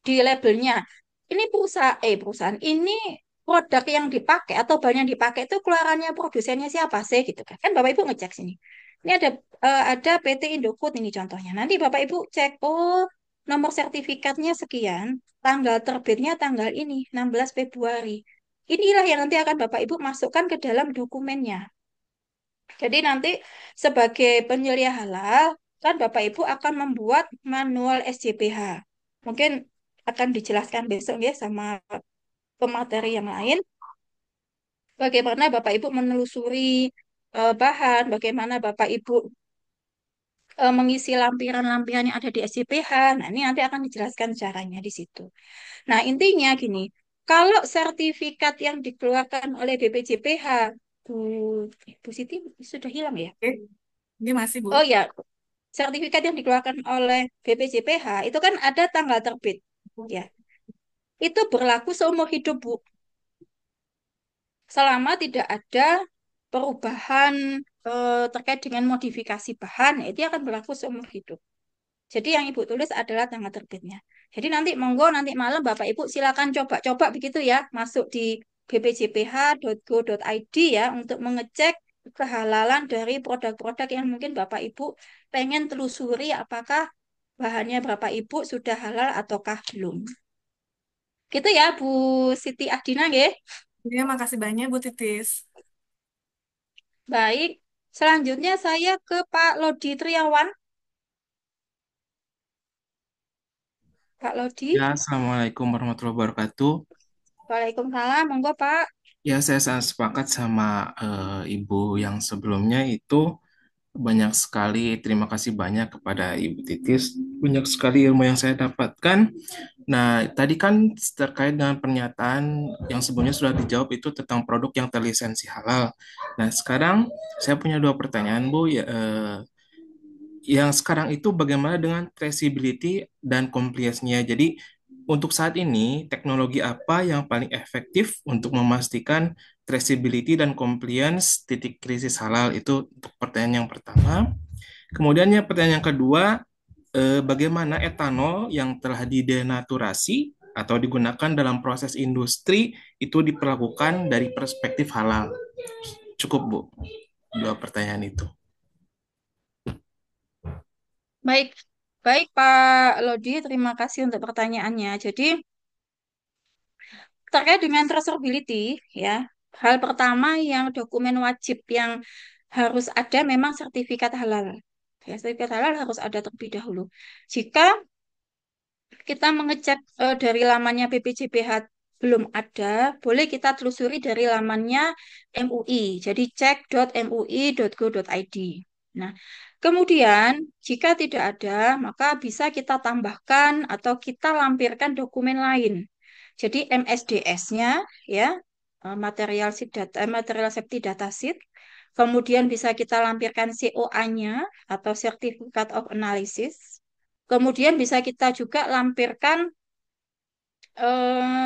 di labelnya. Ini perusahaan ini produk yang dipakai atau bahan yang dipakai itu keluarannya produsennya siapa sih gitu kan. Kan Bapak Ibu ngecek sini. Ini ada PT Indofood ini contohnya. Nanti Bapak Ibu cek, oh nomor sertifikatnya sekian, tanggal terbitnya tanggal ini 16 Februari. Inilah yang nanti akan Bapak Ibu masukkan ke dalam dokumennya. Jadi nanti sebagai penyelia halal, kan Bapak Ibu akan membuat manual SJPH. Mungkin akan dijelaskan besok ya sama pemateri yang lain. Bagaimana Bapak Ibu menelusuri bahan, bagaimana Bapak Ibu mengisi lampiran-lampiran yang ada di SJPH. Nah, ini nanti akan dijelaskan caranya di situ. Nah, intinya gini, kalau sertifikat yang dikeluarkan oleh BPJPH Bu, Bu Siti sudah hilang ya? Oke, ini masih Bu. Oh ya, sertifikat yang dikeluarkan oleh BPJPH itu kan ada tanggal terbit. Ya, itu berlaku seumur hidup, Bu. Selama tidak ada perubahan terkait dengan modifikasi bahan, ya, itu akan berlaku seumur hidup. Jadi yang Ibu tulis adalah tanggal terbitnya. Jadi nanti monggo nanti malam Bapak Ibu silakan coba-coba begitu ya, masuk di bpjph.go.id ya untuk mengecek kehalalan dari produk-produk yang mungkin Bapak Ibu pengen telusuri apakah bahannya Bapak Ibu sudah halal ataukah belum. Gitu ya Bu Siti Adina nggih. Ya, makasih banyak Bu Titis. Baik, selanjutnya saya ke Pak Lodi Triawan. Pak Ya, Lodi, Assalamualaikum warahmatullahi wabarakatuh. Waalaikumsalam, monggo Pak. Ya, saya sangat sepakat sama Ibu yang sebelumnya itu banyak sekali, terima kasih banyak kepada Ibu Titis. Banyak sekali ilmu yang saya dapatkan. Nah, tadi kan terkait dengan pernyataan yang sebelumnya sudah dijawab itu tentang produk yang terlisensi halal. Nah, sekarang saya punya dua pertanyaan, Bu. Ya, yang sekarang itu bagaimana dengan traceability dan compliance-nya? Jadi untuk saat ini teknologi apa yang paling efektif untuk memastikan traceability dan compliance titik krisis halal itu untuk pertanyaan yang pertama. Kemudian yang pertanyaan yang kedua, bagaimana etanol yang telah didenaturasi atau digunakan dalam proses industri itu diperlakukan dari perspektif halal? Cukup, Bu. Dua pertanyaan itu. Baik, baik Pak Lodi, terima kasih untuk pertanyaannya. Jadi terkait dengan traceability, ya, hal pertama yang dokumen wajib yang harus ada memang sertifikat halal. Ya, sertifikat halal harus ada terlebih dahulu. Jika kita mengecek dari lamannya BPJPH belum ada, boleh kita telusuri dari lamannya MUI. Jadi cek.mui.go.id. Nah, kemudian jika tidak ada, maka bisa kita tambahkan atau kita lampirkan dokumen lain. Jadi MSDS-nya ya, material safety data sheet. Kemudian bisa kita lampirkan COA-nya atau Certificate of Analysis. Kemudian bisa kita juga lampirkan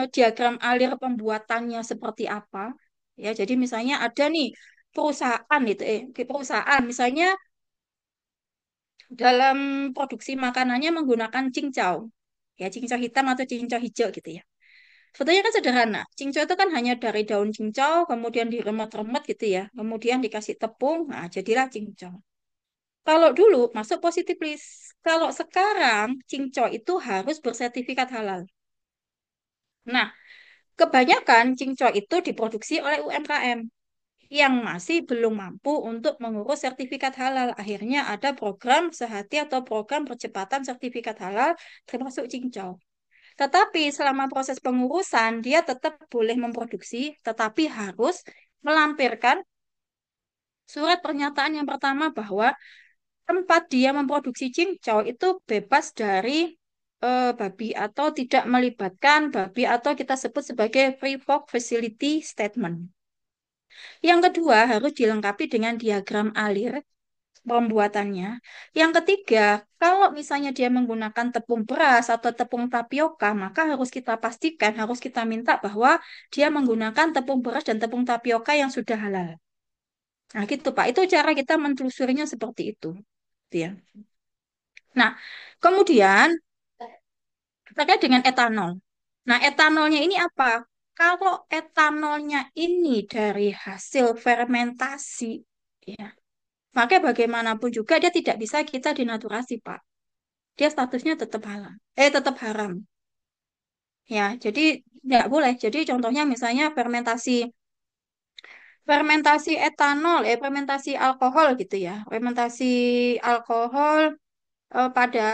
diagram alir pembuatannya seperti apa. Ya, jadi misalnya ada nih perusahaan itu perusahaan misalnya dalam produksi makanannya menggunakan cincau. Ya, cincau hitam atau cincau hijau gitu ya. Sebetulnya kan sederhana. Cincau itu kan hanya dari daun cincau, kemudian diremet-remet gitu ya. Kemudian dikasih tepung, nah jadilah cincau. Kalau dulu masuk positif list. Kalau sekarang cincau itu harus bersertifikat halal. Nah, kebanyakan cincau itu diproduksi oleh UMKM yang masih belum mampu untuk mengurus sertifikat halal. Akhirnya ada program sehati atau program percepatan sertifikat halal termasuk cincau. Tetapi selama proses pengurusan, dia tetap boleh memproduksi, tetapi harus melampirkan surat pernyataan yang pertama bahwa tempat dia memproduksi cincau itu bebas dari babi atau tidak melibatkan babi atau kita sebut sebagai free pork facility statement. Yang kedua harus dilengkapi dengan diagram alir pembuatannya. Yang ketiga, kalau misalnya dia menggunakan tepung beras atau tepung tapioka, maka harus kita pastikan, harus kita minta bahwa dia menggunakan tepung beras dan tepung tapioka yang sudah halal. Nah, gitu Pak. Itu cara kita menelusurinya seperti itu. Gitu ya. Nah, kemudian terkait dengan etanol. Nah, etanolnya ini apa? Kalau etanolnya ini dari hasil fermentasi, ya, maka bagaimanapun juga dia tidak bisa kita dinaturasi, Pak. Dia statusnya tetap halal. Tetap haram. Ya, jadi nggak boleh. Jadi contohnya misalnya fermentasi fermentasi etanol, fermentasi alkohol gitu ya. Fermentasi alkohol pada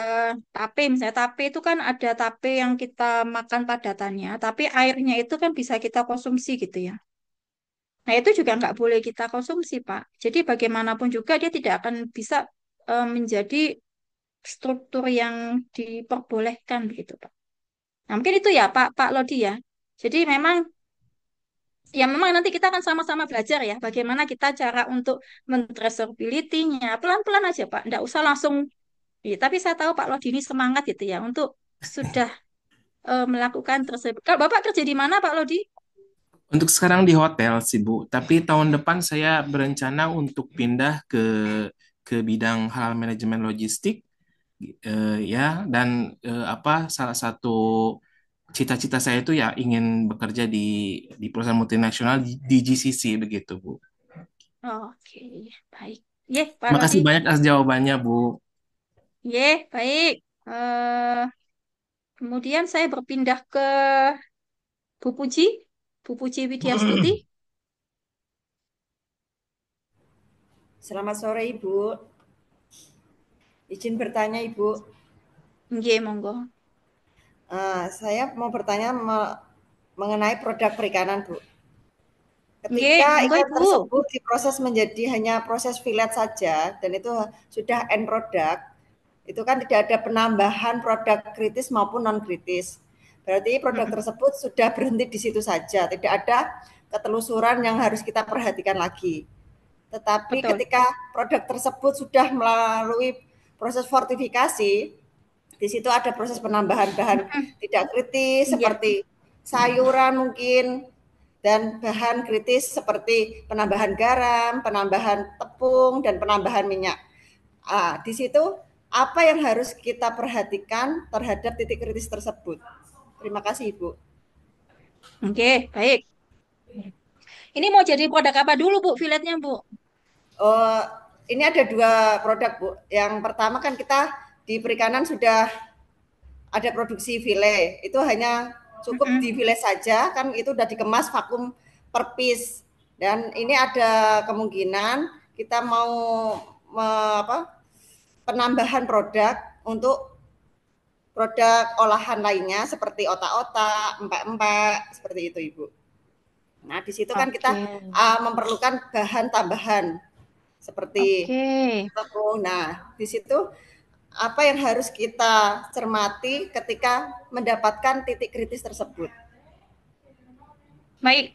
tape, misalnya tape itu kan ada tape yang kita makan padatannya, tapi airnya itu kan bisa kita konsumsi gitu ya. Nah, itu juga nggak boleh kita konsumsi, Pak. Jadi bagaimanapun juga dia tidak akan bisa menjadi struktur yang diperbolehkan begitu, Pak. Nah, mungkin itu ya Pak Lodi ya. Jadi memang ya memang nanti kita akan sama-sama belajar ya bagaimana kita cara untuk men-traceability-nya. Pelan-pelan aja Pak, nggak usah langsung. Ya, tapi saya tahu Pak Lodi ini semangat gitu ya untuk sudah melakukan tersebut. Kalau Bapak kerja di mana Pak Lodi? Untuk sekarang di hotel sih Bu, tapi tahun depan saya berencana untuk pindah ke bidang hal manajemen logistik ya dan apa salah satu cita-cita saya itu ya ingin bekerja di perusahaan multinasional di GCC begitu Bu. Oke, baik. Ye, Pak Terima Lodi. kasih banyak atas jawabannya Bu. Ye, baik. Kemudian saya berpindah ke Bu Puji, Bu Puji Widyastuti. Selamat sore Ibu. Izin bertanya Ibu. Nggih, monggo. Saya mau bertanya mengenai produk perikanan Bu. Nggih, Ketika monggo ikan Ibu. tersebut diproses menjadi hanya proses fillet saja dan itu sudah end product, itu kan tidak ada penambahan produk kritis maupun non kritis. Berarti produk tersebut sudah berhenti di situ saja, tidak ada ketelusuran yang harus kita perhatikan lagi. Tetapi Betul. ketika produk tersebut sudah melalui proses fortifikasi, di situ ada proses penambahan bahan tidak kritis seperti sayuran mungkin, dan bahan kritis seperti penambahan garam, penambahan tepung, dan penambahan minyak. Di situ apa yang harus kita perhatikan terhadap titik kritis tersebut? Terima kasih Ibu. Oke, baik. Ini mau jadi produk apa dulu Bu, filletnya Bu? Ini ada 2 produk Bu. Yang pertama kan kita di perikanan sudah ada produksi file, itu hanya cukup di file saja, kan itu udah dikemas vakum per piece. Dan ini ada kemungkinan kita mau penambahan produk untuk produk olahan lainnya seperti otak-otak, empek-empek, seperti itu Ibu. Nah di situ kan kita memerlukan bahan tambahan seperti tepung. Nah di situ apa yang harus kita cermati ketika mendapatkan titik kritis tersebut? Baik,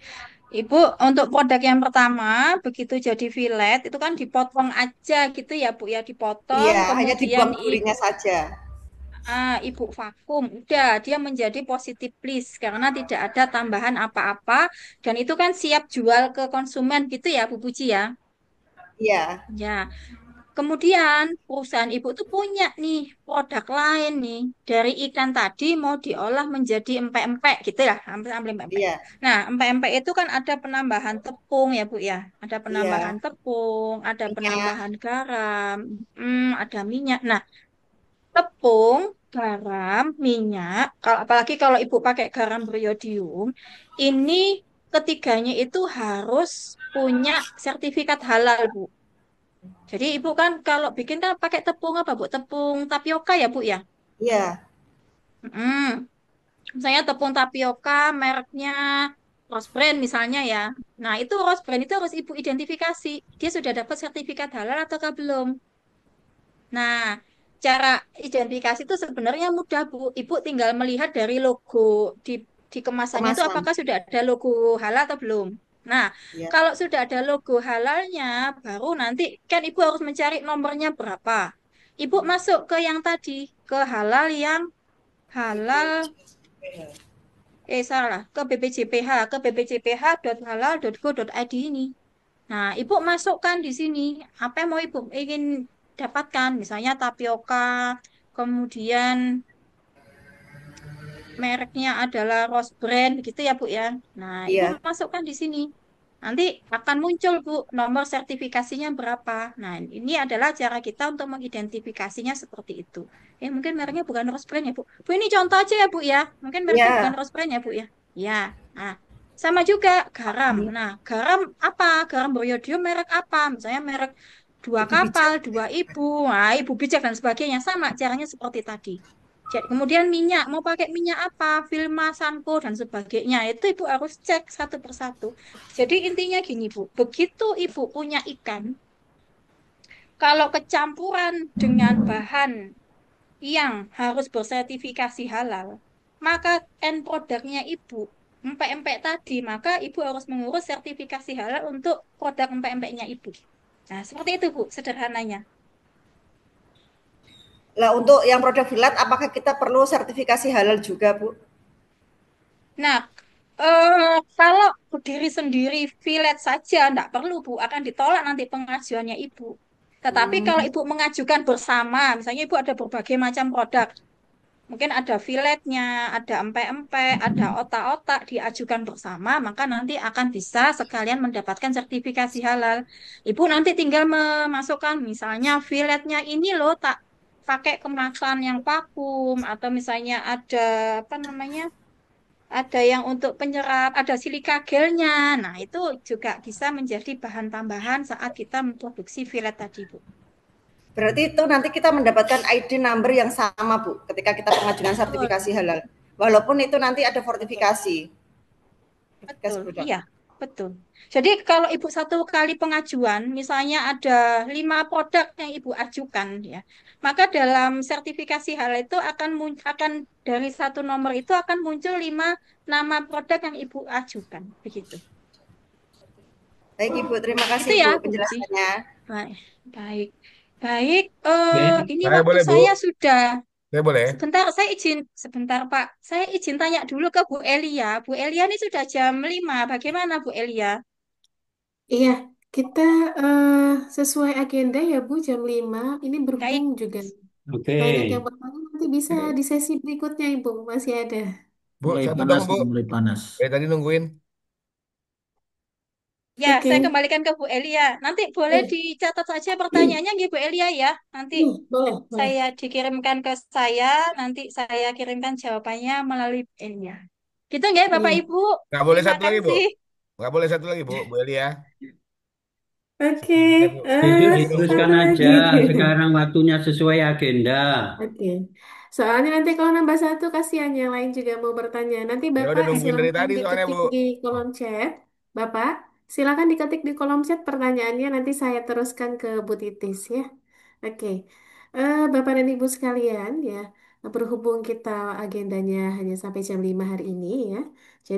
Ibu, untuk produk yang pertama, begitu jadi fillet, itu kan dipotong aja gitu ya Bu, ya dipotong, Iya, hanya kemudian dibuang durinya saja. Ibu vakum, udah dia menjadi positif list karena tidak ada tambahan apa-apa, dan itu kan siap jual ke konsumen gitu ya Bu Puji ya? Iya. Ya. Kemudian perusahaan ibu tuh punya nih produk lain nih dari ikan tadi mau diolah menjadi empek-empek gitu ya, hampir empek-empek. Iya. Nah, empek-empek itu kan ada penambahan tepung ya Bu ya, ada penambahan Iya. tepung, ada Minyak. penambahan garam, ada minyak. Nah, tepung, garam, minyak, apalagi kalau ibu pakai garam beriodium, ini ketiganya itu harus punya sertifikat halal Bu. Jadi ibu kan kalau bikin kan pakai tepung apa Bu? Tepung tapioka ya Bu ya? Iya. Misalnya tepung tapioka mereknya Rose Brand misalnya ya. Nah itu Rose Brand itu harus ibu identifikasi. Dia sudah dapat sertifikat halal ataukah belum? Nah cara identifikasi itu sebenarnya mudah Bu. Ibu tinggal melihat dari logo di kemasannya itu Kemasan. apakah sudah ada logo halal atau belum. Nah, Iya. kalau sudah ada logo halalnya, baru nanti kan Ibu harus mencari nomornya berapa. Ibu masuk ke yang tadi, ke halal yang halal, salah, ke BPJPH, ke bpjph.halal.go.id ini. Nah, Ibu masukkan di sini, apa yang mau Ibu ingin dapatkan, misalnya tapioka, kemudian mereknya adalah Rose Brand gitu ya Bu ya. Nah, Ibu Iya. masukkan di sini. Nanti akan muncul Bu nomor sertifikasinya berapa. Nah, ini adalah cara kita untuk mengidentifikasinya seperti itu. Mungkin mereknya bukan Rose Brand ya Bu. Bu ini contoh aja ya Bu ya. Mungkin mereknya bukan Iya. Rose Brand ya Bu ya. Ya. Nah, sama juga garam. Nah, garam apa? Garam beriodium merek apa? Misalnya merek dua Ibu kapal, bijak. dua ibu, nah, ibu bijak dan sebagainya. Sama caranya seperti tadi. Kemudian minyak, mau pakai minyak apa, Vilma, Sanko, dan sebagainya. Itu Ibu harus cek satu persatu. Jadi intinya gini Bu, begitu Ibu punya ikan, kalau kecampuran dengan bahan yang harus bersertifikasi halal, maka end produknya Ibu empek-empek tadi, maka Ibu harus mengurus sertifikasi halal untuk produk empek-empeknya Ibu. Nah, seperti itu Bu, sederhananya. Lah untuk yang produk filat, apakah kita perlu sertifikasi halal juga, Bu? Nah, kalau berdiri sendiri filet saja enggak perlu Bu, akan ditolak nanti pengajuannya Ibu. Tetapi kalau Hmm. Ibu mengajukan bersama, misalnya Ibu ada berbagai macam produk, mungkin ada filetnya, ada empek-empek, ada otak-otak diajukan bersama, maka nanti akan bisa sekalian mendapatkan sertifikasi halal. Ibu nanti tinggal memasukkan misalnya filetnya ini loh tak pakai kemasan yang vakum atau misalnya ada apa namanya? Ada yang untuk penyerap, ada silika gelnya. Nah, itu juga bisa menjadi bahan tambahan saat kita memproduksi filet tadi, Bu. Berarti itu nanti kita mendapatkan ID number yang sama, Bu, ketika kita pengajuan Betul, sertifikasi halal. Walaupun itu nanti ada fortifikasi. Sertifikasi betul. produk. Iya, betul. Jadi kalau Ibu satu kali pengajuan, misalnya ada 5 produk yang Ibu ajukan, ya, maka dalam sertifikasi halal itu akan dari satu nomor itu akan muncul 5 nama produk yang Ibu ajukan, begitu. Baik Ibu, terima Itu kasih ya, Bu Bu Uci. penjelasannya. Baik, baik. Baik, Oke. ini Saya waktu boleh, Bu? saya sudah. Saya boleh? Sebentar Pak. Saya izin tanya dulu ke Bu Elia. Bu Elia ini sudah jam 5. Bagaimana Bu Elia? Iya, kita eh, sesuai agenda ya Bu, jam 5. Ini Baik, berhubung juga. Oke. Banyak yang bertanya nanti bisa di sesi berikutnya Ibu, masih ada. Bu, Mulai satu dong, panas Bu. nih, mulai panas. Tadi nungguin. ya saya Oke. kembalikan ke Bu Elia. Nanti boleh Eh, dicatat saja pertanyaannya nggih Bu Elia ya. Nanti boleh, boleh. saya dikirimkan ke saya, nanti saya kirimkan jawabannya melalui Bu Elia. Gitu nggih Bapak Iya. Ibu? Nggak boleh Terima satu lagi, Bu. kasih. Nggak boleh satu lagi, Bu Elia. Oke, Boleh, Bu. Itu Tadi diteruskan satu aja. lagi. Sekarang waktunya sesuai agenda. Oke. Soalnya nanti kalau nambah satu, kasihan yang lain juga mau bertanya. Nanti Ya udah Bapak nungguin dari silahkan tadi soalnya, diketik Bu. di kolom chat. Bapak, silakan diketik di kolom chat pertanyaannya. Nanti saya teruskan ke Bu Titis ya. Oke. Bapak dan Ibu sekalian ya, berhubung kita agendanya hanya sampai jam 5 hari ini ya.